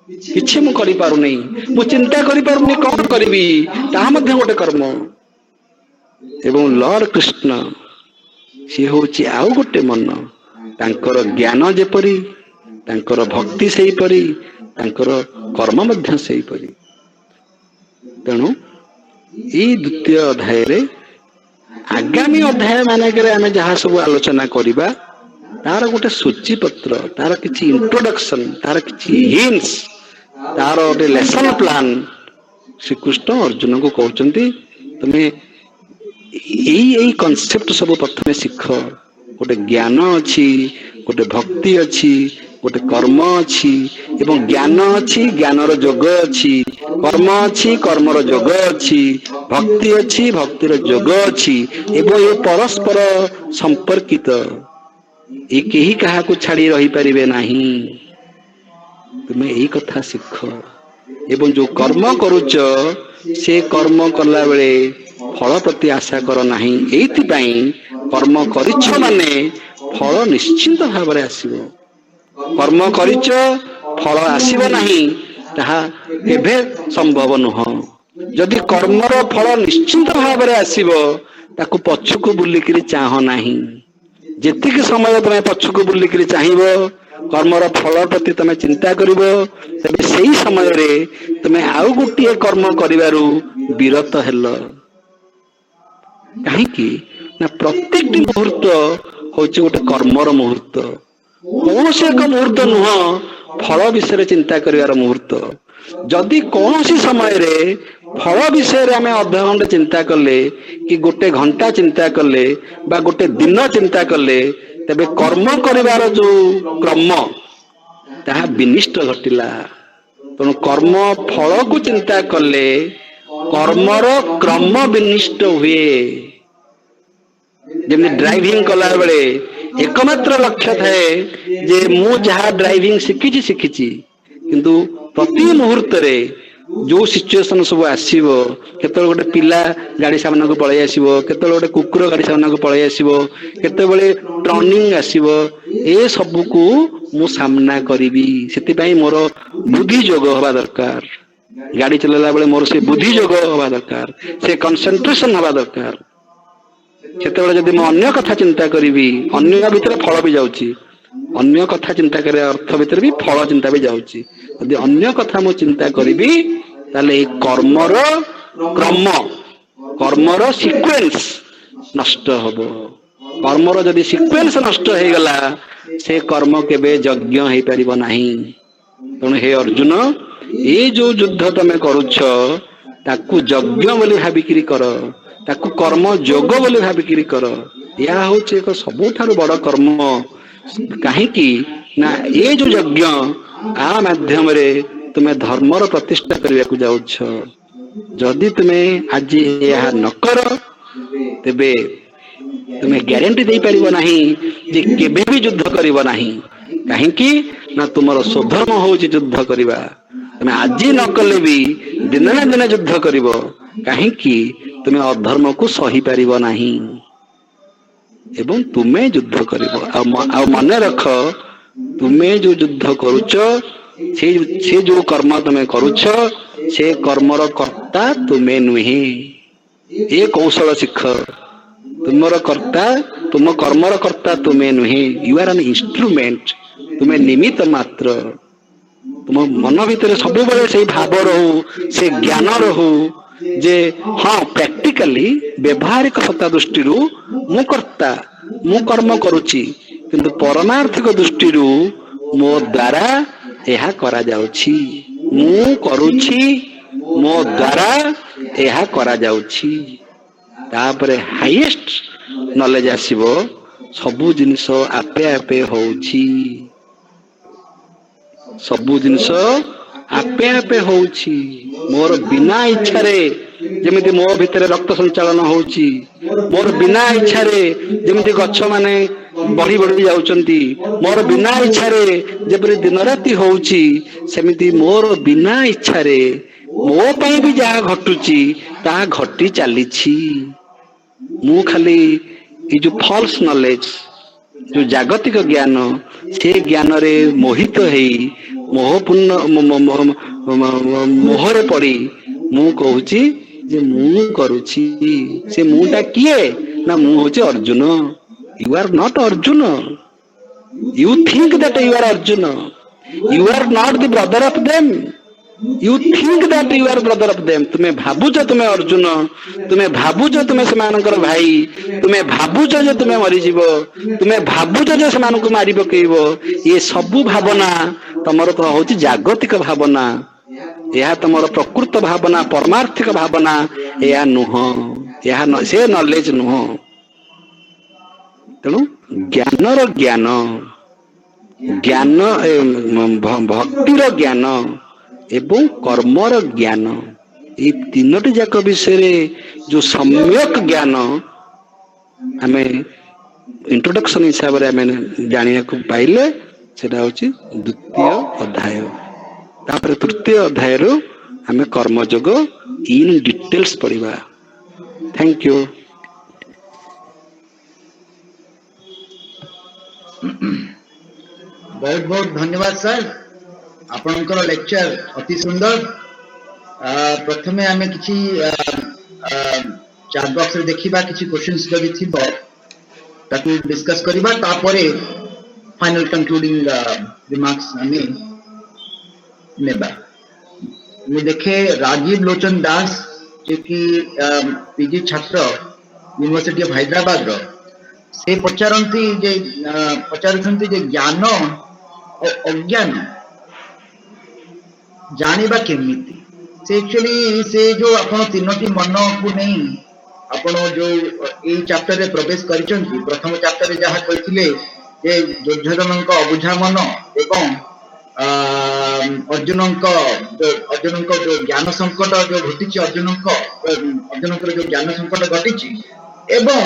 କିଛି ମୁଁ କରିପାରୁନି ମୁଁ ଚିନ୍ତା କରିପାରୁନି କଣ କରିବି ତାହା ମଧ୍ୟ ଗୋଟେ କର୍ମ ଏବଂ ଲର୍ଡ କୃଷ୍ଣ ସିଏ ହଉଛି ଆଉ ଗୋଟେ ମନ ତାଙ୍କର ଜ୍ଞାନ ଯେପରି ତାଙ୍କର ଭକ୍ତି ସେଇପରି ତାଙ୍କର କର୍ମ ମଧ୍ୟ ସେଇପରି ତେଣୁ ଏଇ ଦ୍ୱିତୀୟ ଅଧ୍ୟାୟରେ ଆଗାମୀ ଅଧ୍ୟାୟ ମାନଙ୍କରେ ଆମେ ଯାହା ସବୁ ଆଲୋଚନା କରିବା ତାର ଗୋଟେ ସୂଚୀପତ୍ର ତାର କିଛି ଇଣ୍ଟ୍ରୋଡକ୍ସନ ତାର କିଛି ହିଣ୍ଟସ ତାର ଗୋଟେ ଲେସନ ପ୍ଲାନ ଶ୍ରୀକୃଷ୍ଣ ଅର୍ଜୁନଙ୍କୁ କହୁଛନ୍ତି ତମେ ଏଇ କନସେପ୍ଟ ସବୁ ପ୍ରଥମେ ଶିଖ ଗୋଟେ ଜ୍ଞାନ ଅଛି ଗୋଟେ ଭକ୍ତି ଅଛି ଗୋଟେ କର୍ମ ଅଛି ଏବଂ ଜ୍ଞାନ ଅଛି ଜ୍ଞାନର ଯୋଗ ଅଛି କର୍ମ ଅଛି କର୍ମର ଯୋଗ ଅଛି ଭକ୍ତି ଅଛି ଭକ୍ତିର ଯୋଗ ଅଛି ଏବଂ ଏ ପରସ୍ପର ସମ୍ପର୍କିତ ଏ କେହି କାହାକୁ ଛାଡି ରହିପାରିବେ ନାହିଁ ତୁମେ ଏଇ କଥା ଶିଖ ଏବଂ ଯୋଉ କର୍ମ କରୁଛ ସେ କର୍ମ କଲା ବେଳେ ଫଳ ପ୍ରତି ଆଶା କର ନାହିଁ ଏଇଥିପାଇଁ କର୍ମ କରିଛ ମାନେ ଫଳ ନିଶ୍ଚିନ୍ତ ଭାବରେ ଆସିବ କର୍ମ କରିଛ ଫଳ ଆସିବ ନାହିଁ ତାହା କେବେ ସମ୍ଭବ ନୁହଁ ଯଦି କର୍ମର ଫଳ ନିଶ୍ଚିନ୍ତ ଭାବରେ ଆସିବ ତାକୁ ପଛକୁ ବୁଲିକିରି ଚାହଁ ନାହିଁ ଯେତିକି ସମୟ ତମେ ପଛକୁ ବୁଲିକିରି ଚାହିଁବ କର୍ମର ଫଳ ପ୍ରତି ତମେ ଚିନ୍ତା କରିବ ତେବେ ସେଇ ସମୟରେ ତମେ ଆଉ ଗୋଟିଏ କର୍ମ କରିବାରୁ ବିରତ ହେଲ କାହିଁକି ନା ପ୍ରତ୍ୟେକଟି ମୁହୂର୍ତ୍ତ ହଉଛି ଗୋଟେ କର୍ମର ମୁହୂର୍ତ୍ତ କୌଣସି ଏକ ମୁହୂର୍ତ୍ତ ନୁହଁ ଫଳ ବିଷୟରେ ଚିନ୍ତା କରିବାର ମୁହୂର୍ତ୍ତ ଯଦି କୌଣସି ସମୟରେ ଫଳ ବିଷୟରେ ଆମେ ଅଧଘଣ୍ଟେ ଚିନ୍ତା କଲେ କି ଗୋଟେ ଘଣ୍ଟା ଚିନ୍ତା କଲେ ବା ଗୋଟେ ଦିନ ଚିନ୍ତା କଲେ ତେବେ କର୍ମ କରିବାର ଯୋଉ କ୍ରମ ତାହା ବିନିଷ୍ଟ ଘଟିଲା ତେଣୁ କର୍ମ ଫଳକୁ ଚିନ୍ତା କଲେ କର୍ମର କ୍ରମ ବିନିଷ୍ଟ ହୁଏ ଯେମିତି ଡ୍ରାଇଭିଂ କଲା ବେଳେ एकमात्र लक्ष्य थाए जे मु जहाँ ड्राइविंग शिखी କିନ୍ତୁ ପ୍ରତି ମୁହୂର୍ତ୍ତରେ ଯୋଉ ସିଚୁଏସନ ସବୁ ଆସିବ, କେତେବେଳେ ଗୋଟେ ପିଲା ଗାଡି ସାମ୍ନାକୁ ପଳେଇ ଆସିବ, କେତେବେଳେ ଗୋଟେ କୁକୁର ଗାଡି ସାମ୍ନାକୁ ପଳେଇ ଆସିବ, କେତେବେଳେ ଟର୍ଣ୍ଣିଂ ଆସିବ, ଏ ସବୁକୁ ମୁଁ ସାମ୍ନା କରିବି। ସେଥିପାଇଁ ମୋର ବୁଦ୍ଧି ଯୋଗ ହବା ଦରକାର। ଗାଡି ଚଲେଇଲା ବେଳେ ମୋର ସେ ବୁଦ୍ଧି ଯୋଗ ହବା ଦରକାର, ସେ କନସେନ୍ଟ୍ରେସନ ହବା ଦରକାର। ସେତେବେଳେ ଯଦି ମୁଁ ଅନ୍ୟ କଥା ଚିନ୍ତା କରିବି, ଅନ୍ୟ ଭିତରେ ଫଳ ବି ଯାଉଛି, ଅନ୍ୟ କଥା ଚିନ୍ତା କରିବା ଅର୍ଥ ଭିତରେ ବି ଫଳ ଚିନ୍ତା ବି ଯାଉଛି। ଯଦି ଅନ୍ୟ କଥା ମୁଁ ଚିନ୍ତା କରିବି ତାହେଲେ ଏଇ କର୍ମର କ୍ରମ, କର୍ମର ସିକ୍ୱେନ୍ସ ନଷ୍ଟ ହବ। କର୍ମର ଯଦି ସିକ୍ୱେନ୍ସ ନଷ୍ଟ ହେଇଗଲା, ସେ କର୍ମ କେବେ ଯଜ୍ଞ ହେଇପାରିବ ନାହିଁ। ତେଣୁ ହେ ଅର୍ଜୁନ, ଏଇ ଯୋଉ ଯୁଦ୍ଧ ତମେ କରୁଛ ତାକୁ ଯଜ୍ଞ ବୋଲି ଭାବିକିରି କର, ତାକୁ କର୍ମ ଯୋଗ ବୋଲି ଭାବିକିରି କର। ଏହା ହଉଛି ଏକ ସବୁଠାରୁ ବଡ କର୍ମ। କାହିଁକି ନା ଏ ଯୋଉ ଯଜ୍ଞ, ଆ ମାଧ୍ୟମରେ ତୁମେ ଧର୍ମର ପ୍ରତିଷ୍ଠା କରିବାକୁ ଯାଉଛ। ଯଦି ତୁମେ ଆଜି ଏହା ନ କର, ତେବେ ତୁମେ ଗ୍ୟାରେଣ୍ଟି ଦେଇପାରିବ ନାହିଁ ଯେ କେବେ ବି ଯୁଦ୍ଧ କରିବ ନାହିଁ। କାହିଁକି ନା ତୁମର ସ୍ୱଧର୍ମ ହଉଛି ଯୁଦ୍ଧ କରିବା। ତୁମେ ଆଜି ନ କଲେ ବି ଦିନେ ନା ଦିନେ ଯୁଦ୍ଧ କରିବ। କାହିଁକି? ତୁମେ ଅଧର୍ମକୁ ସହିପାରିବ ନାହିଁ ଏବଂ ତୁମେ ଯୁଦ୍ଧ କରିବ। ଆଉ ମନେ ରଖ, ତୁମେ ଯୋଉ ଯୁଦ୍ଧ କରୁଛ, ସେ ଯୋଉ କର୍ମ ତୁମେ କରୁଛ, ସେ କର୍ମର କର୍ତ୍ତା ତୁମେ ନୁହେଁ। ଏ କୌଶଳ ଶିଖ। ତୁମର କର୍ତ୍ତା, ତୁମ କର୍ମର କର୍ତ୍ତା ତୁମେ ନୁହେଁ। ୟୁ ଆର୍ ଆନ୍ ଇନଷ୍ଟ୍ରୁମେଣ୍ଟ। ତୁମେ ନିମିତ୍ତ ମାତ୍ର। ତୁମ ମନ ଭିତରେ ସବୁବେଳେ ସେଇ ଭାବ ରହୁ, ସେ ଜ୍ଞାନ ରହୁ ଯେ ହଁ, ପ୍ରାକ୍ଟିକାଲି ବ୍ୟବହାରିକ ସତ୍ତା ଦୃଷ୍ଟିରୁ ମୁଁ କର୍ତ୍ତା, ମୁଁ କର୍ମ କରୁଛି, କିନ୍ତୁ ପରମାର୍ଥିକ ଦୃଷ୍ଟିରୁ ମୋ ଦ୍ୱାରା ଏହା କରାଯାଉଛି। ମୁଁ କରୁଛି, ମୋ ଦ୍ୱାରା ଏହା କରାଯାଉଛି। ତାପରେ ହାଇଏଷ୍ଟ ନଲେଜ ଆସିବ, ସବୁ ଜିନିଷ ଆପେ ଆପେ ହଉଛି। ସବୁ ଜିନିଷ ଆପେ ଆପେ ହଉଛି ମୋର ବିନା ଇଚ୍ଛାରେ। ଯେମିତି ମୋ ଭିତରେ ରକ୍ତ ସଞ୍ଚାଳନ ହଉଛି, ମୋର ବିନା ଇଚ୍ଛାରେ ଯେମିତି ଗଛ ମାନେ ବଢି ବଢି ଯାଉଛନ୍ତି, ମୋର ବିନା ଇଚ୍ଛାରେ ଯେପରି ଦିନ ରାତି ହଉଛି, ସେମିତି ମୋର ବିନା ଇଚ୍ଛାରେ ମୋ ପାଇଁ ବି ଯାହା ଘଟୁଛି ତାହା ଘଟି ଚାଲିଛି। ମୁଁ ଖାଲି ଏଇ ଯୋଉ ଫଲ୍ସ ନଲେଜ, ଯୋଉ ଜାଗତିକ ଜ୍ଞାନ, ସେ ଜ୍ଞାନରେ ମୋହିତ ହେଇ ମୋହରେ ପଡି ମୁଁ କହୁଛି ଯେ ମୁଁ କରୁଛି। ସେ ମୁଁଟା କିଏ? ନା ମୁଁ ହଉଛି Arjun. You are not Arjun. You think that you are Arjun. You are not the brother of them. You think that you are brother of them. ତୁମେ ଭାବୁଛ ତୁମେ ଅର୍ଜୁନ, ତୁମେ ଭାବୁଛ ତୁମେ ସେମାନଙ୍କର ଭାଇ, ତୁମେ ଭାବୁଛ ଯେ ତୁମେ ମରିଯିବ, ତୁମେ ଭାବୁଛ ଯେ ସେମାନଙ୍କୁ ମାରି ପକେଇବ। ଏ ସବୁ ଭାବନା ତମର ତ ହଉଛି ଜାଗତିକ ଭାବନା। ଏହା ତମର ପ୍ରକୃତ ଭାବନା, ପରମାର୍ଥିକ ଭାବନା ଏହା ନୁହଁ। ଏହା ସେ ନଲେଜ ନୁହଁ। ତେଣୁ ଜ୍ଞାନର ଜ୍ଞାନ, ଜ୍ଞାନ ଭକ୍ତିର ଜ୍ଞାନ ଏବଂ କର୍ମର ଜ୍ଞାନ, ଏଇ ତିନୋଟି ଯାକ ବିଷୟରେ ଯୋଉ ସମ୍ୟକ ଜ୍ଞାନ ଆମେ ଇଣ୍ଟ୍ରୋଡକ୍ସନ ହିସାବରେ ଆମେ ଜାଣିବାକୁ ପାଇଲେ, ସେଟା ହଉଛି ଦ୍ୱିତୀୟ ଅଧ୍ୟାୟ। ତାପରେ ତୃତୀୟ ଅଧ୍ୟାୟରୁ ଆମେ କର୍ମଯୋଗ ଇନ୍ ଡିଟେଲ୍ସ ପଢିବା। Thank you. ବହୁତ ବହୁତ ଧନ୍ୟବାଦ ସାର୍, ଆପଣଙ୍କର ଲେକ୍ଚର ଅତି ସୁନ୍ଦର। ପ୍ରଥମେ ଆମେ କିଛି ଚାଟ୍ ବକ୍ସରେ ଦେଖିବା, କିଛି କ୍ୱେଶ୍ଚନ୍ସ ଯଦି ଥିବ ତାକୁ ଡିସ୍କସ୍ କରିବା, ତାପରେ फाइनल कंक्लूडिंग रिमार्क्स ଆମେ ନେବା। ମୁଁ ଦେଖେ राजीव लोचन दास जे कि पीजी छात्र यूनिवर्सिटी ऑफ हैदराबाद रो, से पचारंती जे ज्ञान और अज्ञान जानिबा केमिति। से एक्चुअली से जो आपण तीनोटी मन को नहीं आपण जो ए चैप्टर रे प्रवेश करिसंती, प्रथम चैप्टर रे जहा कहिथिले जे दुर्योधनଙ୍କ अबुझा मन एवं अर्जुनଙ୍କ जो ज्ञान संकट जो घटिछि, अर्जुनଙ୍କର जो ज्ञान संकट घटिछि एवं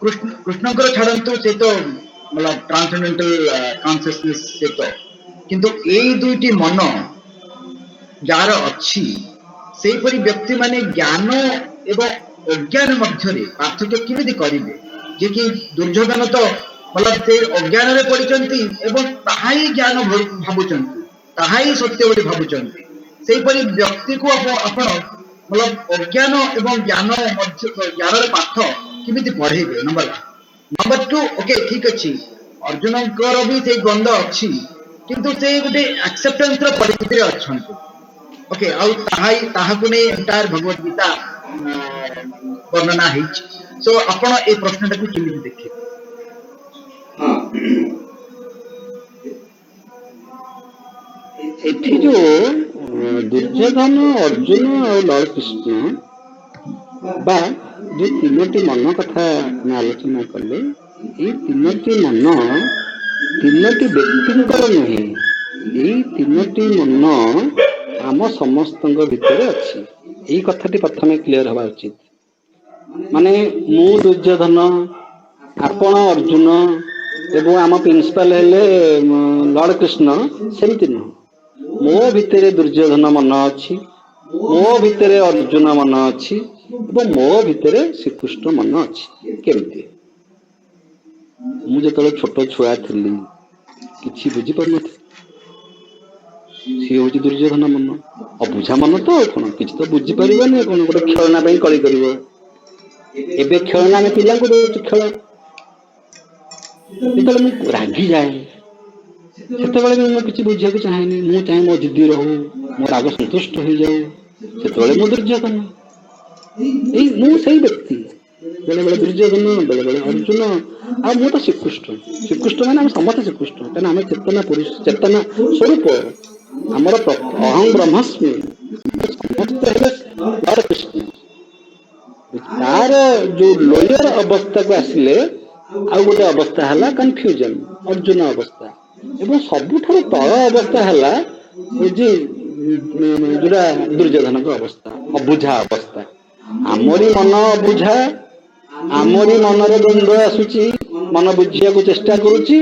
कृष्णଙ୍କର छाड़ंतु से तो मतलब ट्रांसेंडेंटल कॉन्शियसनेस से तो किंतु एई दुईटी मन जार अच्छी सेहीपरि व्यक्ति माने ज्ञान एवं अज्ञान मध्यरे पार्थक्य केमिति करिवे जे कि दुर्योधन तो मतलब से अज्ञान रे पडिचंती एवं ताहा ही ज्ञान भाबुचंती ताहा ही सत्य बोली भाबुचंती सेहीपरि व्यक्ति को आपण मतलब अज्ञान एवं ज्ञान मध्य ज्ञान रे पाठ केमिति पढेबे नंबर 2 ओके ठीक अछि अर्जुन कर भी से गंध अछि किंतु से गोटे एक्सेप्टेंस रो परिस्थिति अछंती ओके आउ ताहाकु नै एंटायर भगवत गीता वर्णना हेछि सो आपण ए प्रश्नटा को केमिति देखिबे एठी जो दुर्योधन अर्जुन और लॉर्ड कृष्ण बा जो तीनोटी मन कथा मैं आलोचना कले ये तीनोटी मन तीनोटी व्यक्तिंकर नुहे ये तीनोटी मन आम समस्त भितर अच्छी यही कथाटी प्रथम क्लियर हवा उचित माने मु दुर्योधन आपण अर्जुन एवं आम प्रिंसिपल हेले लॉर्ड कृष्ण सेमती नुह मो भितर दुर्योधन मन अच्छी मो भितर अर्जुन मन अच्छी एवं मो भितर श्रीकृष्ण मन अच्छी केमती मुझे जो छोट छुआ थी कि बुझी पार न सी हूँ दुर्योधन मन अबुझा मन तो कौन कि तो बुझीपर कौन गोटे खेलना कली कर एबे खेलना में पिला दौर खेल जो रागी जाए से किसी बुझा चाहे मु चाहे मो जिद्दी रहू मो राग संतुष्ट हो जाऊ से मो दुर्योधन यही व्यक्ति बेले बेले दुर्योधन बेले बेले अर्जुन आ मु तो श्रीकृष्ण मैंने आम समस्त श्रीकृष्ण क्या आम चेतना पुरुष चेतना स्वरूप आमर अहं ब्रह्मस्मि समस्त कृष्ण तार जो लोयर अवस्था को आसिले आ गोटे अवस्था है कन्फ्यूजन अर्जुन अवस्था एवं सबुठार तल अवस्था है जोटा दुर्योधन को अवस्था अबुझा अवस्था आमरी मन अबुझा आमरी मनर द्वंद्व आसुची मन बुझिया को चेष्टा करुची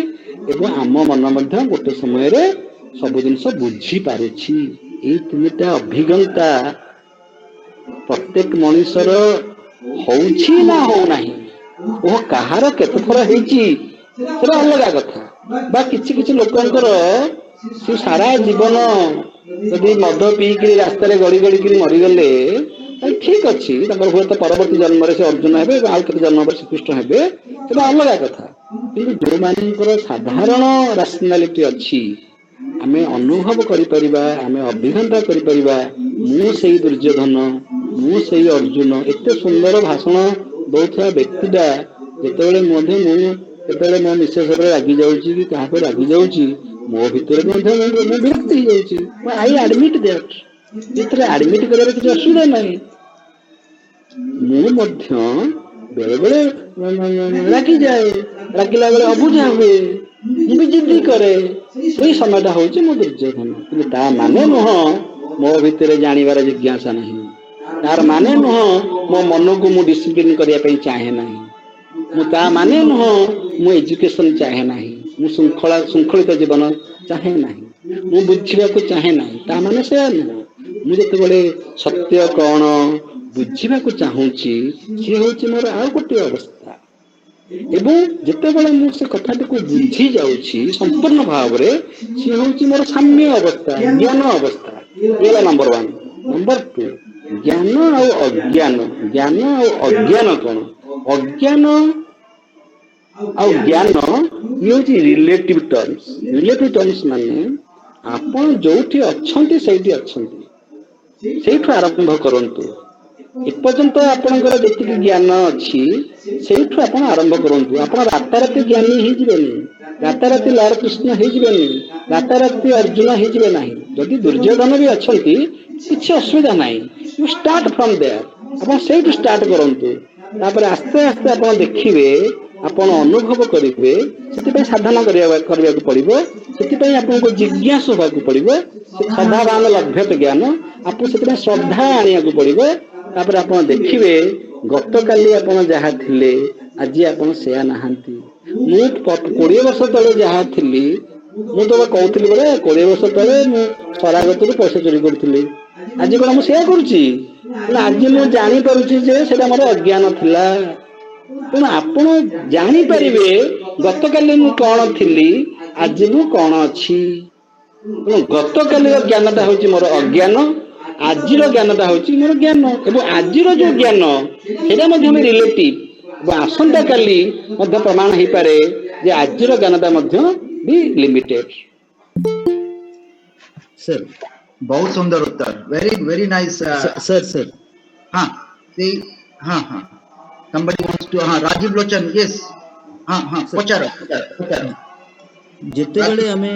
एवं आम मन गोटे समय सब जिनस बुझी पारुची ये तीनटा अभिज्ञता प्रत्येक मनुष्यर होउछि ना हो नाही ओ कहार केते थर हेची सेटा अलग कथा बा किछि किछि लोकंकर से सारा जीवन यदि मद पीकि रास्ता गड़ी गड़ी कर मरीगले ठीक अच्छी हुए तो परवर्ती जन्म से अर्जुन हे आउ के जन्म पर श्रीकृष्ण हे अलग कथा कि जो मान साधारण राशनालीटी अच्छी आमे अनुभव करिपरिबा आमे अभिज्ञता करिपरिबा मु सेई दुर्योधन मु सेई अर्जुन एते सुंदर भाषण दौथुवा व्यक्तिटा जेतेबेले मध्य मु केतेबेले मो मिसेस रे रागी जाउची कि कहा पे रागी जाउची मो भितर मध्य मु विरक्त हो जाउची आई एडमिट दैट इतरे एडमिट करे किछ असुविधा नहीं मु मध्य बेले बेले रागी जाए रागिला बेले अबुझा हुए मु भी जिद्दी करे वही समयटा हूँ मो दुर्योधन कि माने नुह मो भितर जानिबार जिज्ञासा नहीं तार माने नुह मो मन को मु डिसिप्लिन करने चाहे नहीं ता माने नुह मु एजुकेशन चाहे नहीं मु श्रृंखलित जीवन चाहे नहीं मु बुझा को चाहे नहीं ता माने से नुह मु जिते सत्य कौन बुझा को चाहूँगी सी हूँ मोर आउ गोटे अवस्था एवं जितेबाला मु से कथाटी को बुझी जाऊँगी संपूर्ण भाव में सी हूँ मोर साम्य अवस्था ज्ञान अवस्था ये नंबर 1 नंबर 2 ज्ञान और अज्ञान ज्ञान और अज्ञान कौन अज्ञान और ज्ञान ये हूँ रिलेटिव टर्म्स माने आपण जोठी अच्छंती सेठी अच्छंती सेठु आरंभ करंतु एपर्यंत आपणकर जेतिक ज्ञान अच्छी सेठु आपण आरंभ करंतु आपण राताराती ज्ञानी ही जिवेनी राताराती लॉर्ड कृष्ण ही जिवेनी राताराती अर्जुन ही जिवे नाही जदि दुर्योधन भी अच्छंती किछि असुविधा नाही यू स्टार्ट फ्रॉम देयर आपण सेठु स्टार्ट करंतु तापर आस्ते आस्ते आपण देखिबे आपण अनुभव करिवे सेति साधना करबा पड़िबो सेति आपको जिज्ञासु होबाकू पड़िबो सदाभान लभ्यत ज्ञान आपको सेति श्रद्धा आनियाकू पड़िबो तापर आपण देखिबे गतकाली आपण जहा थिले आज आपण सेया नहांती मु 20 वर्ष तले जहा थिली ମୁଁ ତ କହୁଥିଲି ପରା 20 ବର୍ଷ ତଳେ ମୁଁ ଶରାଗତରୁ ପଇସା ଚୋରି କରୁଥିଲି। ଆଜି କଣ ମୁଁ ସେୟା କରୁଛି? ନା ଆଜି ମୁଁ ଜାଣିପାରୁଛି ଯେ ସେଟା ମୋର ଅଜ୍ଞାନ ଥିଲା। ତେଣୁ ଆପଣ ଜାଣିପାରିବେ ଗତକାଲି ମୁଁ କଣ ଥିଲି, ଆଜି ମୁଁ କଣ ଅଛି। ତେଣୁ ଗତକାଲିର ଜ୍ଞାନଟା ହଉଛି ମୋର ଅଜ୍ଞାନ, ଆଜିର ଜ୍ଞାନଟା ହଉଛି ମୋର ଜ୍ଞାନ। ଏବଂ ଆଜିର ଯୋଉ ଜ୍ଞାନ ସେଇଟା ମଧ୍ୟ ଆମେ ରିଲେଟିଭ, ଏବଂ ଆସନ୍ତା କାଲି ମଧ୍ୟ ପ୍ରମାଣ ହେଇପାରେ ଯେ ଆଜିର ଜ୍ଞାନଟା ମଧ୍ୟ ବି ଲିମିଟେଡ। सर बहुत सुंदर उत्तर, very very nice. Sir sir हाँ see, हाँ हाँ somebody wants to, हाँ राजीव लोचन, yes, हाँ हाँ सर पचारो पचारो पचारो। ଯେତେବେଳେ ଆମେ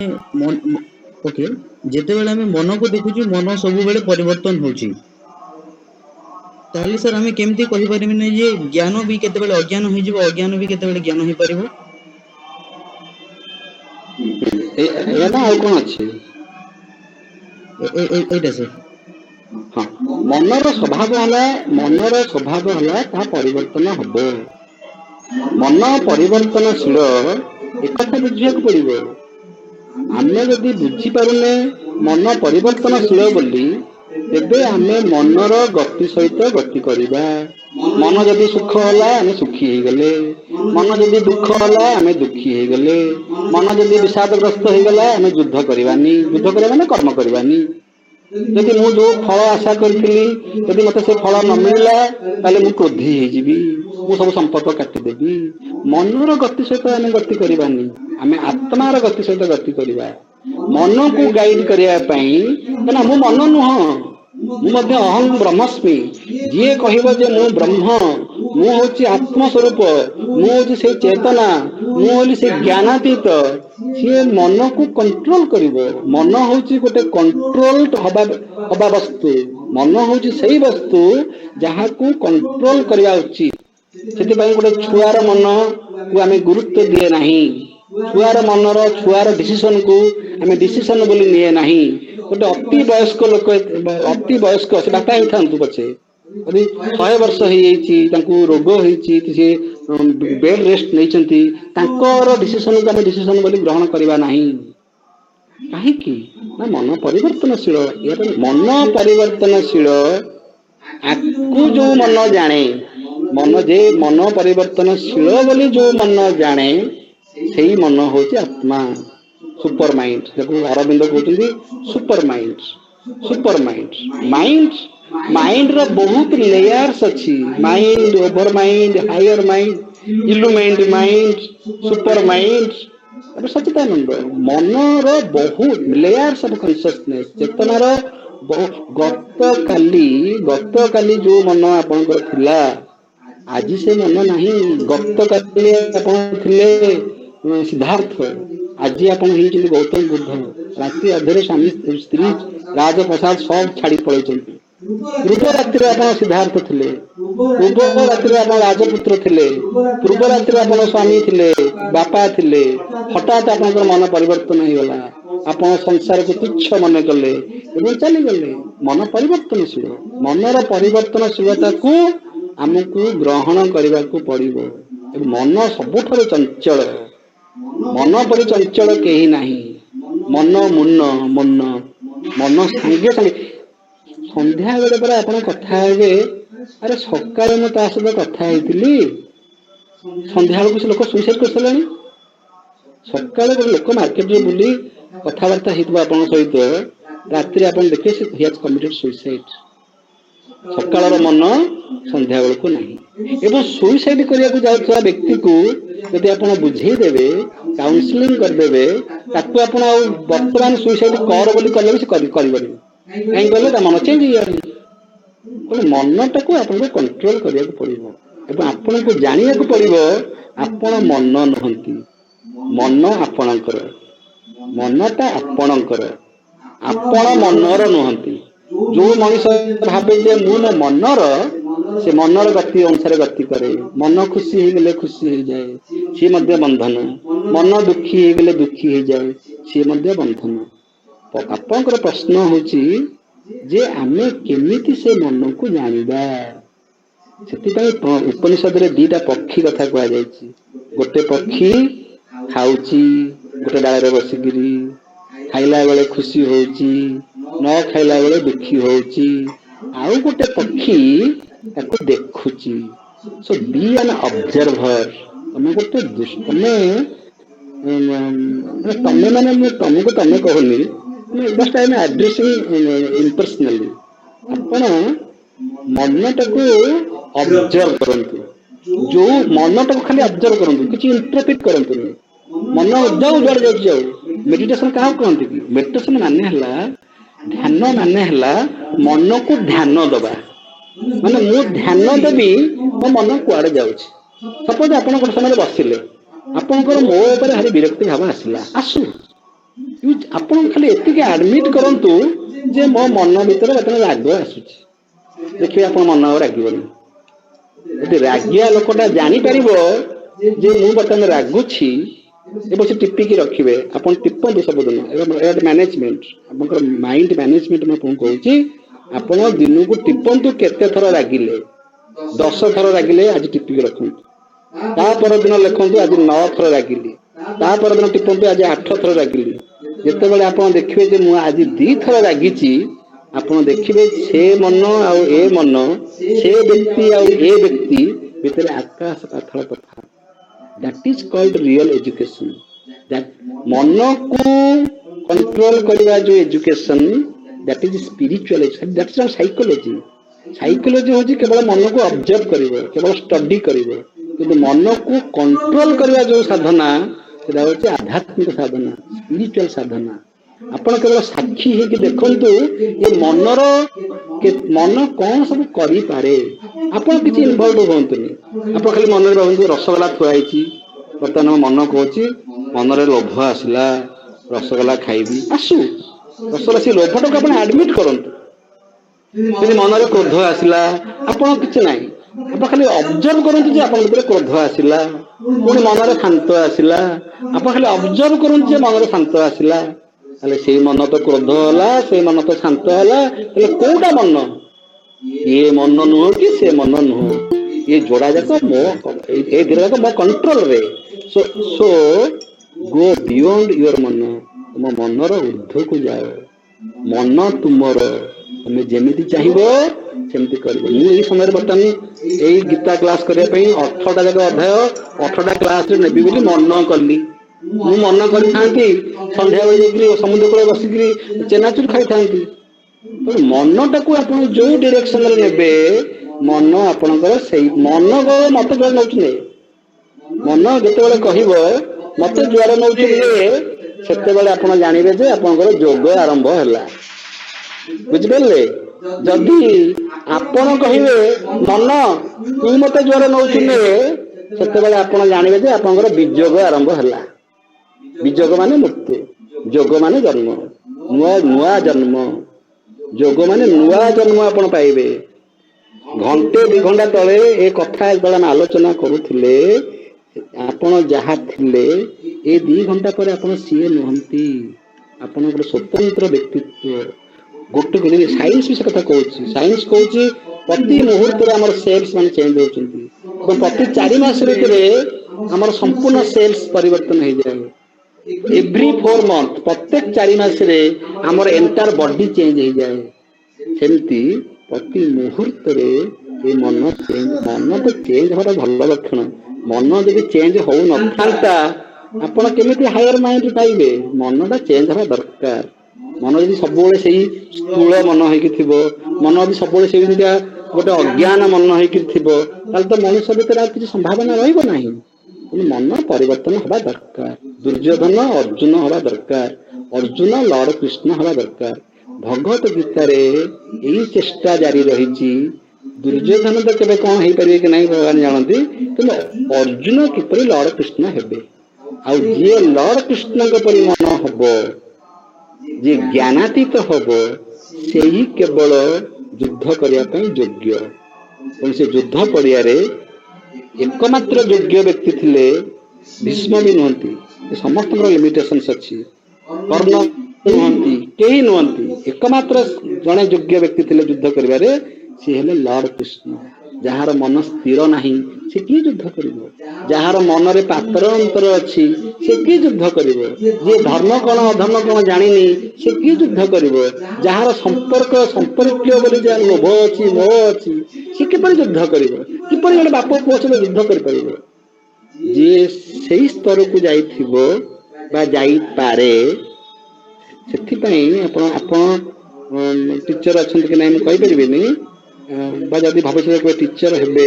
ଓକେ ଯେତେବେଳେ ଆମେ ମନକୁ ଦେଖୁଛୁ ମନ ସବୁବେଳେ ପରିବର୍ତ୍ତନ ହଉଛି, ତାହେଲେ ସାର୍ ଆମେ କେମିତି କହିପାରିବିନି ଯେ ଜ୍ଞାନ ବି କେତେବେଳେ ଅଜ୍ଞାନ ହେଇଯିବ, ଅଜ୍ଞାନ ବି କେତେବେଳେ ଜ୍ଞାନ ହେଇପାରିବ? ଏଇଆ ନା ଆଉ କଣ ଅଛି? ଏଇଟା ସାର୍। ହଁ, ମନର ସ୍ୱଭାବ ହେଲା ତାହା ପରିବର୍ତ୍ତନ ହବ। ମନ ପରିବର୍ତ୍ତନଶୀଳ, ଏକଥା ବୁଝିବାକୁ ପଡିବ। ଆମେ ଯଦି ବୁଝିପାରୁନେ ମନ ପରିବର୍ତ୍ତନଶୀଳ ବୋଲି, ତେବେ ଆମେ ମନର ଗତି ସହିତ ଗତି କରିବା। ମନ ଯଦି ସୁଖ ହେଲା ଆମେ ସୁଖୀ ହେଇଗଲେ, ମନ ଯଦି ଦୁଃଖ ହେଲା ଆମେ ଦୁଃଖୀ ହେଇଗଲେ, ମନ ଯଦି ବିଷାଦଗ୍ରସ୍ତ ହେଇଗଲା ଆମେ ଯୁଦ୍ଧ କରିବାନି। ଯୁଦ୍ଧ କରିବା ମାନେ କର୍ମ କରିବାନି। ଯଦି ମୁଁ ଯୋଉ ଫଳ ଆଶା କରିଥିଲି, ଯଦି ମତେ ସେ ଫଳ ନ ମିଳିଲା, ତାହେଲେ ମୁଁ କ୍ରୋଧୀ ହେଇଯିବି, ମୁଁ ସବୁ ସମ୍ପର୍କ କାଟିଦେବି। ମନର ଗତି ସହିତ ଆମେ ଗତି କରିବାନି, ଆମେ ଆତ୍ମାର ଗତି ସହିତ ଗତି କରିବା। ମନକୁ ଗାଇଡ କରିବା ପାଇଁ, କାହିଁକିନା ମୁଁ ମନ ନୁହଁ, ମୁଁ ମଧ୍ୟ ଅହଂ ବ୍ରହ୍ମସ୍ମି। ଯିଏ କହିବ ଯେ ମୁଁ ବ୍ରହ୍ମ, ମୁଁ ହଉଛି ଆତ୍ମ ସ୍ୱରୂପ, ମୁଁ ହଉଛି ସେଇ ଚେତନା, ମୁଁ ହଉଛି ସେଇ ଜ୍ଞାନାତୀତ, ସିଏ ମନକୁ କଣ୍ଟ୍ରୋଲ କରିବ। ମନ ହଉଛି ଗୋଟେ କଣ୍ଟ୍ରୋଲ ହବା ବସ୍ତୁ। ମନ ହଉଛି ସେଇ ବସ୍ତୁ ଯାହାକୁ କଣ୍ଟ୍ରୋଲ କରିବା ଉଚିତ। ସେଥିପାଇଁ ଗୋଟେ ଛୁଆର ମନକୁ ଆମେ ଗୁରୁତ୍ୱ ଦିଏ ନାହିଁ। ଛୁଆର ଡିସିସନକୁ ଆମେ ଡିସିସନ ବୋଲି ନିଏ ନାହିଁ। ଗୋଟେ ଅତି ବୟସ୍କ ଲୋକ, ଅତି ବୟସ୍କ, ସେ ବାପା ହେଇଥାନ୍ତୁ ପଛେ, ଯଦି 100 ବର୍ଷ ହେଇଯାଇଛି, ତାଙ୍କୁ ରୋଗ ହେଇଛି, ସେ ବେଡ ରେଷ୍ଟ ନେଇଛନ୍ତି, ତାଙ୍କର ଡିସିସନକୁ ଆମେ ଡିସିସନ ବୋଲି ଗ୍ରହଣ କରିବା ନାହିଁ। କାହିଁକି ନା ମନ ପରିବର୍ତ୍ତନଶୀଳ। ମନ ପରିବର୍ତ୍ତନଶୀଳ, ଆକୁ ଯୋଉ ମନ ଜାଣେ, ମନ ପରିବର୍ତ୍ତନଶୀଳ ବୋଲି ଯୋଉ ମନ ଜାଣେ, ସେଇ ମନ ହଉଛି ଆତ୍ମା, ସୁପର ମାଇଣ୍ଡ। ଯାକୁ ଅରବିନ୍ଦ କହୁଛନ୍ତି ସୁପର ମାଇଣ୍ଡ। ସୁପର ମାଇଣ୍ଡ, ମାଇଣ୍ଡର ବହୁତ ଲେୟାର୍ସ ଅଛି। Mind, over mind, higher mind, illumined mind, super mind, ତାପରେ ସଚିଦାନନ୍ଦ। ମନର ବହୁତ ଲେୟାର୍ସ ଅଫ କନସିୟସନେସ, ଚେତନାର ଗତକାଲି ଯୋଉ ମନ ଆପଣଙ୍କର ଥିଲା, ଆଜି ସେ ମନ ନାହିଁ। ଗତକାଲି ଆପଣ ଥିଲେ ସିଦ୍ଧାର୍ଥ, ଆଜି ଆପଣ ହେଇଛନ୍ତି ଗୌତମ ବୁଦ୍ଧ। ରାତି ଅଧରେ ସ୍ୱାମୀ ସ୍ତ୍ରୀ ରାଜପ୍ରସାଦ ସବୁ ଛାଡି ପଳେଇଛନ୍ତି। ପୂର୍ବ ରାତିରେ ଆପଣ ସିଦ୍ଧାର୍ଥ ଥିଲେ, ପୂର୍ବ ରାତିରେ ଆପଣ ରାଜପୁତ୍ର ଥିଲେ, ପୂର୍ବ ରାତିରେ ଆପଣ ସ୍ୱାମୀ ଥିଲେ, ବାପା ଥିଲେ। ହଠାତ୍ ଆପଣଙ୍କର ମନ ପରିବର୍ତ୍ତନ ହେଇଗଲା, ଆପଣ ସଂସାରକୁ ତୁଚ୍ଛ ମନେ କଲେ ଏବଂ ଚାଲିଗଲେ। ମନ ପରିବର୍ତ୍ତନଶୀଳ। ମନର ପରିବର୍ତ୍ତନଶୀଳତାକୁ ଆମକୁ ଗ୍ରହଣ କରିବାକୁ ପଡିବ। ମନ ସବୁଠାରୁ ଚଞ୍ଚଳ, ମନ ପରି ଚଞ୍ଚଳ କେହି ନାହିଁ। ମନ ସାଙ୍ଗେ ସାଙ୍ଗେ ସନ୍ଧ୍ୟା ବେଳେ ପରା ଆପଣ କଥା ହେବେ, ଆରେ ସକାଳେ ମୁଁ ତା ସହିତ କଥା ହେଇଥିଲି, ସନ୍ଧ୍ୟା ବେଳକୁ ସେ ଲୋକ ସୁଇସାଇଡ୍ କରିସାରିଲାଣି। ସକାଳେ ଗୋଟେ ଲୋକ ମାର୍କେଟରେ ବୁଲି କଥାବାର୍ତ୍ତା ହେଇଥିବ ଆପଣଙ୍କ ସହିତ, ରାତିରେ ଆପଣ ଦେଖିବେ ସେ he has committed suicide। ସକାଳର ମନ ସନ୍ଧ୍ୟା ବେଳକୁ ନାହିଁ। ଏବଂ ସୁଇସାଇଡ୍ କରିବାକୁ ଯାଉଥିବା ବ୍ୟକ୍ତିକୁ ଯଦି ଆପଣ ବୁଝେଇଦେବେ, କାଉନସିଲିଂ କରିଦେବେ, ତାକୁ ଆପଣ ଆଉ ବର୍ତ୍ତମାନ ସୁଇସାଇଡ୍ କର ବୋଲି କଲେ ବି ସେ କରିବନି। କାହିଁକି କହିଲେ, ତା ମନ ଚେଞ୍ଜ ହେଇଯାଉଛି। ତେଣୁ ମନଟାକୁ ଆପଣଙ୍କୁ କଣ୍ଟ୍ରୋଲ କରିବାକୁ ପଡିବ ଏବଂ ଆପଣଙ୍କୁ ଜାଣିବାକୁ ପଡିବ ଆପଣ ମନ ନୁହନ୍ତି, ମନ ଆପଣଙ୍କର। ମନଟା ଆପଣଙ୍କର, ଆପଣ ମନର ନୁହନ୍ତି। ଯୋଉ ମଣିଷ ଭାବେ ଯେ ମୁଁ ମୋ ମନର, ସେ ମନର ଗତି ଅନୁସାରେ ଗତି କରେ। ମନ ଖୁସି ହେଇଗଲେ ଖୁସି ହେଇଯାଏ, ସିଏ ମଧ୍ୟ ବନ୍ଧନ। ମନ ଦୁଃଖୀ ହେଇଗଲେ ଦୁଃଖୀ ହେଇଯାଏ, ସିଏ ମଧ୍ୟ ବନ୍ଧନ। ଆପଣଙ୍କର ପ୍ରଶ୍ନ ହଉଛି ଯେ ଆମେ କେମିତି ସେ ମନକୁ ଜାଣିବା। ସେଥିପାଇଁ ଉପନିଷଦରେ 2ଟା ପକ୍ଷୀ କଥା କୁହାଯାଇଛି। ଗୋଟେ ପକ୍ଷୀ ଖାଉଛି, गोटे डाल बसिकी खाइला बेले खुशी होउची न खाइला बेले दुखी होउची आउ गोटे पक्षी ताको देखुची सो बी एन ऑब्जर्वर तमे गोटे तमे तमे माने मैं तुमको तमे कहूनी just I am addressing impersonally आपण मनटाको ऑब्जर्व करंतु जो मनटाको खाली ऑब्जर्व करंतु किछि इंटरप्रेट करंतु मन जाऊ जड़ जाऊ मेडिटेशन क्या कहते कि मेडिटेशन माने हला ध्यान माने हला मन को ध्यान दबा माने मु ध्यान देवी मो मन कुआड़े जाउछि सपोज आपण गोटे समय बसिले आपणकर मो ऊपर भारी विरक्ति भाव आसला आसु आपण खाली एतिके एडमिट करंतु जे मो मन भीतर बर्तमान राग आसुछि देखिए आपण मन रागिबनी यदि रागिया लोकटा जानी परिबो जे मु बर्तमान रागुछि ए बस टिपिकी रखिबे आपण टिपंतु सबदिन एट मैनेजमेंट आपनकर माइंड मैनेजमेंट में कोन कहूची आपण दिन को टिपंतु केते थर रागिले 10 थर रागिले आज टिपिकी रखंतु ता पर दिन लिखंतु आज 9 थर रागिली ता पर दिन टिपंतु आज 8 थर रागिली जेते बेले आपण देखिबे जे मु आज 2 थर रागिची आपण देखिबे से मन आ ए मन से व्यक्ति आ ए व्यक्ति भितर आकाश पाताल तफात that is called real education that मन को कंट्रोल करवा जो education that is spiritual education that is not psychology psychology होची केवल मन को ऑब्जर्व करिवो केवल स्टडी करिवो किंतु मन को कंट्रोल करवा जो साधना सेटा होची आध्यात्मिक साधना स्पिरिचुअल साधना आपण केवल साक्षी हे कि देखंतु ये मनर मन कौन सब करि पारे आपण किछि इन्वॉल्व होंतुनी आपण खाली मन रे रहंतु रसगोला थुआइची बर्तमान मन कहूची मन रे लोभ आसला रसगोला खाइबी आसु रसगोला से लोभटाको आपण एडमिट करंतु यदि मन रे क्रोध आसला आपण किछि नाही आपण खाली ऑब्जर्व करंतु जे आपण भीतर क्रोध आसला पुणी मन रे शांत आसला आपण खाली ऑब्जर्व करंतु जे मन रे शांत आसला ताले से मन तो क्रोध होला से मन तो शांत होला ताले कोडा मन ये मन नुह कि से मन नुह ये जोड़ा जाक मो ए दिरा जाक मो कंट्रोल रे सो गो बियॉन्ड योर मन तुम मनर ऊर्ध्व को जाओ मन तुमर तुम जेमिति चाहिबो सेमिति करबो मु ए समय बर्तमान ए गीता क्लास करिया पई 18टा जाक अध्याय 18टा क्लास रे नेबी बोली मन करली मु मन करथांती संध्या बेले समुद्र कूल बसिकी चेनाचुर खाइथांती तो मनटाको आपण जो डायरेक्शन रे नेबे मन आपणकर सेही मन को मत जो नउछने मन जते बेले कहिबो मते जुआर नउछने सेते बेले आपण जानिबे जे आपणकर जोग आरंभ हला बुझबेले जदी आपण कहिबे मन तू मते जुआर नउछने सेते बेले आपण जानिबे जे आपणकर विजोग आरंभ हला विजोग माने मुक्ति जोग माने जन्म नुआ नुआ जन्म जोग माने नुआ जन्म आपण पाइबे घंटे 2 घंटा तले ए कथा जब आलोचना करूथिले आपण जहा थिले ए 2 घंटा पर आपण सीए नहंती आपण एक स्वतंत्र व्यक्तित्व गोटे दिन साइंस भी कथा कहूची साइंस कहूची प्रति मुहूर्त रे हमर सेल्स माने चेंज होचंती तो प्रति 4 मास रे हमर संपूर्ण सेल्स परिवर्तन हो जाए एवरी 4 मंथ प्रत्येक 4 मास रे हमर एंटायर बॉडी चेंज हो जाए सेमती प्रति मुहूर्त रे ए मन तो चेंज होरा भल लक्षण मन जदि चेंज हो न थांता आपण केमिति हायर माइंड पाइबे मनटा चेंज होरा दरकार मन जदि सब बेले सेही स्थूल मन होई कि थिबो मन जदि सब बेले सेही गोटे अज्ञान मन होई कि थिबो ताल तो मनुष्य भीतर किछि संभावना रहइबो नाही मन परिवर्तन हवा दरकार दुर्योधन अर्जुन हवा दरकार अर्जुन लॉर्ड कृष्ण हवा दरकार भगवत गीता रे एही चेष्टा जारी रहिछि दुर्योधन तो केबे कोन हेई परिबे कि नहीं भगवान जानती कि अर्जुन किपरि लॉर्ड कृष्ण हेबे आ जे लॉर्ड कृष्ण के परि मन हबो जे ज्ञानातीत हबो सेही केवल युद्ध करिया पई योग्य और से युद्ध पड़िया रे एकमात्र योग्य व्यक्ति थिले भीष्म भी नुहंती समस्त लिमिटेशंस अच्छी कर्ण नुहंती कई नुहंती एकमात्र जड़े योग्य व्यक्ति थिले युद्ध करिबारे सी हेले लॉर्ड कृष्ण। जार मन स्थिर नहीं से किए युद्ध करिवो, जार मन रे पात्र अंतर अच्छी से किए युद्ध करिवो, जे धर्म कौन अधर्म कौन जानिनी से किए युद्ध करिवो, जार संपर्क संपर्क बोली जा लोभ अच्छी मोह अच्छी से किपरि युद्ध करिवो, किपरि गोटे बाप पुओ सहित युद्ध करि परिबो। जे सेई स्तर को जाइथिबो बा जाई पारे, सेथिपई आपण आपण टीचर अछंत कि नाही कहि परिबेनी, बा जदि भविष्य कोई टीचर हेबे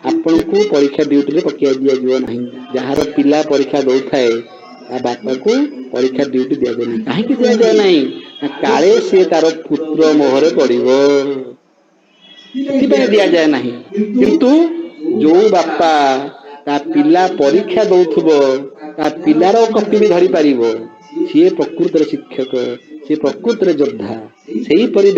आपण को परीक्षा ड्यूटी रे पकिया दिया जीव नहीं। जहार पिला परीक्षा दौ थाए ता बापा को परीक्षा ड्यूटी दिया जाए नहीं। काहे कि दिया जाए नहीं, काले से तार पुत्र मोहरे पड़िबो, सेथिपई दिया जाए नहीं। किंतु जो बापा ता पिला परीक्षा दौथुबो ता पिलार कपि भी धरी पारिबो, सी प्रकृत शिक्षक, सी प्रकृत योद्धा, सेही परि